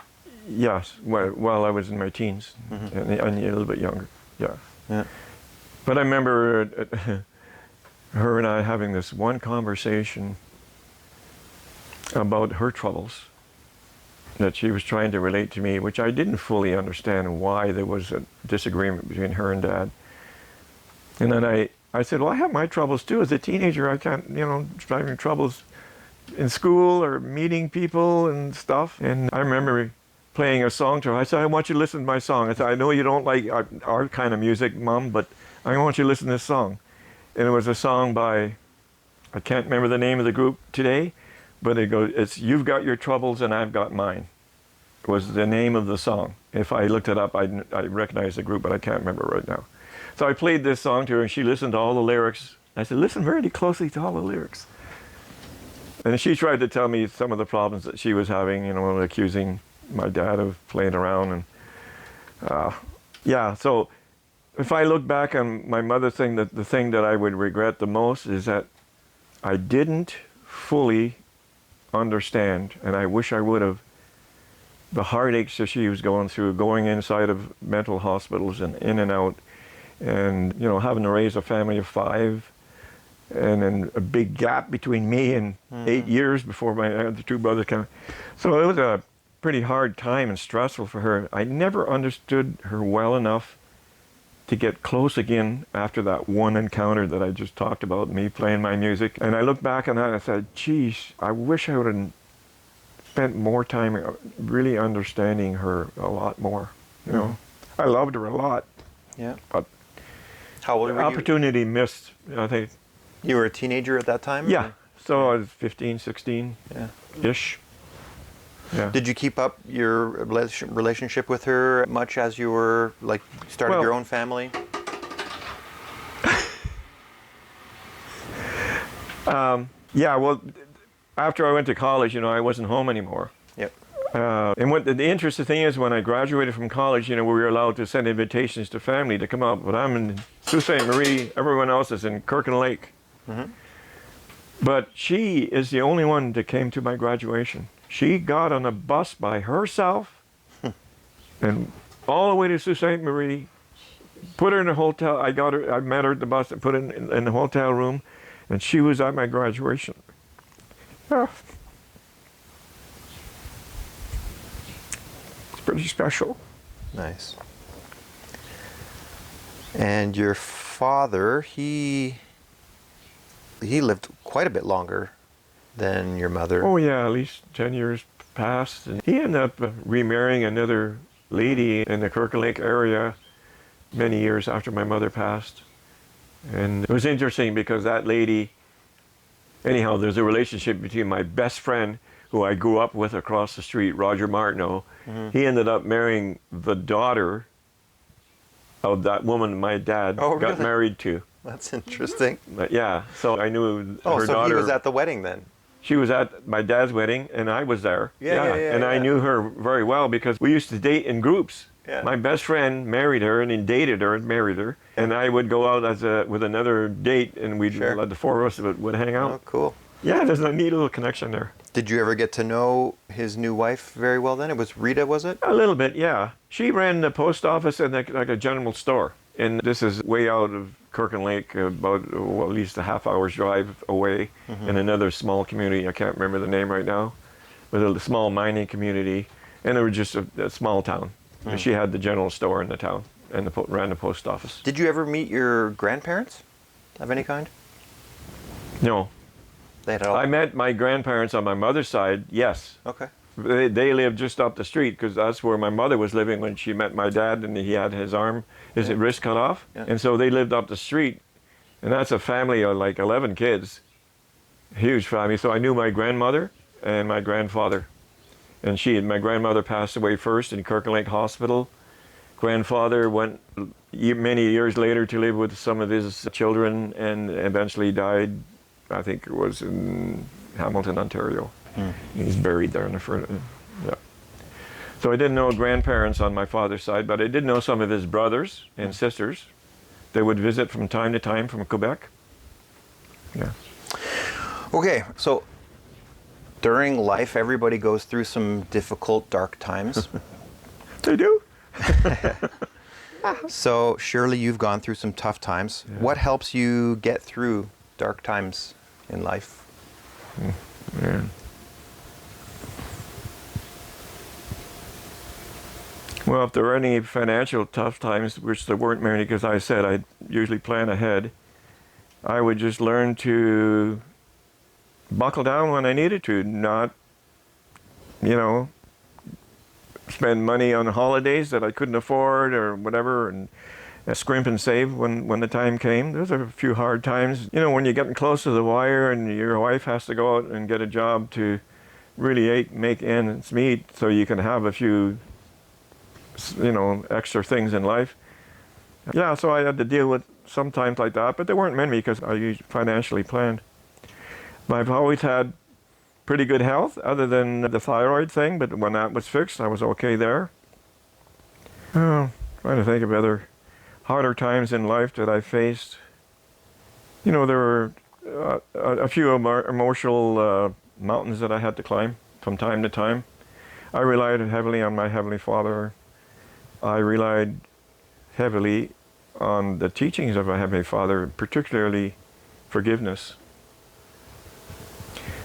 Yes, while I was in my teens, and a little bit younger. Yeah. Yeah. But I remember her and I having this one conversation about her troubles that she was trying to relate to me, which I didn't fully understand why there was a disagreement between her and Dad. And then I said, well, I have my troubles too. As a teenager, I can't, having troubles in school or meeting people and stuff. And I remember playing a song to her. I said, I want you to listen to my song. I said, I know you don't like our kind of music, Mom, but I want you to listen to this song. And it was a song by, I can't remember the name of the group today, but it's You've Got Your Troubles and I've Got Mine, was the name of the song. If I looked it up, I recognize the group, but I can't remember right now. So I played this song to her, and she listened to all the lyrics. I said, listen very closely to all the lyrics. And she tried to tell me some of the problems that she was having, accusing my dad of playing around. And so if I look back on my mother thing, the thing that I would regret the most is that I didn't fully understand, and I wish I would have, the heartaches that she was going through, going inside of mental hospitals and in and out, and having to raise a family of 5, and then a big gap between me and 8 years before my other 2 brothers came. So it was a pretty hard time and stressful for her. I never understood her well enough to get close again after that one encounter that I just talked about, me playing my music. And I look back on that and I said, geez, I wish I would have spent more time really understanding her a lot more. I loved her a lot. Yeah. But how old were you? Opportunity missed, I think. You were a teenager at that time? Yeah. Or? So I was 15, 16-ish. Yeah. Did you keep up your relationship with her much as you were started your own family? Yeah, well, after I went to college, I wasn't home anymore. Yep. And what the interesting thing is, when I graduated from college, we were allowed to send invitations to family to come out. But I'm in Sault Ste. Marie, everyone else is in Kirkland Lake. Mm-hmm. But she is the only one that came to my graduation. She got on a bus by herself and all the way to Sault Ste. Marie, put her in a hotel. I met her at the bus and put her in the hotel room, and she was at my graduation. Yeah. It's pretty special. Nice. And your father, he lived quite a bit longer than your mother. Oh yeah, at least 10 years passed. And he ended up remarrying another lady in the Kirkland Lake area many years after my mother passed. And it was interesting because that lady, anyhow, there's a relationship between my best friend, who I grew up with across the street, Roger Martineau, he ended up marrying the daughter of that woman my dad Oh, got really? married to. That's interesting. But yeah, so I knew Oh, her so daughter. he was at the wedding then? She was at my dad's wedding, and I was there. Yeah, and I knew her very well because we used to date in groups. Yeah. My best friend married her, and he dated her and married her. And I would go out with another date, and we'd Sure. the four of us would hang out. Oh, cool. Yeah, there's a neat little connection there. Did you ever get to know his new wife very well then? It was Rita, was it? A little bit, yeah. She ran the post office and like a general store. And this is way out of Kirkland Lake, about at least a half hour's drive away, in another small community. I can't remember the name right now, but a small mining community. And it was just a small town. And she had the general store in the town and ran the post office. Did you ever meet your grandparents of any kind? No. They had all. I met my grandparents on my mother's side, yes. Okay. They lived just up the street because that's where my mother was living when she met my dad, and he had his wrist cut off. Yeah. And so they lived up the street. And that's a family of like 11 kids. Huge family. So I knew my grandmother and my grandfather. And my grandmother passed away first in Kirkland Lake Hospital. Grandfather went many years later to live with some of his children and eventually died, I think it was in Hamilton, Ontario. He's buried there in the front. Yeah. So I didn't know grandparents on my father's side, but I did know some of his brothers and sisters. They would visit from time to time from Quebec. Yeah. Okay, so during life, everybody goes through some difficult, dark times. They do. So surely you've gone through some tough times. Yeah. What helps you get through dark times in life? Yeah. Well, if there were any financial tough times, which there weren't many because I said I'd usually plan ahead, I would just learn to buckle down when I needed to, not, spend money on holidays that I couldn't afford or whatever, and scrimp and save when the time came. There's a few hard times, when you're getting close to the wire and your wife has to go out and get a job to really make ends meet so you can have a few extra things in life. Yeah, so I had to deal with some times like that, but there weren't many because I usually financially planned. I've always had pretty good health other than the thyroid thing, but when that was fixed, I was okay there. Trying to think of other harder times in life that I faced. There were a few emotional mountains that I had to climb from time to time. I relied heavily on my Heavenly Father. I relied heavily on the teachings of my Heavenly Father, particularly forgiveness.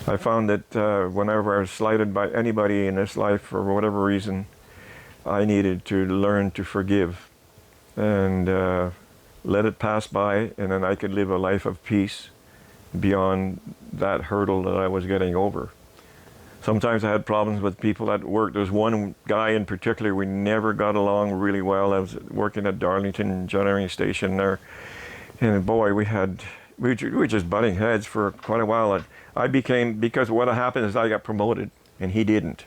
I found that whenever I was slighted by anybody in this life for whatever reason, I needed to learn to forgive and let it pass by, and then I could live a life of peace beyond that hurdle that I was getting over. Sometimes I had problems with people at work. There was one guy in particular, we never got along really well. I was working at Darlington Generating Station there, and boy, we were just butting heads for quite a while. Because what happened is I got promoted, and he didn't.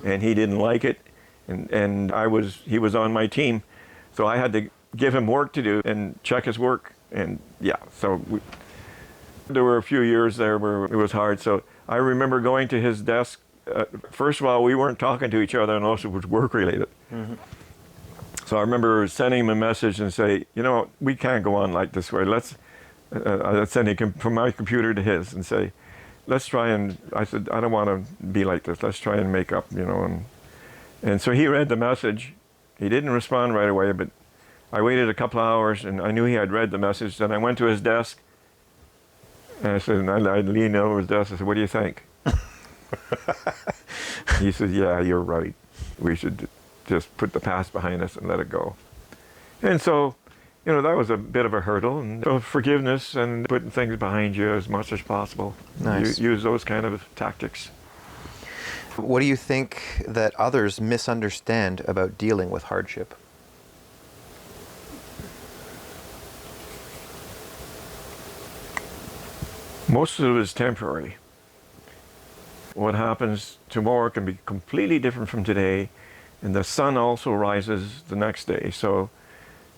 And he didn't like it, and he was on my team, so I had to give him work to do and check his work, and yeah, so there were a few years there where it was hard. So I remember going to his desk. First of all, we weren't talking to each other unless it was work related. So I remember sending him a message and say, we can't go on like this way. I'd send him from my computer to his and say, let's try and, I said, I don't want to be like this. Let's try and make up, and so he read the message. He didn't respond right away, but I waited a couple of hours and I knew he had read the message. Then I went to his desk and I said, and I leaned over his desk. I said, what do you think? He said, yeah, you're right. We should just put the past behind us and let it go. And so, that was a bit of a hurdle. And so forgiveness and putting things behind you as much as possible. Nice. Use those kind of tactics. What do you think that others misunderstand about dealing with hardship? Most of it is temporary. What happens tomorrow can be completely different from today, and the sun also rises the next day. So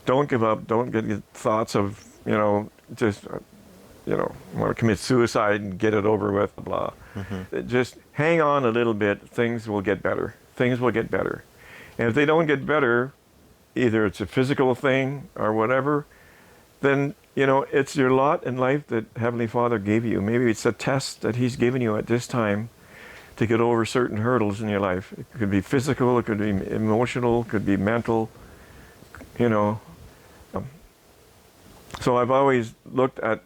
don't give up. Don't get thoughts of, just, want to commit suicide and get it over with, blah. Just hang on a little bit. Things will get better. Things will get better. And if they don't get better, either it's a physical thing or whatever, then, it's your lot in life that Heavenly Father gave you. Maybe it's a test that He's given you at this time to get over certain hurdles in your life. It could be physical, it could be emotional, it could be mental, So I've always looked at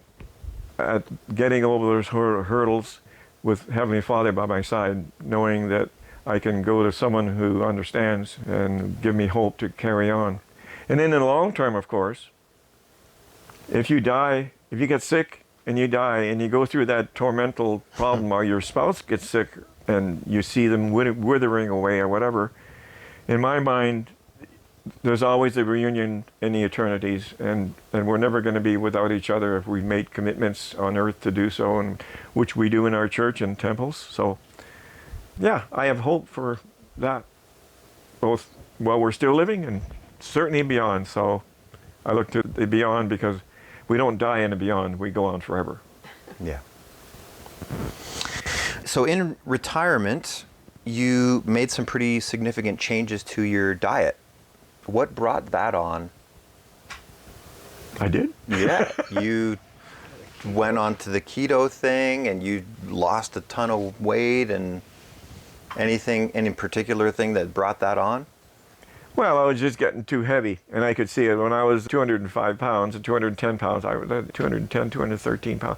getting over those hurdles with Heavenly Father by my side, knowing that I can go to someone who understands and give me hope to carry on. And then in the long term, of course, if you get sick and you die and you go through that tormental problem, or your spouse gets sick and you see them withering away or whatever, in my mind, there's always a reunion in the eternities, and we're never going to be without each other if we've made commitments on earth to do so, and which we do in our church and temples. So, yeah, I have hope for that, both while we're still living and certainly beyond. So I look to the beyond, because we don't die in the beyond, we go on forever. Yeah. So in retirement, you made some pretty significant changes to your diet. What brought that on? I did? Yeah. You went on to the keto thing and you lost a ton of weight, and any particular thing that brought that on? Well, I was just getting too heavy, and I could see it. When I was 205 pounds and 210 pounds, I was at 210, 213 pounds.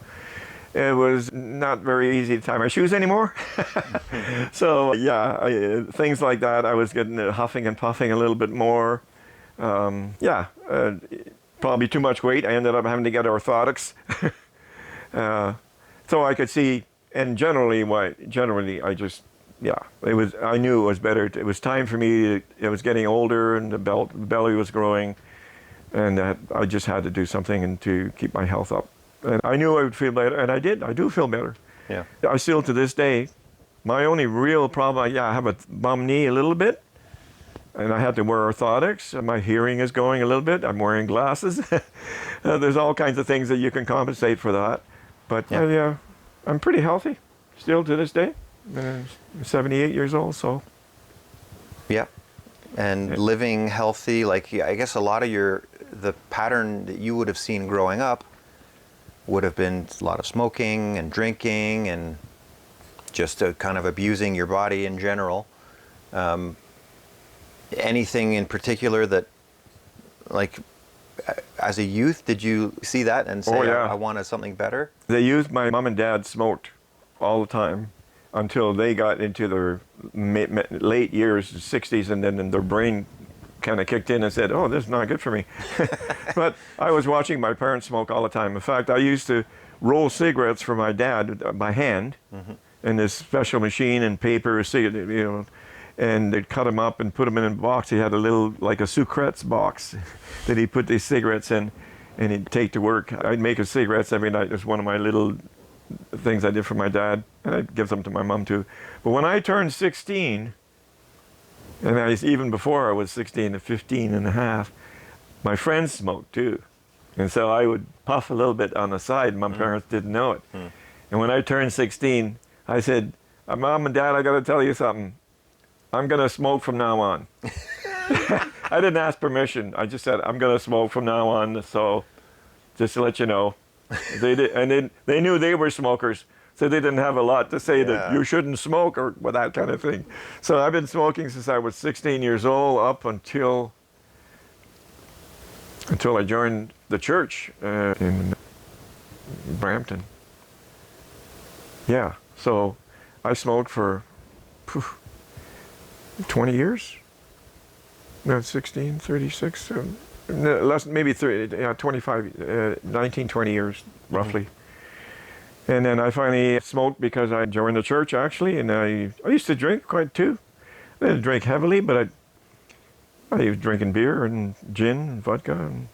It was not very easy to tie my shoes anymore. So, yeah, things like that. I was getting huffing and puffing a little bit more. Probably too much weight. I ended up having to get orthotics. So I could see, and generally, I knew it was better. It was time for me. It was getting older, and the belly was growing, and I just had to do something to keep my health up. And I knew I would feel better, and I did. I do feel better. Yeah. I still, to this day, my only real problem, I have a bum knee a little bit, and I had to wear orthotics. And my hearing is going a little bit. I'm wearing glasses. There's all kinds of things that you can compensate for that. But I'm pretty healthy still to this day. I'm 78 years old, so. Yeah. And living healthy, I guess a lot of the pattern that you would have seen growing up would have been a lot of smoking and drinking and just kind of abusing your body in general. Anything in particular that, as a youth, did you see that and say, I wanted something better? The youth, my mom and dad smoked all the time until they got into their late years, 60s, and then their brain kind of kicked in and said, oh, this is not good for me. But I was watching my parents smoke all the time. In fact, I used to roll cigarettes for my dad by hand in this special machine and paper, and they'd cut them up and put them in a box. He had a little, like a Sucrets box that he'd put these cigarettes in, and he'd take to work. I'd make his cigarettes every night. It was one of my little things I did for my dad, and I'd give them to my mom too. But when I turned 16, and even before I was 16 to 15 and a half, my friends smoked too. And so I would puff a little bit on the side. My parents didn't know it. And when I turned 16, I said, Mom and Dad, I got to tell you something. I'm going to smoke from now on. I didn't ask permission. I just said, I'm going to smoke from now on. So just to let you know. They did, and they knew they were smokers. So they didn't have a lot to say that you shouldn't smoke or that kind of thing. So I've been smoking since I was 16 years old up until I joined the church in Brampton. Yeah, so I smoked for 20 years. No, 16, 36, less, maybe 30, 25, 19, 20 years, roughly. And then I finally smoked because I joined the church, actually, and I used to drink quite too. I didn't drink heavily, but I was drinking beer and gin and vodka. And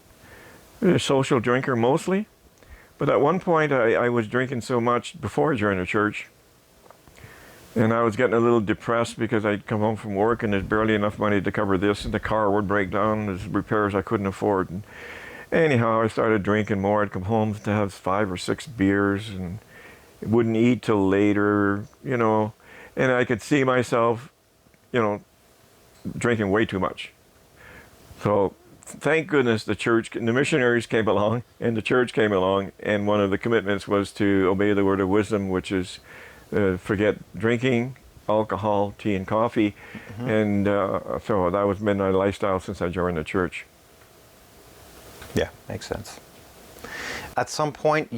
I was a social drinker mostly. But at one point, I was drinking so much before I joined the church And I was getting a little depressed because I'd come home from work and there's barely enough money to cover this, and the car would break down. There's repairs I couldn't afford. And anyhow, I started drinking more. I'd come home to have 5 or 6 beers and wouldn't eat till later, you know. And I could see myself, you know, drinking way too much. So thank goodness the church, the missionaries came along and the church came along, and one of the commitments was to obey the word of wisdom, which is forget drinking, alcohol, tea and coffee. And so that was been my lifestyle since I joined the church. Yeah, makes sense. At some point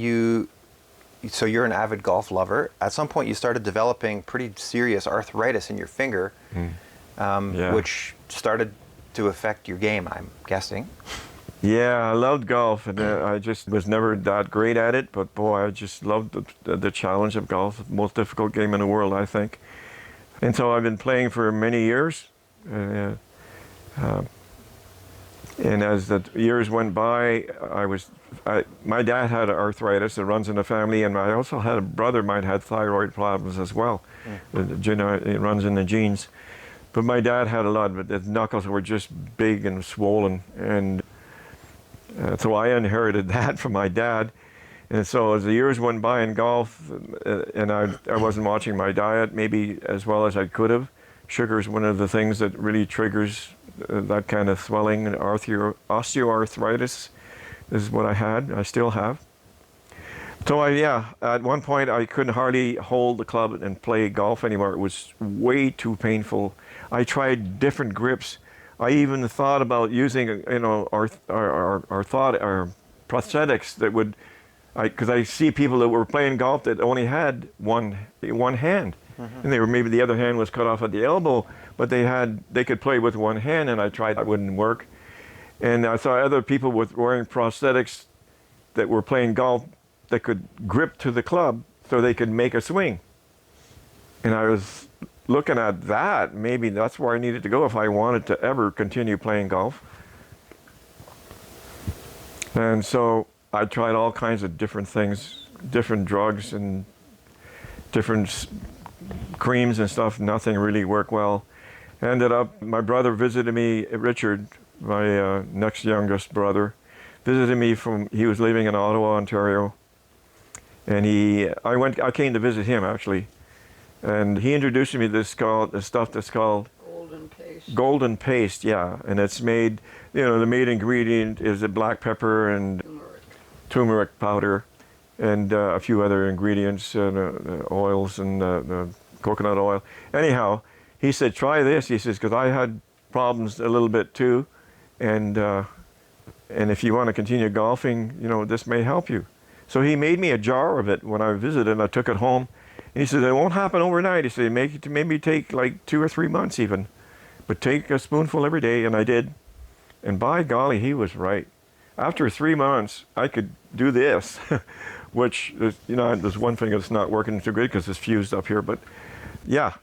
so you're an avid golf lover. At some point you started developing pretty serious arthritis in your finger, Yeah. which started to affect your game, I'm guessing. Yeah, I loved golf, and I just was never that great at it, but boy, I just loved the challenge of golf, the most difficult game in the world, I think. And so I've been playing for many years, and as the years went by, my dad had arthritis. It runs in the family, and I also had a brother might had thyroid problems as well. It runs in the genes. But my dad had a lot, but his knuckles were just big and swollen, and so I inherited that from my dad. And so as the years went by in golf, and I wasn't watching my diet maybe as well as I could have. Sugar is one of the things that really triggers that kind of swelling, and osteoarthritis is what I had. I still have. So at one point I couldn't hardly hold the club and play golf anymore. It was way too painful. I tried different grips. I even thought about using, you know, our prosthetics that would, because I see people that were playing golf that only had one hand, and they were maybe the other hand was cut off at the elbow, but they could play with one hand, and I tried, that wouldn't work. And I saw other people with wearing prosthetics that were playing golf that could grip to the club so they could make a swing. And I was looking at that, maybe that's where I needed to go if I wanted to ever continue playing golf. And so I tried all kinds of different things, different drugs and different creams and stuff. Nothing really worked well. Ended up, my brother visited me, Richard, my next youngest brother, visited me he was living in Ottawa, Ontario. And I came to visit him actually. And he introduced me to this stuff that's called Golden paste. golden paste, yeah. And it's made, you know, the main ingredient is the black pepper and turmeric powder and a few other ingredients, oils and coconut oil. Anyhow, he said, try this. He says, because I had problems a little bit too. And if you want to continue golfing, you know, this may help you. So he made me a jar of it when I visited. I took it home. And he said, it won't happen overnight. He said, maybe take like 2 or 3 months even. But take a spoonful every day, and I did. And by golly, he was right. After 3 months, I could do this, which, you know, there's one thing that's not working too good because it's fused up here. But yeah,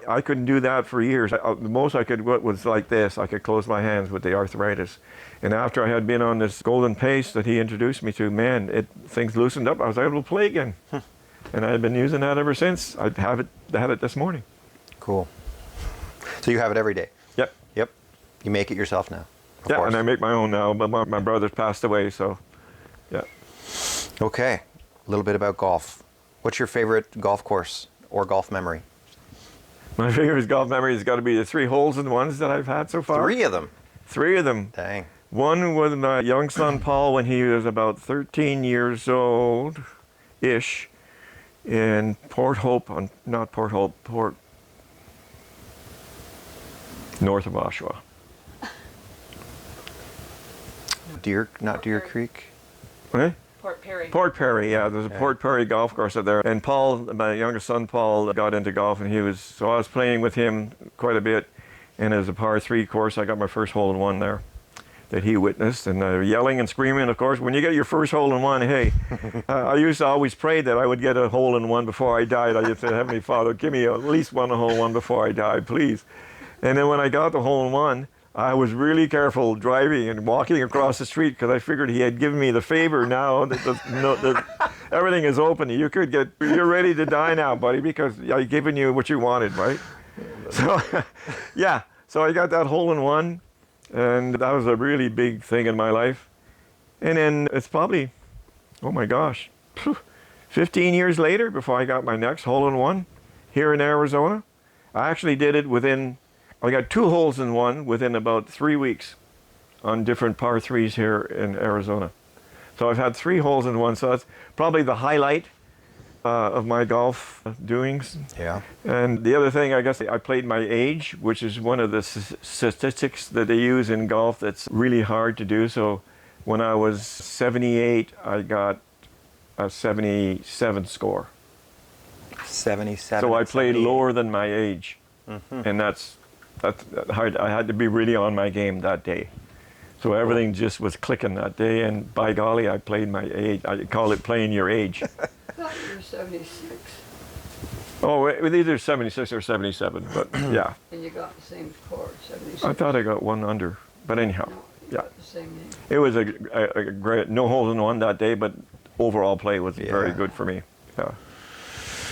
I couldn't do that for years. The most I could was like this. I could close my hands with the arthritis. And after I had been on this golden paste that he introduced me to, man, things loosened up. I was able to play again. And I've been using that ever since. I had it this morning. Cool. So you have it every day? Yep. Yep. You make it yourself now? Of Yeah, course. and I make my own now, but my brother's passed away, so yeah. Okay. A little bit about golf. What's your favorite golf course or golf memory? My favorite golf memory has got to be the 3 holes in ones that I've had so far. 3 of them? 3 of them. Dang. One with my young son Paul when he was about 13 years old-ish in Port Hope, north of Oshawa. Not Deer Creek? Eh? Port Perry. Port Perry, yeah. There's a Port Perry golf course up there. And Paul, my youngest son Paul, got into golf, and so I was playing with him quite a bit. And as a par 3 course, I got my first hole in one there that he witnessed, and yelling and screaming. Of course, when you get your first hole in one, hey, I used to always pray that I would get a hole in one before I died. I used to say, Heavenly Father, give me at least one hole in one before I die, please. And then when I got the hole in one, I was really careful driving and walking across the street because I figured he had given me the favor now. everything is open. You're ready to die now, buddy, because I've given you what you wanted, right? So, yeah. So I got that hole in one, and that was a really big thing in my life. And then it's probably, oh my gosh, 15 years later before I got my next hole in one here in Arizona. I actually did it I got 2 holes in one within about 3 weeks on different par 3s here in Arizona. So I've had 3 holes in one, so that's probably the highlight of my golf doings. Yeah. And the other thing, I guess, I played my age, which is one of the statistics that they use in golf that's really hard to do. So when I was 78, I got a 77 score. 77. So I and played 78. lower than my age. And that's hard. I had to be really on my game that day. So everything just was clicking that day, and by golly, I played my age. I call it playing your age. I thought you were 76. Oh, it was either 76 or 77, but yeah. And you got the same score, 76. I thought I got 1 under, but anyhow, No, you yeah. got the same name. It was a great, no holes in one that day, but overall play was very Yeah. good for me. Yeah.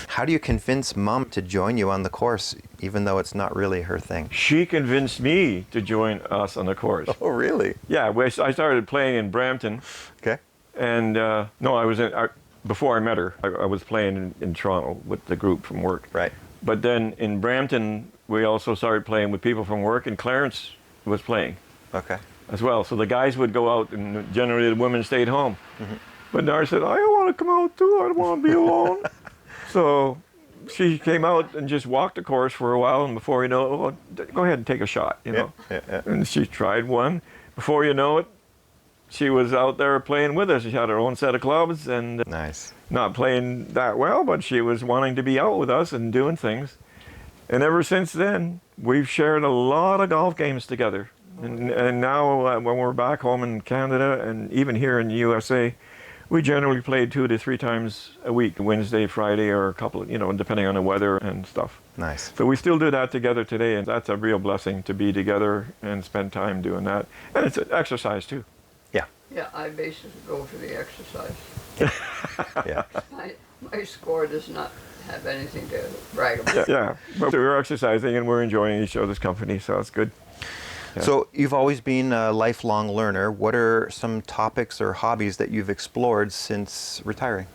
How do you convince Mom to join you on the course, even though it's not really her thing? She convinced me to join us on the course. Oh, really? Yeah, I started playing in Brampton, Okay. and no, I was before I met her, I was playing in Toronto with the group from work. Right. But then in Brampton, we also started playing with people from work, and Clarence was playing Okay. as well. So the guys would go out, and generally the women stayed home. But Nara said, I want to come out too. I don't want to be alone. So she came out and just walked the course for a while, and before you know it, well, go ahead and take a shot, you know. Yeah. And she tried one. Before you know it, she was out there playing with us. She had her own set of clubs, and Nice. not playing that well, but she was wanting to be out with us and doing things. And ever since then, we've shared a lot of golf games together. And now when we're back home in Canada and even here in the USA, we generally play 2 to 3 times a week, Wednesday, Friday, or a couple, depending on the weather and stuff. Nice. So we still do that together today, and that's a real blessing to be together and spend time doing that. And it's an exercise too. Yeah. Yeah, I basically go for the exercise. Yeah. My score does not have anything to brag about. Yeah, but we're exercising and we're enjoying each other's company, so it's good. Yeah. So you've always been a lifelong learner. What are some topics or hobbies that you've explored since retiring?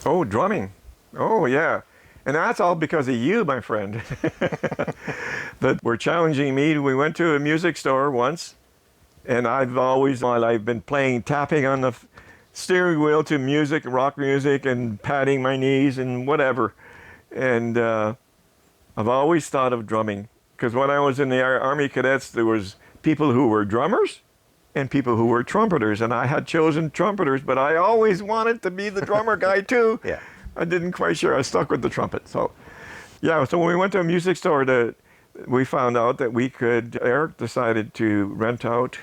Oh, drumming. Oh, yeah. And that's all because of you, my friend. That were challenging me. We went to a music store once, and I've been playing, tapping on the steering wheel to music, rock music, and patting my knees and whatever. And I've always thought of drumming, because when I was in the Army Cadets, there was people who were drummers and people who were trumpeters, and I had chosen trumpeters, but I always wanted to be the drummer guy too. Yeah. I didn't quite sure. I stuck with the trumpet. So, yeah. So when we went to a music store, we found out that Eric decided to rent out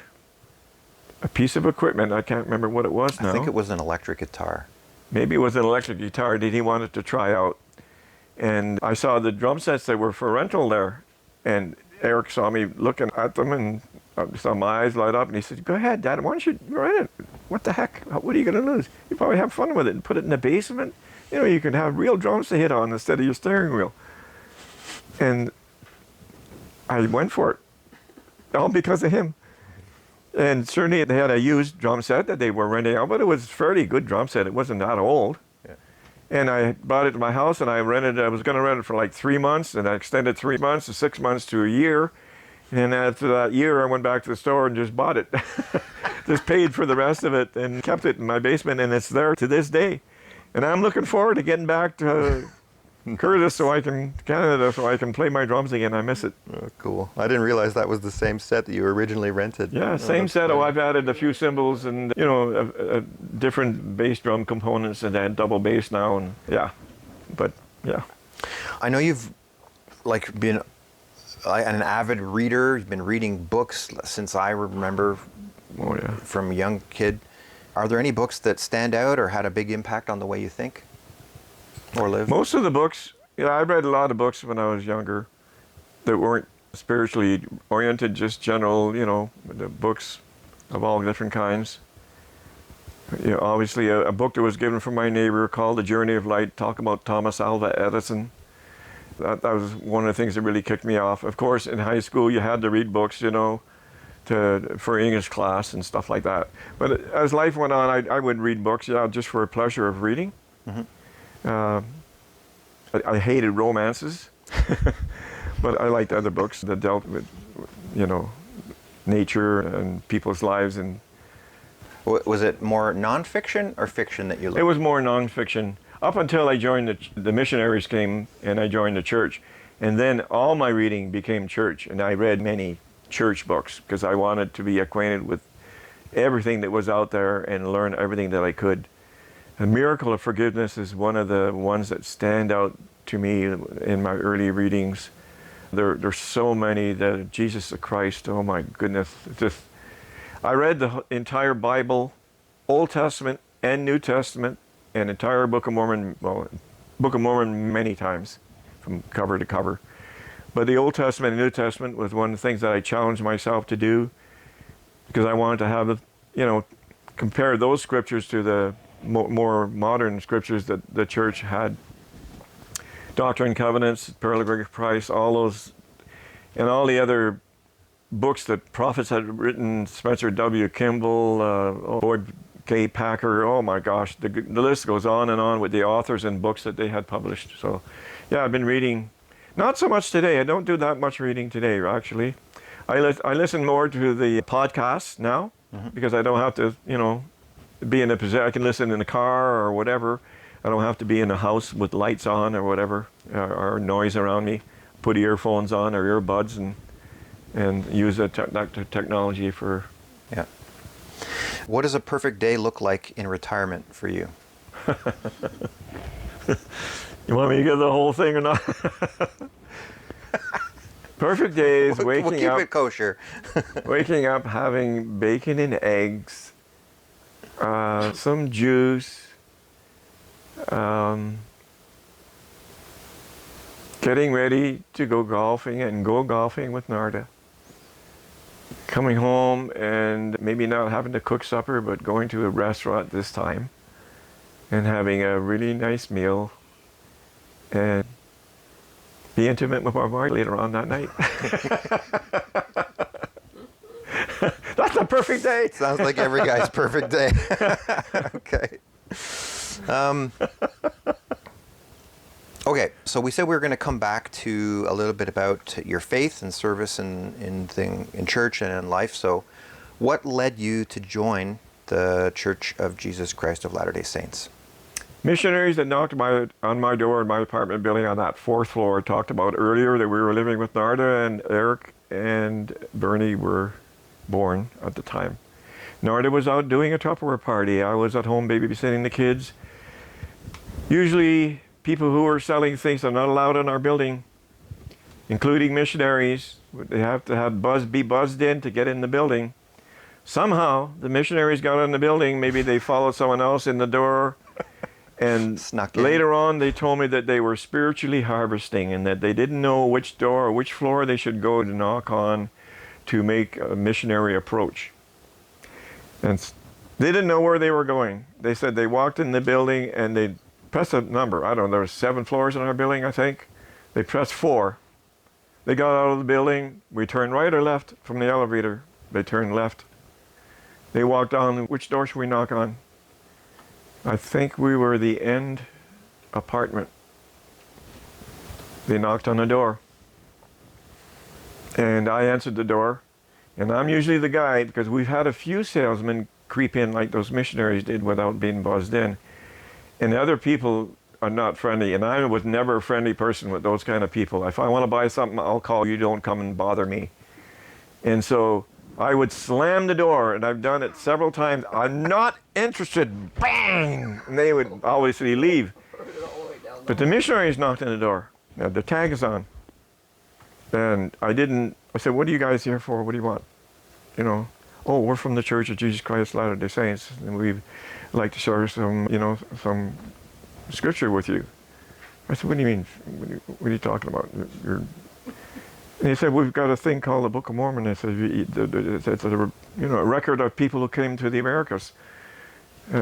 a piece of equipment. I can't remember what it was now. I think it was an electric guitar. Maybe it was an electric guitar that he wanted to try out. And I saw the drum sets that were for rental there. And Eric saw me looking at them, and I saw my eyes light up, and he said, "Go ahead, Dad, why don't you rent it? What the heck? What are you going to lose? You probably have fun with it and put it in the basement. You can have real drums to hit on instead of your steering wheel." And I went for it, all because of him. And certainly they had a used drum set that they were renting out, but it was a fairly good drum set. It wasn't that old. Yeah. And I brought it to my house, and I was going to rent it for like 3 months, and I extended 3 months to 6 months to a year. And after that year, I went back to the store and just bought it. Just paid for the rest of it and kept it in my basement, and it's there to this day. And I'm looking forward to getting back to Canada, so I can play my drums again. I miss it. Oh, cool. I didn't realize that was the same set that you originally rented. Yeah, same set. Oh, I've added a few cymbals and different bass drum components, and add double bass now, and yeah. But yeah. I know you've been an avid reader. You've been reading books since I remember. Oh yeah. From a young kid. Are there any books that stand out or had a big impact on the way you think or live? Most of the books, I read a lot of books when I was younger that weren't spiritually oriented, just general, the books of all different kinds. You know, obviously, a book that was given from my neighbor called The Journey of Light, talk about Thomas Alva Edison. That was one of the things that really kicked me off. Of course, in high school, you had to read books, you know, for English class and stuff like that. But as life went on, I would read books, yeah, just for a pleasure of reading. I hated romances, but I liked other books that dealt with, you know, nature and people's lives. And Was it more nonfiction or fiction that you liked? it was more nonfiction up until I joined the missionaries came and I joined the church. And then all my reading became church, and I read many church books because I wanted to be acquainted with everything that was out there and learn everything that I could. The Miracle of Forgiveness is one of the ones that stand out to me in my early readings. There's so many. The Jesus the Christ, oh my goodness. I read the entire Bible, Old Testament and New Testament, and entire Book of Mormon, well, Book of Mormon many times, from cover to cover. But the Old Testament and New Testament was one of the things that I challenged myself to do, because I wanted to have, you know, compare those scriptures to the more modern scriptures that the church had. Doctrine and Covenants, Pearl of Great Price, all those, and all the other books that prophets had written, Spencer W. Kimball, Boyd K. Packer, oh my gosh, the list goes on and on with the authors and books that they had published. So yeah, I've been reading, not so much today. I don't do that much reading today, actually. I listen more to the podcasts now, because I don't have to, you know, be in a position. I can listen in the car or whatever. I don't have to be in a house with lights on or whatever, or noise around me. Put earphones on or earbuds and use that technology for. Yeah. What does a perfect day look like in retirement for you? You want me to get the whole thing or not? Perfect day is waking We'll keep up. it kosher. Waking up, having bacon and eggs, some juice, getting ready to go golfing and go golfing with Narda. Coming home and maybe not having to cook supper, but going to a restaurant this time and having a really nice meal and be intimate with my wife later on that night. That's a perfect day. Sounds like every guy's perfect day. Okay. Okay, so we said we were going to come back to a little bit about your faith and service in church and in life. So what led you to join the Church of Jesus Christ of Latter-day Saints? Missionaries that knocked on my door in my apartment building on that 4th floor talked about earlier that we were living with Narda, and Eric and Bernie were born at the time. Narda was out doing a Tupperware party. I was at home babysitting the kids. Usually people who are selling things are not allowed in our building, including missionaries. They have to be buzzed in to get in the building. Somehow the missionaries got in the building. Maybe they followed someone else in the door. And Snuck in. Later on, they told me that they were spiritually harvesting and that they didn't know which door or which floor they should go to knock on to make a missionary approach. And they didn't know where they were going. They said they walked in the building and they pressed a number. I don't know, there were 7 floors in our building, I think. They pressed 4. They got out of the building. We turned right or left from the elevator. They turned left. They walked on. Which door should we knock on? I think we were the end apartment. They knocked on the door. And I answered the door. And I'm usually the guy, because we've had a few salesmen creep in like those missionaries did without being buzzed in. And other people are not friendly. And I was never a friendly person with those kind of people. If I want to buy something, I'll call you. Don't come and bother me. And so I would slam the door, and I've done it several times. I'm not interested. Bang! And they would obviously leave. But the missionaries knocked on the door. Now, the tag is on. And I said, what are you guys here for? What do you want? You know, oh, we're from the Church of Jesus Christ of Latter-day Saints, and we'd like to share some scripture with you. I said, what do you mean? What are you talking about? And he said, we've got a thing called the Book of Mormon. It says, it's a record of people who came to the Americas.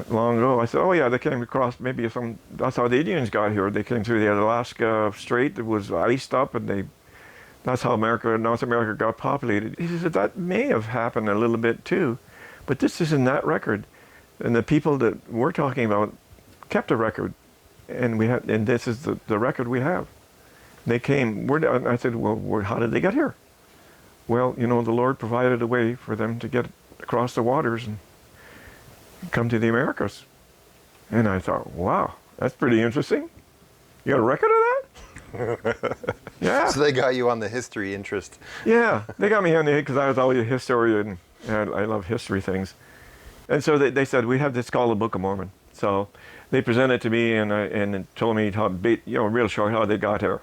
long ago. I said, oh yeah, they came across maybe some, that's how the Indians got here. They came through the Alaska Strait that was iced up, and that's how North America got populated. He said that may have happened a little bit too, but this isn't that record. And the people that we're talking about kept a record, and this is the record we have. They came, I said, well, how did they get here? Well, the Lord provided a way for them to get across the waters and come to the Americas. And I thought, wow, that's pretty interesting. You got a record of that? Yeah. So they got you on the history interest. Yeah, they got me on the head because I was always a historian, and I love history things. And so they said, we have this called the Book of Mormon. So they presented it to me and told me how, real short, how they got here.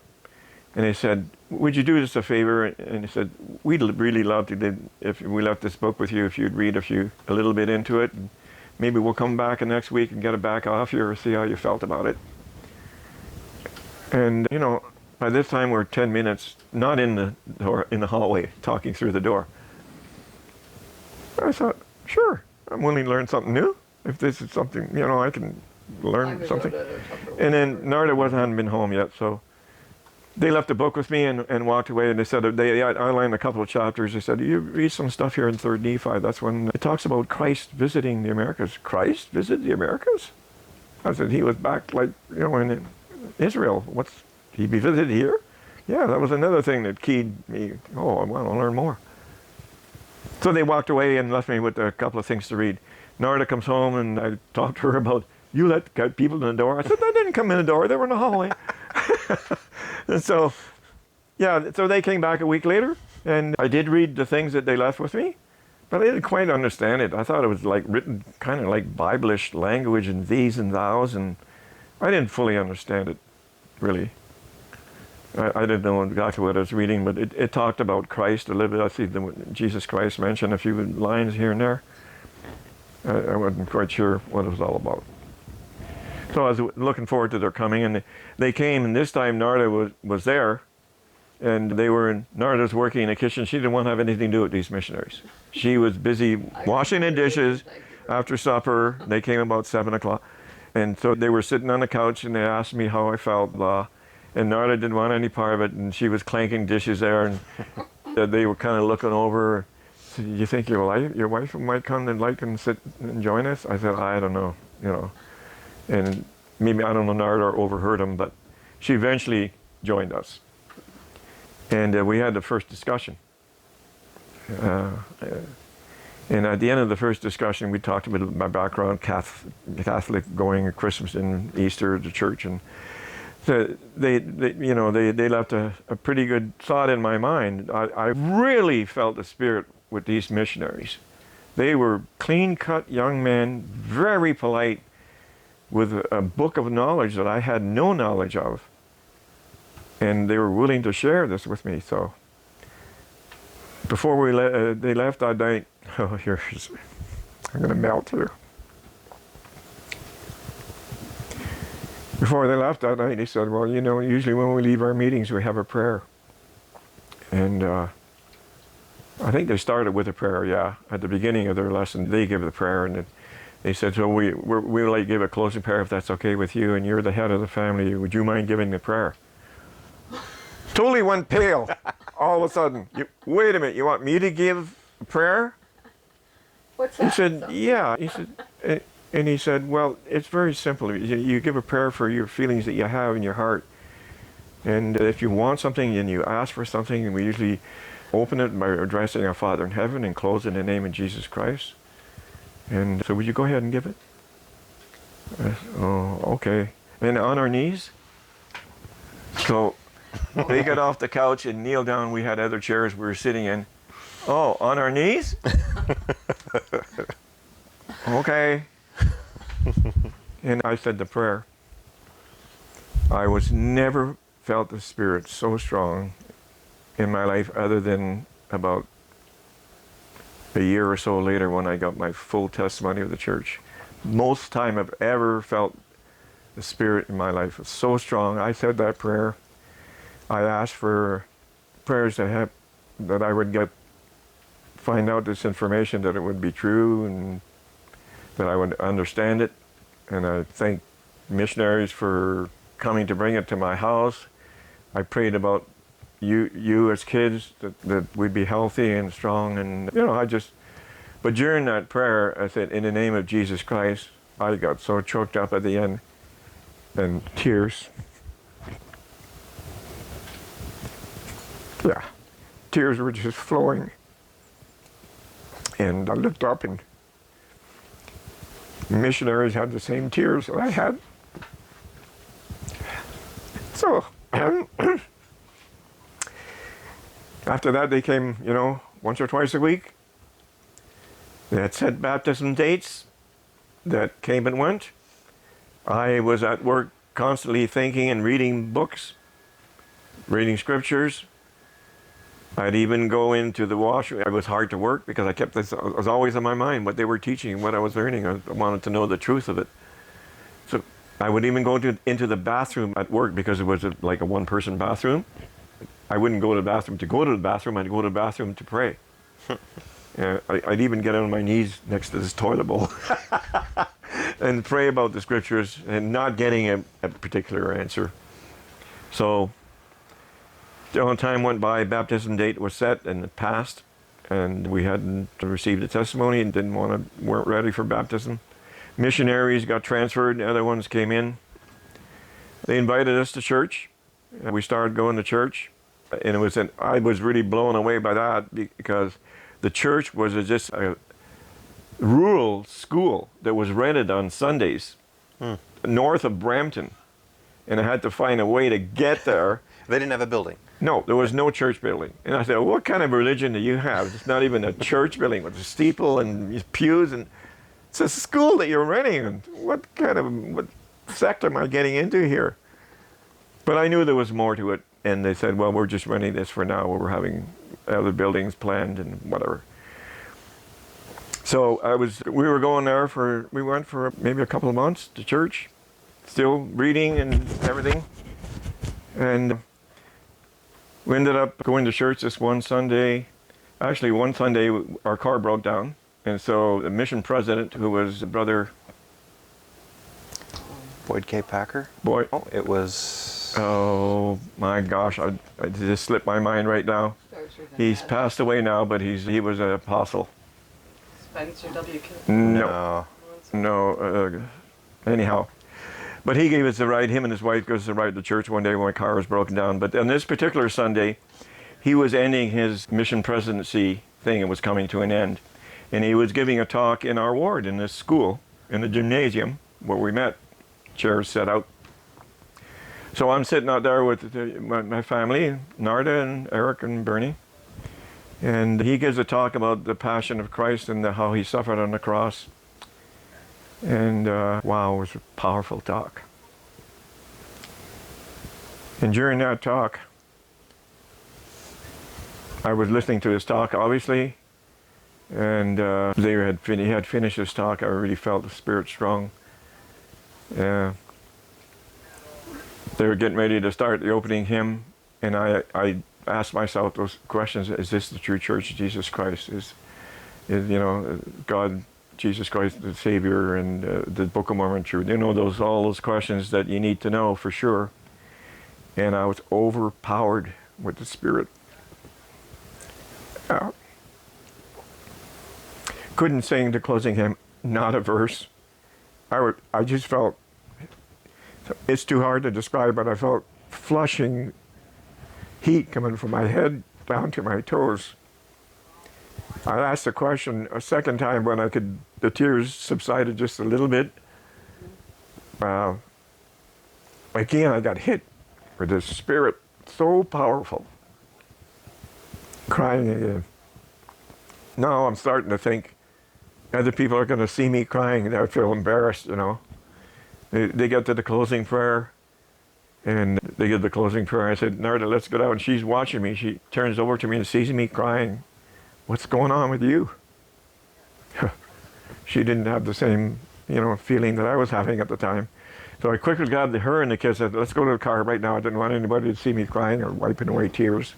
And they said, would you do us a favor? And he said, we'd really love to, if we left this book with you, if you'd read a little bit into it. And maybe we'll come back next week and get it back off you or see how you felt about it. And, by this time we're 10 minutes, not in the door, in the hallway, talking through the door. I thought, sure, I'm willing to learn something new. If this is something, I can learn something. And then Narda hadn't been home yet, so they left the book with me and walked away, and they said, they outlined a couple of chapters. They said, you read some stuff here in 3rd Nephi. That's when it talks about Christ visiting the Americas. Christ visited the Americas? I said, he was back in Israel. He be visited here? Yeah, that was another thing that keyed me. Oh, I want to learn more. So they walked away and left me with a couple of things to read. Narda comes home, and I talked to her about, you let people in the door? I said, they didn't come in the door. They were in the hallway. And so, so they came back a week later, and I did read the things that they left with me, but I didn't quite understand it. I thought it was written kind of like Bible-ish language and these and thous, and I didn't fully understand it, really. I didn't know exactly what I was reading, but it talked about Christ a little bit. I see Jesus Christ mentioned a few lines here and there. I wasn't quite sure what it was all about. So I was looking forward to their coming, and they came, and this time Narda was there, and Narda was working in the kitchen. She didn't want to have anything to do with these missionaries. She was busy washing the dishes after supper. They came about 7 o'clock, and so they were sitting on the couch, and they asked me how I felt, and Narda didn't want any part of it, and she was clanking dishes there, and they were kind of looking over. So, you think your wife might come and sit and join us? I said, I don't know, And maybe, I don't know, Narda overheard him, but she eventually joined us. And we had the first discussion. And at the end of the first discussion, we talked about my background, Catholic, going at Christmas and Easter to church. And so they left a pretty good thought in my mind. I really felt the spirit with these missionaries. They were clean-cut young men, very polite, with a book of knowledge that I had no knowledge of. And they were willing to share this with me. So before they left that night, I'm going to melt here. Before they left that night, he said, well, usually when we leave our meetings, we have a prayer. And I think they started with a prayer, yeah. At the beginning of their lesson, they give the prayer, and they said, so we'll like give a closing prayer if that's okay with you, and you're the head of the family. Would you mind giving the prayer? Totally went pale all of a sudden. Wait a minute, you want me to give a prayer? What's that? He said, yeah. He said, and he said, well, it's very simple. You give a prayer for your feelings that you have in your heart. And if you want something and you ask for something, and we usually open it by addressing our Father in heaven and close in the name of Jesus Christ. And so would you go ahead and give it? Oh, okay. And on our knees? So they got off the couch and kneeled down. We had other chairs we were sitting in. Oh, on our knees? Okay. And I said the prayer. I was never felt the Spirit so strong in my life other than about a year or so later when I got my full testimony of the church. Most time I've ever felt the Spirit in my life was so strong. I said that prayer. I asked for prayers that I would find out this information, that it would be true, and that I would understand it. And I thank missionaries for coming to bring it to my house. I prayed about you as kids, that we'd be healthy and strong. And, but during that prayer, I said, in the name of Jesus Christ, I got so choked up at the end, and tears. Yeah, tears were just flowing. And I looked up, and missionaries had the same tears that I had. So, after that, they came, once or twice a week. They had set baptism dates that came and went. I was at work constantly thinking and reading books, reading scriptures. I'd even go into the washroom. It was hard to work because I kept this, it was always on my mind, what they were teaching, what I was learning. I wanted to know the truth of it. So I would even go into the bathroom at work because it was like a one-person bathroom. I wouldn't go to the bathroom to go to the bathroom, I'd go to the bathroom to pray. I'd even get on my knees next to this toilet bowl and pray about the scriptures and not getting a particular answer. So time went by, baptism date was set and it passed, and we hadn't received a testimony and weren't ready for baptism. Missionaries got transferred, the other ones came in. They invited us to church. We started going to church, and I was really blown away by that because the church was just a rural school that was rented on Sundays north of Brampton, and I had to find a way to get there. They didn't have a building. No, there was no church building. And I said, well, what kind of religion do you have? It's not even a church building with a steeple and pews, and it's a school that you're renting. And what sect am I getting into here? But I knew there was more to it. And they said, well, we're just renting this for now. We're having other buildings planned and whatever. So we went for maybe a couple of months to church, still reading and everything. And we ended up going to church this one Sunday. Actually, one Sunday, our car broke down. And so the mission president, who was Brother Boyd K. Packer? Oh, it was... Oh, my gosh. I just slipped my mind right now. He's passed away now, but he was an apostle. Spencer W.K. No. Anyhow. But he gave us the ride, him and his wife gave us the ride to church one day when my car was broken down. But on this particular Sunday, he was ending his mission presidency thing and was coming to an end. And he was giving a talk in our ward in this school, in the gymnasium where we met, chairs set out. So I'm sitting out there with my family, Narda and Eric and Bernie. And he gives a talk about the passion of Christ and how he suffered on the cross. And wow, it was a powerful talk. And during that talk, I was listening to his talk, obviously, and he had finished his talk. I really felt the Spirit strong. They were getting ready to start the opening hymn, and I asked myself those questions: is this the true Church of Jesus Christ? Is God, Jesus Christ, the Savior, and the Book of Mormon true? All those questions that you need to know for sure. And I was overpowered with the Spirit. Couldn't sing the closing hymn, not a verse. I just felt, it's too hard to describe, but I felt flushing heat coming from my head down to my toes. I asked the question a second time when the tears subsided just a little bit. Again, I got hit with this Spirit so powerful. Crying again. Now I'm starting to think other people are going to see me crying and I feel embarrassed, They get to the closing prayer, and they give the closing prayer. I said, Narda, let's go down. And she's watching me. She turns over to me and sees me crying. What's going on with you? She didn't have the same, feeling that I was having at the time. So I quickly grabbed her and the kids and said, let's go to the car right now. I didn't want anybody to see me crying or wiping away tears.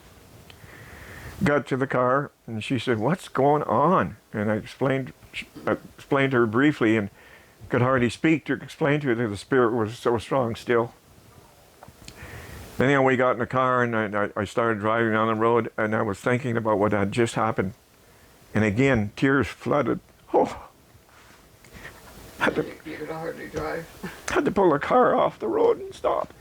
Got to the car, and she said, what's going on? And I explained explained to her briefly and could hardly speak to explain to her that the Spirit was so strong still. Then we got in the car and I started driving down the road and I was thinking about what had just happened. And again, tears flooded. Oh, You could hardly drive. had to pull the car off the road and stop.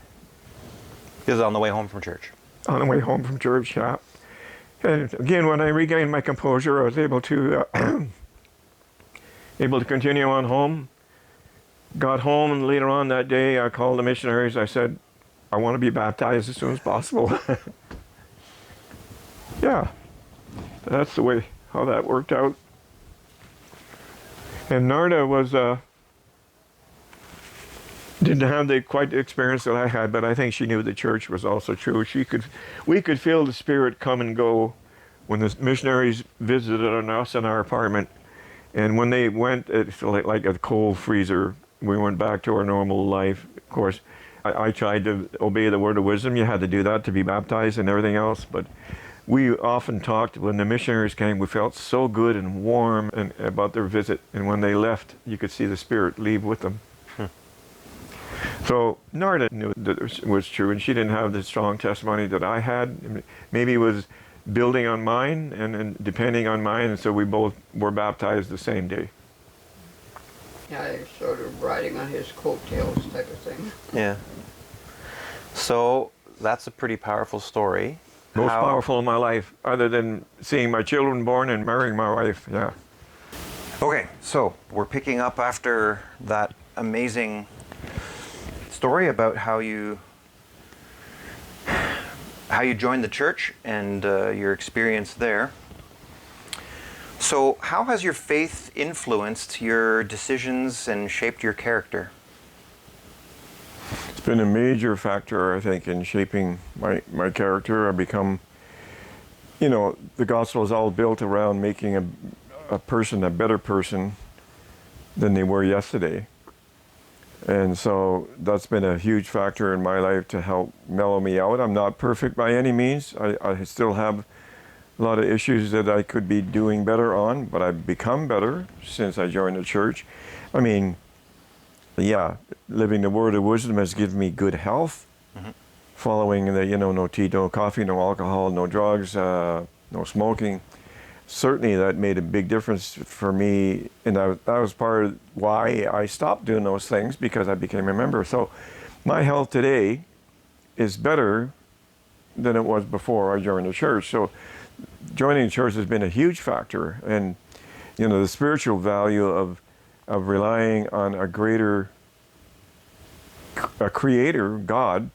This is on the way home from church. On the way home from church, yeah. And again, when I regained my composure, I was able to continue on home. Got home, and later on that day, I called the missionaries. I said, I want to be baptized as soon as possible. Yeah, that's the way how that worked out. And Narda was didn't have quite the experience that I had, but I think she knew the church was also true. We could feel the Spirit come and go when the missionaries visited on us in our apartment. And when they went, it's like a cold freezer. We went back to our normal life. Of course, I tried to obey the word of wisdom. You had to do that to be baptized and everything else. But we often talked, when the missionaries came, we felt so good and warm about their visit. And when they left, you could see the Spirit leave with them. So Narda knew that it was true, and she didn't have the strong testimony that I had. Maybe it was building on mine and depending on mine, and so we both were baptized the same day. Yeah, sort of riding on his coattails type of thing. Yeah. So that's a pretty powerful story. Most powerful in my life, other than seeing my children born and marrying my wife, yeah. Okay, so we're picking up after that amazing story about how you joined the church and your experience there. So how has your faith influenced your decisions and shaped your character? It's been a major factor, I think, in shaping my character. I've become, the gospel is all built around making a person a better person than they were yesterday. And so that's been a huge factor in my life to help mellow me out. I'm not perfect by any means. I still have a lot of issues that I could be doing better on, but I've become better since I joined the church. I mean, yeah, living the word of wisdom has given me good health. Mm-hmm. Following the, no tea, no coffee, no alcohol, no drugs, no smoking. Certainly that made a big difference for me, and that was part of why I stopped doing those things, because I became a member. So my health today is better than it was before I joined the church. So joining the church has been a huge factor, and the spiritual value of relying on a creator, God,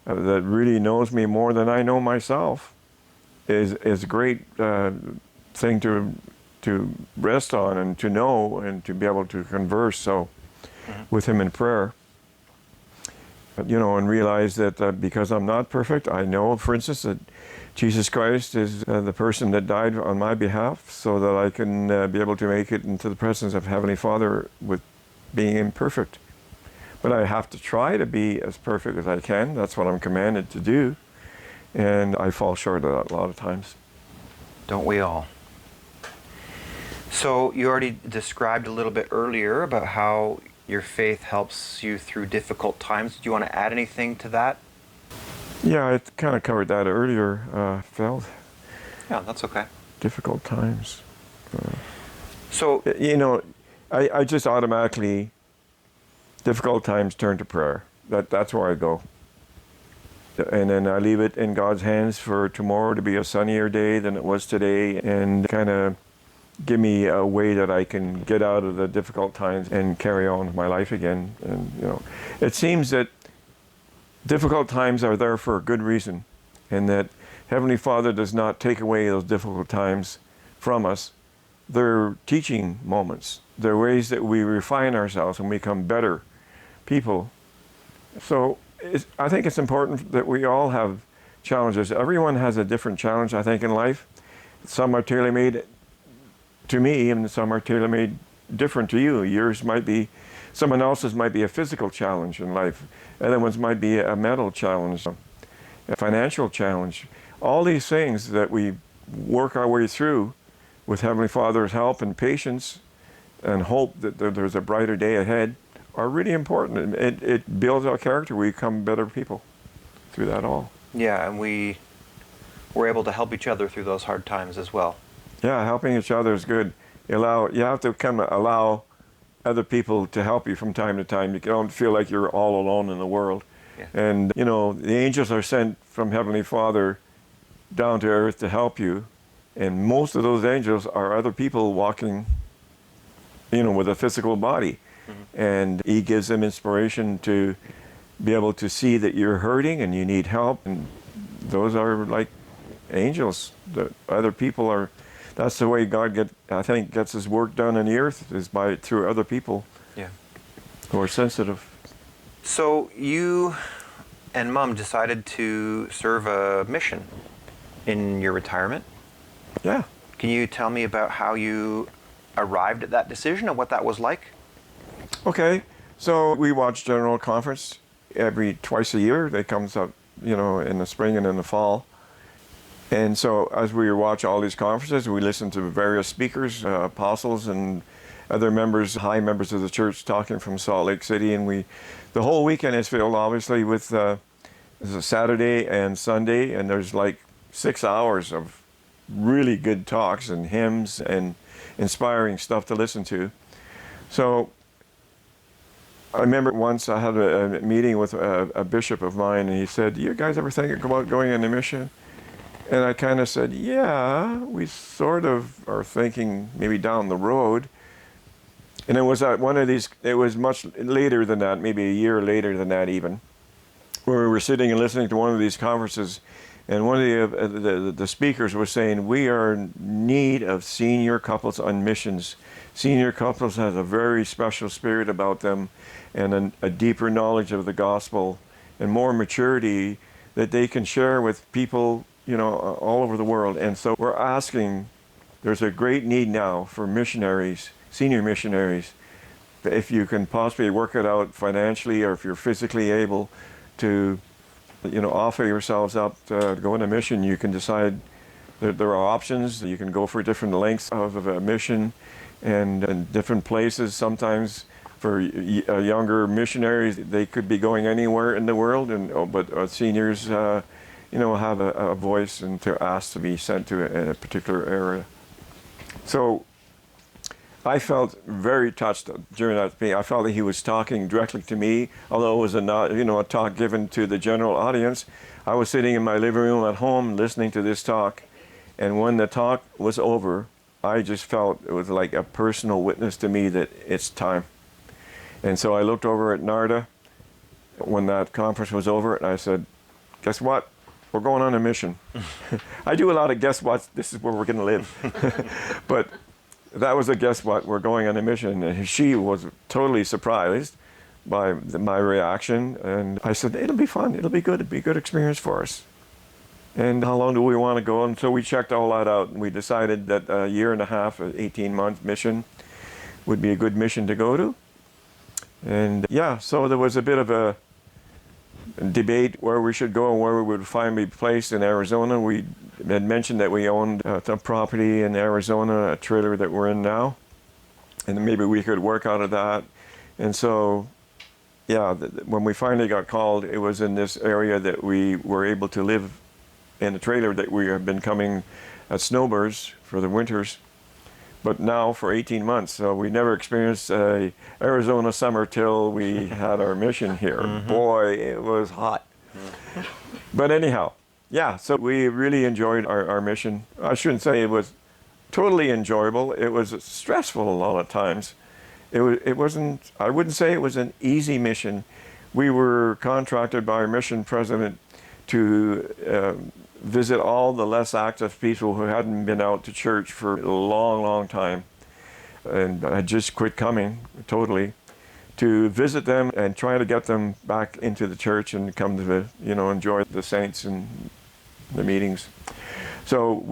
that really knows me more than I know myself is a great thing to rest on and to know and to be able to converse with him in prayer. And realize that because I'm not perfect, I know, for instance, that Jesus Christ is the person that died on my behalf so that I can be able to make it into the presence of Heavenly Father with being imperfect. But I have to try to be as perfect as I can. That's what I'm commanded to do. And I fall short of that a lot of times. Don't we all? So you already described a little bit earlier about how your faith helps you through difficult times. Do you want to add anything to that? Yeah, I kind of covered that earlier, Phil. Yeah, that's okay. Difficult times. So, I just automatically, difficult times turn to prayer. That's where I go. And then I leave it in God's hands for tomorrow to be a sunnier day than it was today, and kind of give me a way that I can get out of the difficult times and carry on with my life again. And, it seems that difficult times are there for a good reason, and that Heavenly Father does not take away those difficult times from us. They're teaching moments. They're ways that we refine ourselves and become better people. So I think it's important that we all have challenges. Everyone has a different challenge, I think, in life. Some are tailor-made to me, and some are tailor-made different to you. Yours might be, someone else's might be a physical challenge in life. Other ones might be a mental challenge, a financial challenge. All these things that we work our way through with Heavenly Father's help and patience and hope that there's a brighter day ahead are really important. It builds our character. We become better people through that all. Yeah, and we're able to help each other through those hard times as well. Yeah, helping each other is good. You have to kind of allow other people to help you from time to time. You don't feel like you're all alone in the world. Yeah. And, the angels are sent from Heavenly Father down to earth to help you. And most of those angels are other people walking, with a physical body. Mm-hmm. And He gives them inspiration to be able to see that you're hurting and you need help. And those are like angels. The other people are, that's the way God gets His work done on the earth, is through other people. Yeah. Who are sensitive. So you and Mom decided to serve a mission in your retirement. Yeah. Can you tell me about how you arrived at that decision and what that was like? Okay. So we watch General Conference twice a year. They comes up, in the spring and in the fall. And so as we watch all these conferences, we listen to various speakers, apostles and other members, high members of the church talking from Salt Lake City. And the whole weekend is filled obviously with there's a Saturday and Sunday, and there's like 6 hours of really good talks and hymns and inspiring stuff to listen to. So I remember once I had a meeting with a bishop of mine, and he said, "You guys ever think about going on a mission?" And I kind of said, "Yeah, we sort of are thinking maybe down the road." And it was at one of these, it was much later than that, maybe a year later than that even, where we were sitting and listening to one of these conferences, and one of the speakers was saying, "We are in need of senior couples on missions. Senior couples has a very special spirit about them, and a deeper knowledge of the gospel, and more maturity that they can share with people, all over the world." And so we're asking, there's a great need now for missionaries, senior missionaries, if you can possibly work it out financially, or if you're physically able to, offer yourselves up to go on a mission. You can decide that there are options. You can go for different lengths of a mission and different places. Sometimes for younger missionaries, they could be going anywhere in the world, but seniors, have a voice and to ask to be sent to a particular area. So I felt very touched during that meeting. I felt that he was talking directly to me, although it was a talk given to the general audience. I was sitting in my living room at home listening to this talk, and when the talk was over, I just felt it was like a personal witness to me that it's time. And so I looked over at Narda when that conference was over, and I said, "Guess what? We're going on a mission." I do a lot of guess what. This is where we're going to live. But that was a guess what. We're going on a mission. And she was totally surprised by my reaction. And I said, "It'll be fun. It'll be good. It'll be a good experience for us." And how long do we want to go? And so we checked all that out. And we decided that a year and a half, an 18-month mission would be a good mission to go to. And so there was a bit of a debate where we should go and where we would finally be placed in Arizona. We had mentioned that we owned some property in Arizona, a trailer that we're in now, and maybe we could work out of that. And so, when we finally got called, it was in this area that we were able to live in a trailer that we have been coming at snowbirds for the winters, but now for 18 months. So we never experienced a Arizona summer till we had our mission here. Mm-hmm. Boy, it was hot. Mm-hmm. But anyhow, so we really enjoyed our mission. I shouldn't say it was totally enjoyable. It was stressful a lot of times. It wasn't, I wouldn't say it was an easy mission. We were contracted by our mission president to visit all the less active people who hadn't been out to church for a long, long time, and had just quit coming totally, to visit them and try to get them back into the church and come to enjoy the saints and the meetings. So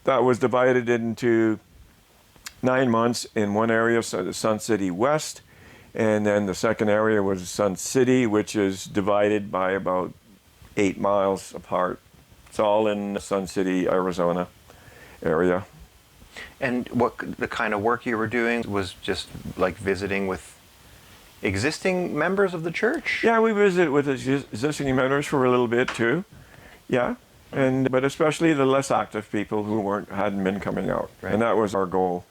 that was divided into 9 months in one area, so the Sun City West, and then the second area was Sun City, which is divided by about 8 miles apart. It's all in the Sun City, Arizona area. And the kind of work you were doing was just like visiting with existing members of the church? Yeah, we visited with existing members for a little bit too. Yeah, but especially the less active people who hadn't been coming out, Right. and that was our goal.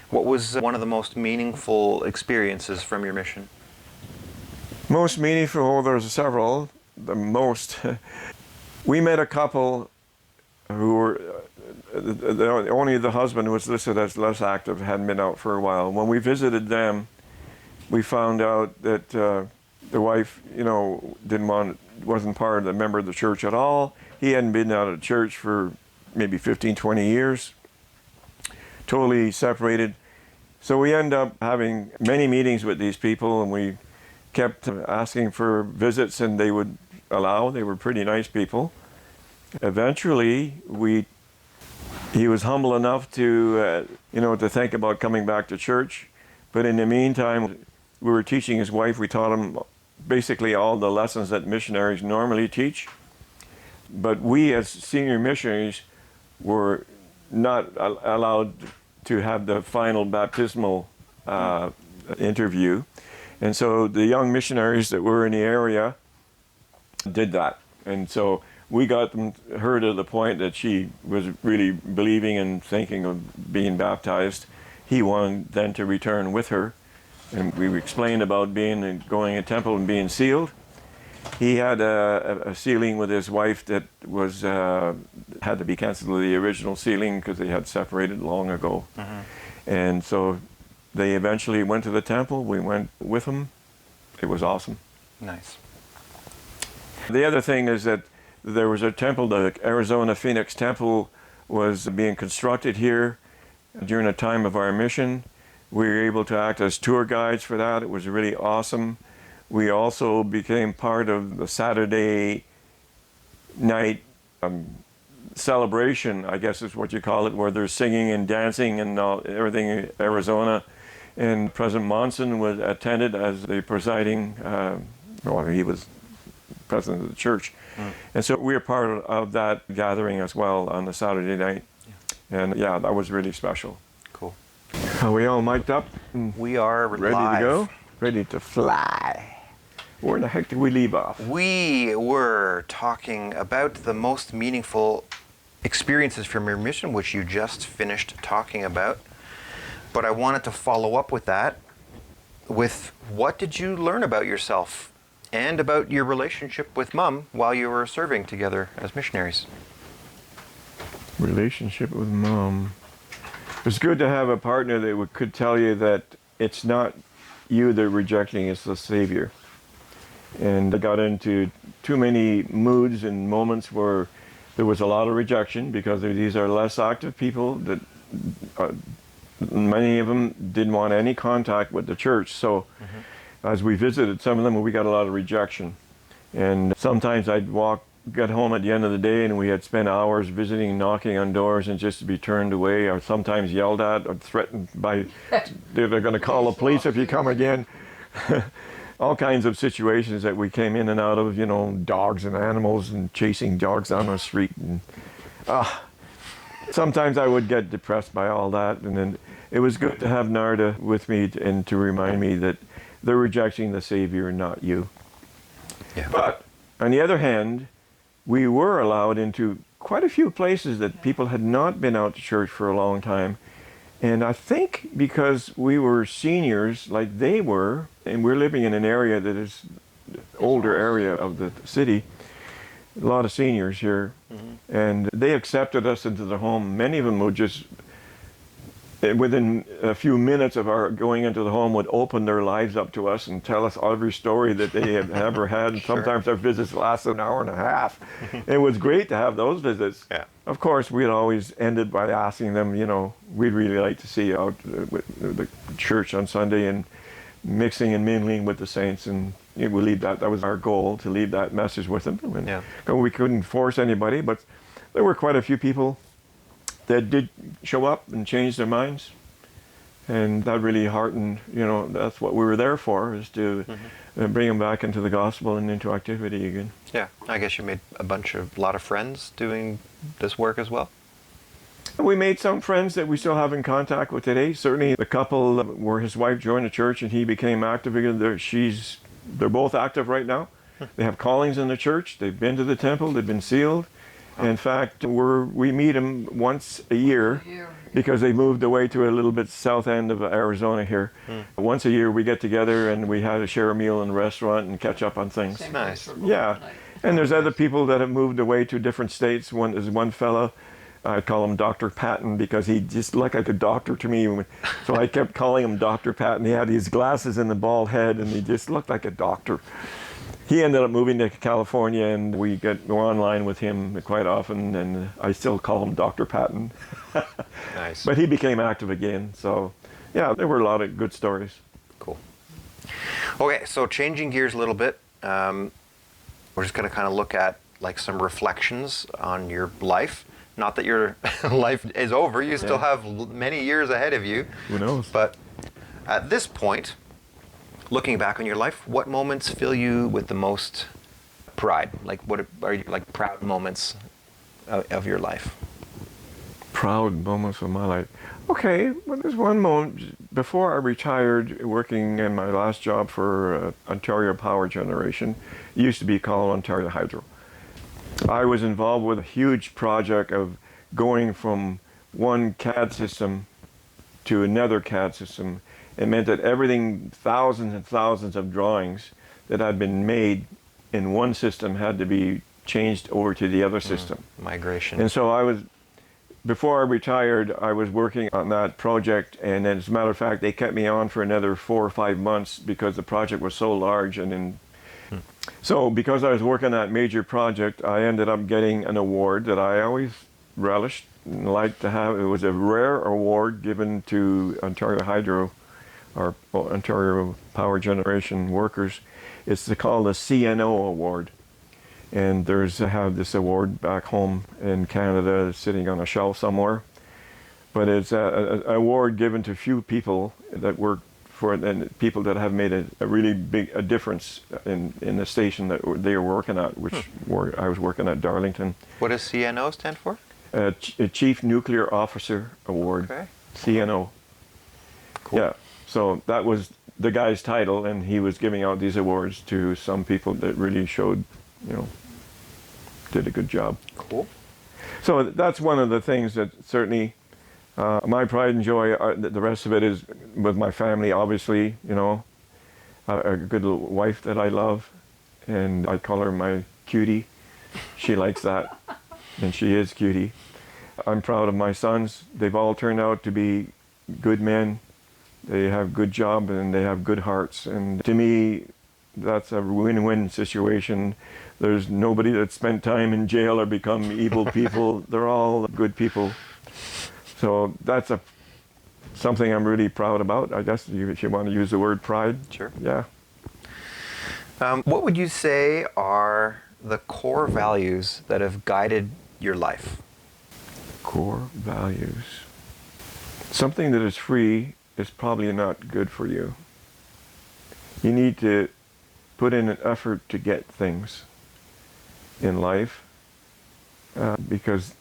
What was one of the most meaningful experiences from your mission? Most meaningful, there's several. The most, we met a couple who were, only the husband was listed as less active, hadn't been out for a while. When we visited them, we found out that the wife, wasn't part of the member of the church at all. He hadn't been out of church for maybe 15, 20 years, totally separated. So we ended up having many meetings with these people, and we kept asking for visits, and they would allow. They were pretty nice people. Eventually, he was humble enough to think about coming back to church. But in the meantime, we were teaching his wife. We taught him basically all the lessons that missionaries normally teach. But we, as senior missionaries, were not allowed to have the final baptismal interview. And so the young missionaries that were in the area did that. And so we got her to the point that she was really believing and thinking of being baptized. He wanted then to return with her. And we explained about going to a temple and being sealed. He had a sealing with his wife that was had to be canceled, the original sealing, because they had separated long ago. Mm-hmm. And so they eventually went to the temple. We went with them. It was awesome. Nice. The other thing is that there was a temple, the Arizona Phoenix Temple was being constructed here during the time of our mission. We were able to act as tour guides for that. It was really awesome. We also became part of the Saturday night celebration, I guess is what you call it, where there's singing and dancing and everything in Arizona. And President Monson was attended as the presiding, he was president of the church. Mm. And so we were part of that gathering as well on the Saturday night. Yeah. And yeah, that was really special. Cool. Are we all mic'd up? We are ready live. To go? Ready to fly. Where in the heck did we leave off? We were talking about the most meaningful experiences from your mission, which you just finished talking about. But I wanted to follow up with that with what did you learn about yourself and about your relationship with Mom while you were serving together as missionaries? Relationship with Mom. It was good to have a partner that could tell you that it's not you they're rejecting, it's the Savior. And I got into too many moods and moments where there was a lot of rejection because these are less active people that many of them didn't want any contact with the church. So as we visited some of them, we got a lot of rejection. And sometimes I'd get home at the end of the day and we had spent hours visiting, knocking on doors, and just to be turned away or sometimes yelled at or threatened by they're going to call the police if you come again. All kinds of situations that we came in and out of, dogs and animals and chasing dogs down the street. And sometimes I would get depressed by all that. And then it was good to have Narda with me and to remind me that they're rejecting the Savior, not you. Yeah. But on the other hand, we were allowed into quite a few places that people had not been out to church for a long time. And I think because we were seniors like they were, and we're living in an area that is older area of the city, a lot of seniors here, and they accepted us into their home. Many of them would just, within a few minutes of our going into the home, would open their lives up to us and tell us every story that they have ever had. And sometimes our visits lasted an hour and a half. It was great to have those visits. Yeah. Of course, we'd always ended by asking them, we'd really like to see you out with the church on Sunday and mixing and mingling with the saints. And we leave that was our goal, to leave that message with them. And we couldn't force anybody, but there were quite a few people that did show up and change their minds. And that really heartened, that's what we were there for, is to bring them back into the gospel and into activity again. Yeah, I guess you made a lot of friends doing this work as well. We made some friends that we still have in contact with today. Certainly the couple where his wife joined the church and he became active again, they're both active right now. They have callings in the church. They've been to the temple. They've been sealed. In fact, we meet them once a year because they moved away to a little bit south end of Arizona here. Once a year we get together and we had to share a meal in a restaurant and catch up on things. Nice. Yeah. And there's other people that have moved away to different states. There's one fella, I call him Dr. Patton because he just looked like a doctor to me. So I kept calling him Dr. Patton. He had these glasses and the bald head and he just looked like a doctor. He ended up moving to California and we're online with him quite often and I still call him Dr. Patton. Nice. But he became active again. So yeah, there were a lot of good stories. Cool. Okay, so changing gears a little bit. We're just going to kind of look at like some reflections on your life. Not that your life is over. You still have many years ahead of you. Who knows? But at this point, looking back on your life, what moments fill you with the most pride? Like what are you, like proud moments of your life? Proud moments of my life. Okay, well, there's one moment before I retired, working in my last job for Ontario Power Generation. It used to be called Ontario Hydro. I was involved with a huge project of going from one CAD system to another CAD system. It meant that everything, thousands and thousands of drawings that had been made in one system had to be changed over to the other system. Migration. And so before I retired, I was working on that project, and as a matter of fact, they kept me on for another 4 or 5 months because the project was so large. So because I was working on that major project, I ended up getting an award that I always relished and liked to have. It was a rare award given to Ontario Hydro, or Ontario Power Generation workers. It's called the CNO Award. And I have this award back home in Canada sitting on a shelf somewhere. But it's an award given to few people that work for it and people that have made a really big difference in the station that they were working at, I was working at Darlington. What does CNO stand for? A Chief Nuclear Officer Award, Okay. CNO. Cool. Yeah, so that was the guy's title, and he was giving out these awards to some people that really showed, did a good job. Cool. So that's one of the things that certainly my pride and joy, the rest of it is with my family, obviously, a good little wife that I love, and I call her my cutie. She likes that, and she is cutie. I'm proud of my sons. They've all turned out to be good men. They have good jobs and they have good hearts. And to me, that's a win-win situation. There's nobody that spent time in jail or become evil people. They're all good people. So that's something I'm really proud about. I guess if you want to use the word pride. Sure. Yeah. What would you say are the core values that have guided your life? Core values. Something that is free is probably not good for you. You need to put in an effort to get things in life because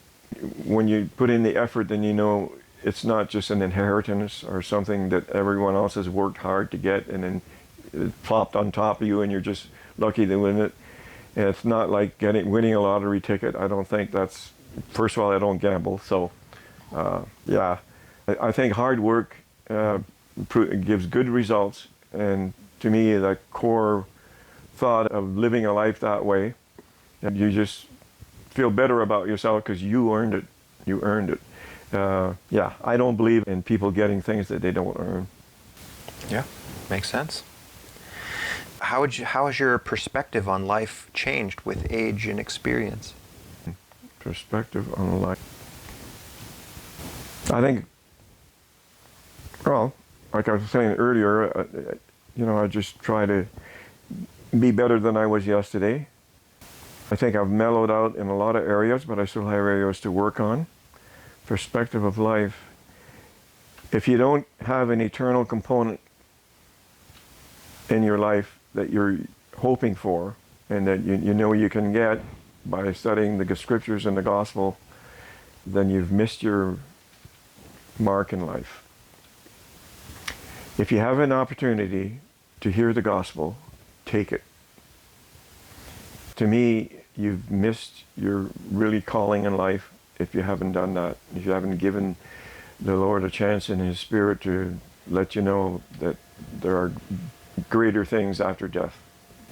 when you put in the effort, then it's not just an inheritance or something that everyone else has worked hard to get and then it plopped on top of you and you're just lucky to win it. And it's not like winning a lottery ticket. I don't think that's, first of all, I don't gamble. So, yeah, I think hard work gives good results. And to me, the core thought of living a life that way, and you just feel better about yourself because you earned it. You earned it. Yeah, I don't believe in people getting things that they don't earn. Yeah, makes sense. How has your perspective on life changed with age and experience? Perspective on life. I think, well, like I was saying earlier, I just try to be better than I was yesterday. I think I've mellowed out in a lot of areas, but I still have areas to work on. Perspective of life. If you don't have an eternal component in your life that you're hoping for and that you can get by studying the scriptures and the gospel, then you've missed your mark in life. If you have an opportunity to hear the gospel, take it. To me, you've missed your really calling in life if you haven't done that. If you haven't given the Lord a chance in His Spirit to let you know that there are greater things after death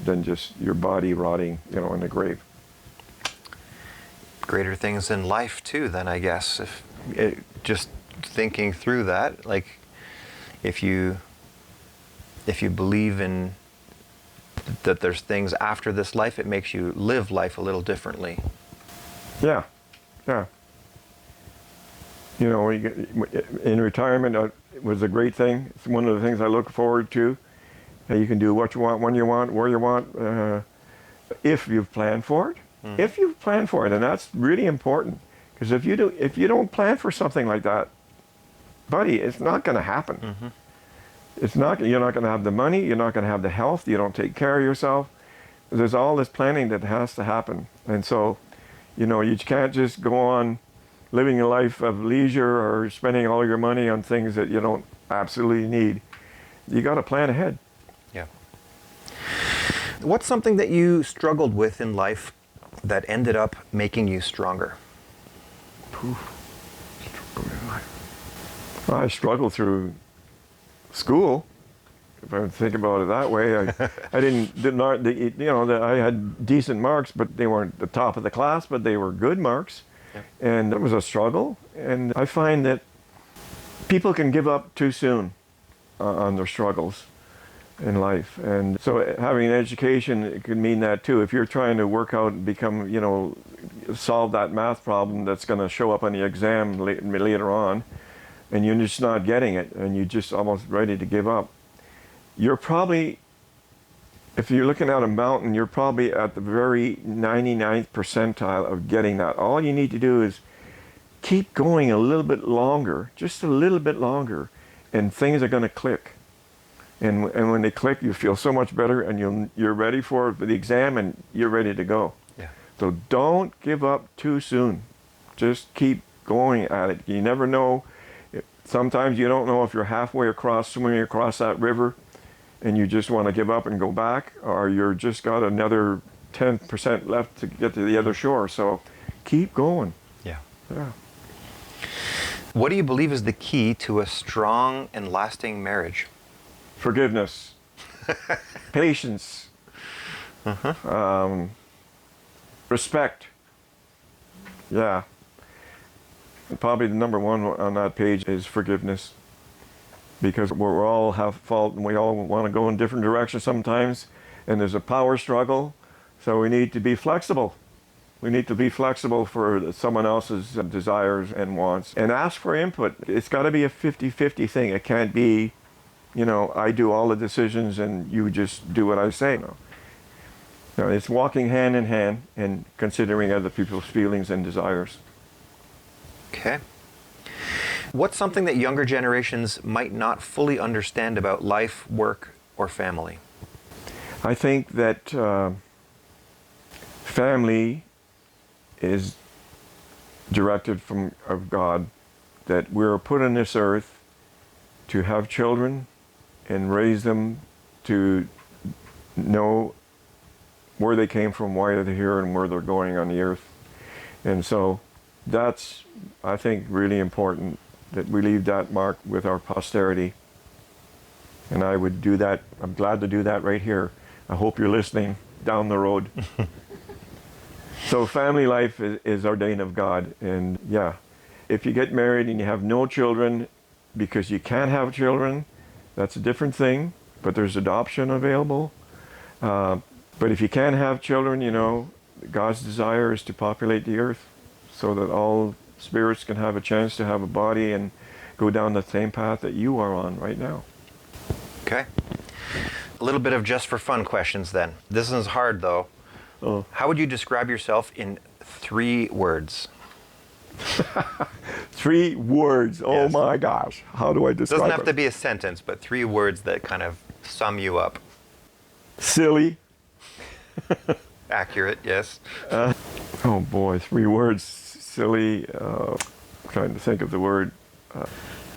than just your body rotting, in the grave. Greater things in life too, then, I guess. If just thinking through that, like if you believe in that there's things after this life, it makes you live life a little differently. Yeah. In retirement, it was a great thing. It's one of the things I look forward to. You can do what you want, when you want, where you want, if you've planned for it. Mm-hmm. If you've planned for it, and that's really important. Because if you don't plan for something like that, buddy, it's not going to happen. Mm-hmm. You're not going to have the money. You're not going to have the health. You don't take care of yourself. There's all this planning that has to happen. And so, you can't just go on living a life of leisure or spending all your money on things that you don't absolutely need. You got to plan ahead. Yeah. What's something that you struggled with in life that ended up making you stronger? Well, I struggled through school. If I think about it that way, I had decent marks, but they weren't the top of the class, but they were good marks. Yeah. And it was a struggle. And I find that people can give up too soon on their struggles in life. And so having an education, it could mean that too. If you're trying to work out and become, solve that math problem that's going to show up on the exam later on, and you're just not getting it, and you're just almost ready to give up, you're probably, if you're looking at a mountain, you're probably at the very 99th percentile of getting that. All you need to do is keep going a little bit longer, just a little bit longer, and things are going to click. And when they click, you feel so much better, and you're ready for the exam, and you're ready to go. Yeah. So don't give up too soon. Just keep going at it. You never know. Sometimes you don't know if you're halfway across, swimming across that river, and you just want to give up and go back, or you're just got another 10% left to get to the other shore. So keep going. Yeah. Yeah. What do you believe is the key to a strong and lasting marriage? Forgiveness. Patience. Respect. Yeah. Probably the number one on that page is forgiveness. Because we all have fault and we all want to go in different directions sometimes, and there's a power struggle, so we need to be flexible. We need to be flexible for someone else's desires and wants, and ask for input. It's got to be a 50-50 thing. It can't be, I do all the decisions and you just do what I say. No, it's walking hand in hand and considering other people's feelings and desires. Okay. What's something that younger generations might not fully understand about life, work, or family? I think that family is directed of God, that we're put on this earth to have children and raise them to know where they came from, why they're here, and where they're going on the earth. And so that's, I think, really important, that we leave that mark with our posterity. And I would do that. I'm glad to do that right here. I hope you're listening down the road. So family life is ordained of God. And yeah, if you get married and you have no children because you can't have children, that's a different thing. But there's adoption available. But if you can't have children, God's desire is to populate the earth so that all spirits can have a chance to have a body and go down the same path that you are on right now. Okay. A little bit of just for fun questions then. This one's hard though. Oh. How would you describe yourself in 3 words? 3 words. Oh yes. My gosh. How do I describe it? Doesn't have to be a sentence, but 3 words that kind of sum you up. Silly. Accurate, yes. Oh boy, 3 words. Silly. I'm trying to think of the word.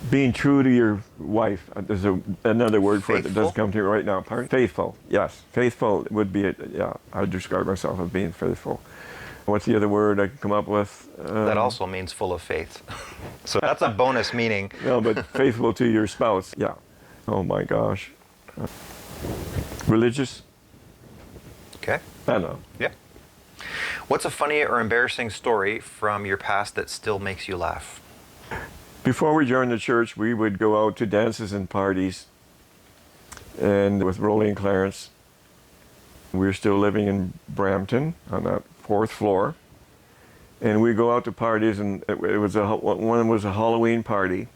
Being true to your wife. There's another word for it that Faithful? doesn't come to me right now. Pardon? Faithful, yes. Faithful would be it. Yeah, I describe myself as being faithful. What's the other word I can come up with? That also means full of faith. So that's a bonus meaning. No, but faithful to your spouse. Yeah. Oh my gosh. Religious? Okay. I don't know. Yeah. What's a funny or embarrassing story from your past that still makes you laugh? Before we joined the church, we would go out to dances and parties, and with Rolly and Clarence. We were still living in Brampton on that 4th floor, and we go out to parties, and one was a Halloween party,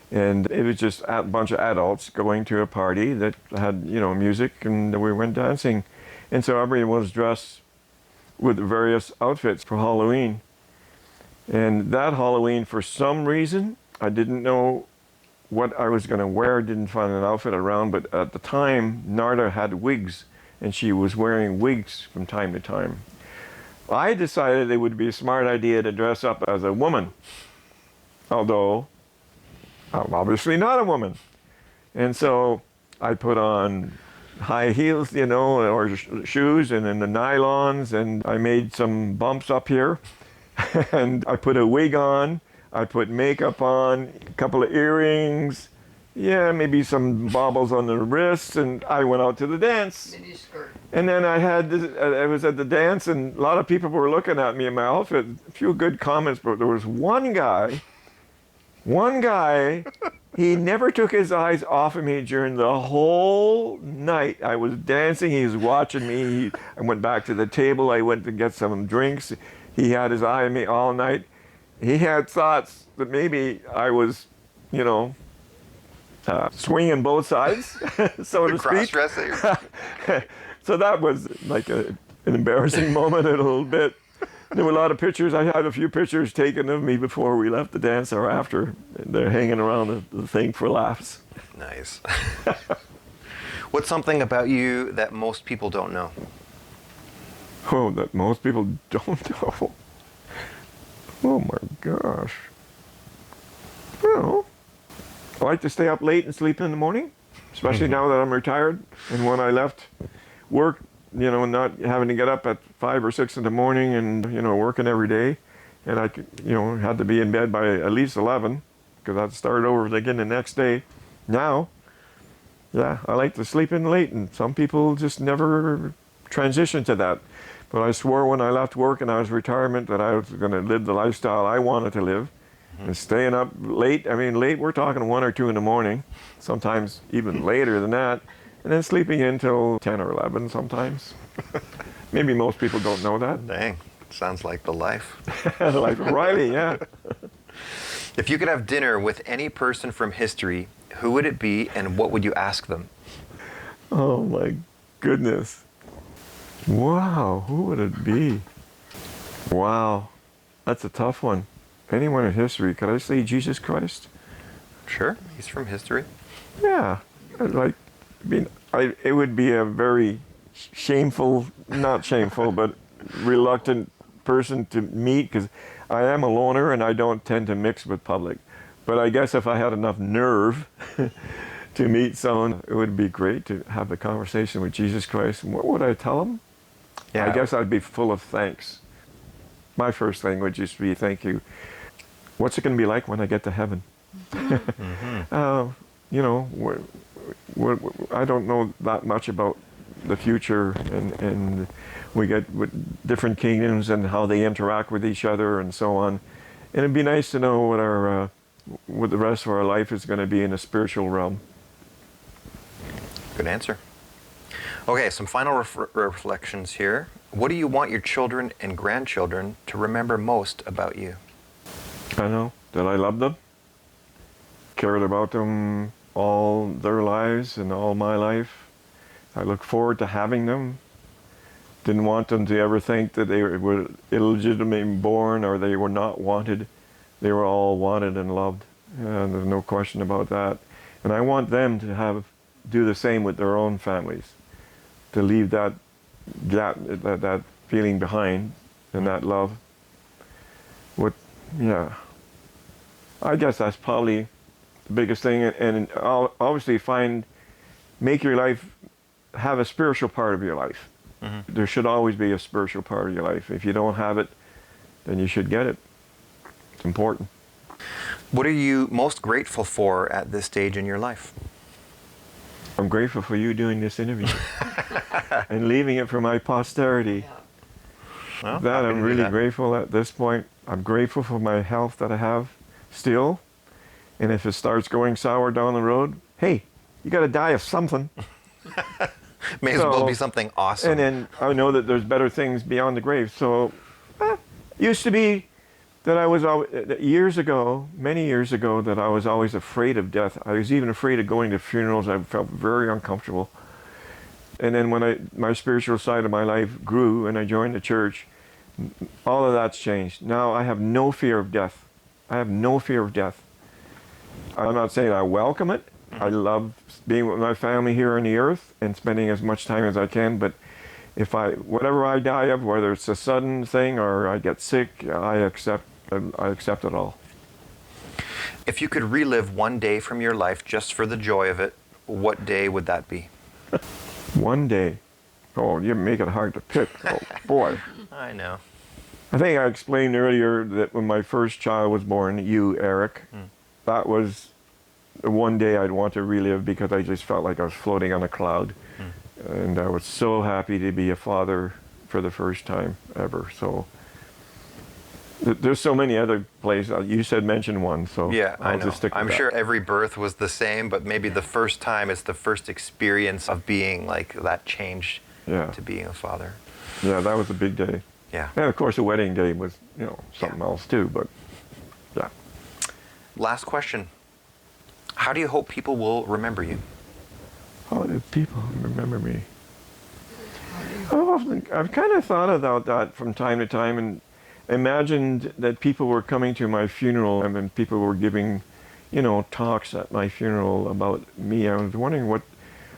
and it was just a bunch of adults going to a party that had, you know, music, and we went dancing, and so everyone was dressed with various outfits for Halloween. And that Halloween, for some reason, I didn't know what I was going to wear, didn't find an outfit around, but at the time, Narda had wigs, and she was wearing wigs from time to time. I decided it would be a smart idea to dress up as a woman, although I'm obviously not a woman. And so I put on high heels, you know, or shoes, and then the nylons, and I made some bumps up here. And I put a wig on, I put makeup on, a couple of earrings, yeah, maybe some baubles on the wrists, and I went out to the dance. Mini skirt. And then I was at the dance, and a lot of people were looking at me in my outfit. A few good comments, but there was one guy, he never took his eyes off of me during the whole night. I was dancing, he was watching me. I went back to the table, I went to get some drinks. He had his eye on me all night. He had thoughts that maybe I was, you know, swinging both sides, so to speak. Cross-dressing. So that was like an embarrassing moment a little bit. There were a lot of pictures. I had a few pictures taken of me before we left the dance or after. They're hanging around the thing for laughs. Nice. What's something about you that most people don't know? Oh, that most people don't know. Oh my gosh. Well, I like to stay up late and sleep in the morning, especially now that I'm retired. And when I left work, you know, not having to get up at 5 or 6 in the morning and, you know, working every day. And I, you know, had to be in bed by at least 11 because I'd start over again the next day. Now, yeah, I like to sleep in late, and some people just never transition to that. But I swore when I left work and I was retirement that I was going to live the lifestyle I wanted to live. And staying up late, I mean late, we're talking 1 or 2 in the morning, sometimes even later than that, and then sleeping in till 10 or 11 sometimes. Maybe most people don't know that. Dang, sounds like the life. Like Riley, yeah. If you could have dinner with any person from history, who would it be and what would you ask them? Oh my goodness. Wow, who would it be? Wow, that's a tough one. Anyone in history, could I say Jesus Christ? Sure, he's from history. Yeah, it would be a very shameful, not shameful, but reluctant person to meet because I am a loner and I don't tend to mix with public. But I guess if I had enough nerve to meet someone, it would be great to have a conversation with Jesus Christ. And what would I tell him? Yeah. I guess I'd be full of thanks. My first thing would just be thank you. What's it going to be like when I get to heaven? You know, I don't know that much about the future, and we get with different kingdoms and how they interact with each other and so on. And it'd be nice to know what the rest of our life is going to be in the spiritual realm. Good answer. Okay, some final reflections here. What do you want your children and grandchildren to remember most about you? I know that I loved them, cared about them all their lives and all my life. I look forward to having them. Didn't want them to ever think that they were illegitimately born or they were not wanted. They were all wanted and loved, and there's no question about that. And I want them to do the same with their own families, to leave that feeling behind and that love. Yeah. I guess that's probably the biggest thing. And obviously make your life, have a spiritual part of your life. There should always be a spiritual part of your life. If you don't have it, then you should get it. It's important. What are you most grateful for at this stage in your life? I'm grateful for you doing this interview and leaving it for my posterity. Well, That happy I'm to do really that. grateful at this point. I'm grateful for my health that I have still. And if it starts going sour down the road, hey, you got to die of something. May as well So- be something awesome. And then I know that there's better things beyond the grave. So, used to be that I was years ago, many years ago, that I was always afraid of death. I was even afraid of going to funerals. I felt very uncomfortable. And then when my spiritual side of my life grew and I joined the church, all of that's changed. Now I have no fear of death. I have no fear of death. I'm not saying I welcome it. I love being with my family here on the earth and spending as much time as I can. But whatever I die of, whether it's a sudden thing or I get sick, I accept it all. If you could relive one day from your life just for the joy of it, what day would that be? One day. Oh, you make it hard to pick. Oh, boy. I know. I think I explained earlier that when my first child was born, Eric, that was the one day I'd want to relive because I just felt like I was floating on a cloud. And I was so happy to be a father for the first time ever. So there's so many other places. You said mention one, so Yeah, I I'll know. just stick with I'm that. sure every birth was the same, but maybe the first time is the first experience of being like that change Yeah. to being a father. Yeah, that was a big day. Yeah. And of course the wedding day was, something else too, but yeah. Last question. How do you hope people will remember you? How do people remember me? I've kind of thought about that from time to time and imagined that people were coming to my funeral and then people were giving, talks at my funeral about me. I was wondering what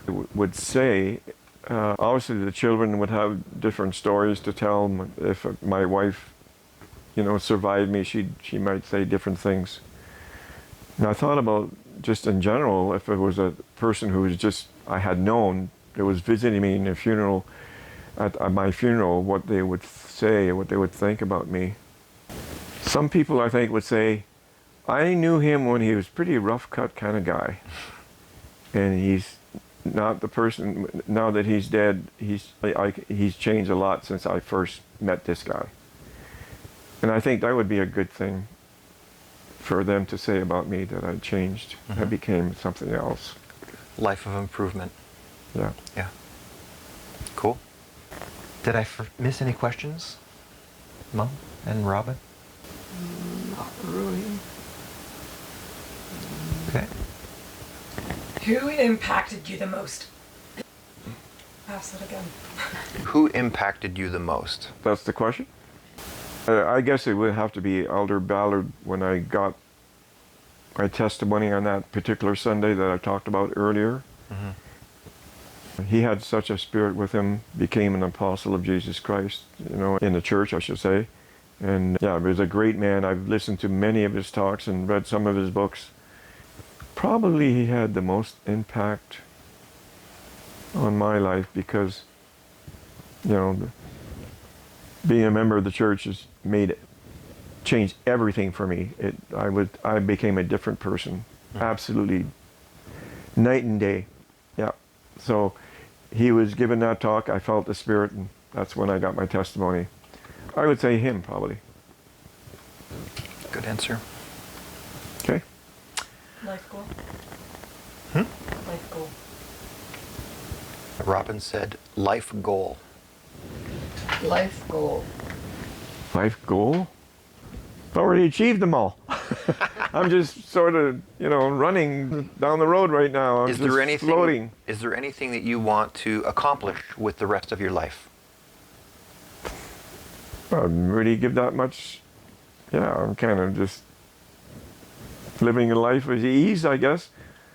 they would say. Obviously, the children would have different stories to tell. If my wife, survived me, she might say different things. And I thought about just in general, if it was a person who was just I had known that was visiting me in a funeral, at my funeral, what they would say, what they would think about me. Some people, I think, would say, I knew him when he was pretty rough-cut kind of guy. And he's not the person, now that he's dead, he's changed a lot since I first met this guy. And I think that would be a good thing for them to say about me, that I changed. I became something else. Life of improvement. Yeah. Yeah. Cool. Did I miss any questions, Mom and Robin? Not really. Okay. Who impacted you the most? Ask that again. Who impacted you the most? That's the question? I guess it would have to be Elder Ballard when I got my testimony on that particular Sunday that I talked about earlier. He had such a spirit with him, became an apostle of Jesus Christ, in the church, I should say. And yeah, he was a great man. I've listened to many of his talks and read some of his books. Probably he had the most impact on my life because, being a member of the church has changed everything for me. I became a different person, absolutely night and day. Yeah. So he was given that talk. I felt the spirit, and that's when I got my testimony. I would say him, probably. Good answer. Okay. Life goal. Life goal. Robin said, life goal. Life goal. Life goal? I've already achieved them all. I'm just sort of, running down the road right now. I'm Is just there anything? floating. Is there anything that you want to accomplish with the rest of your life? I don't really give that much. Yeah, I'm kind of just living a life of ease, I guess.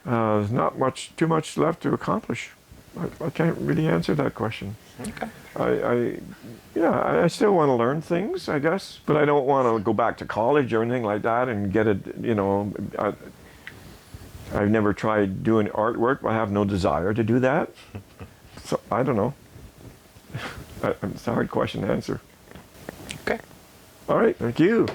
There's not too much left to accomplish. I can't really answer that question. Okay. I still want to learn things, I guess, but I don't want to go back to college or anything like that and get it, I've never tried doing artwork. I have no desire to do that. So I don't know. It's a hard question to answer. Okay. All right, thank you.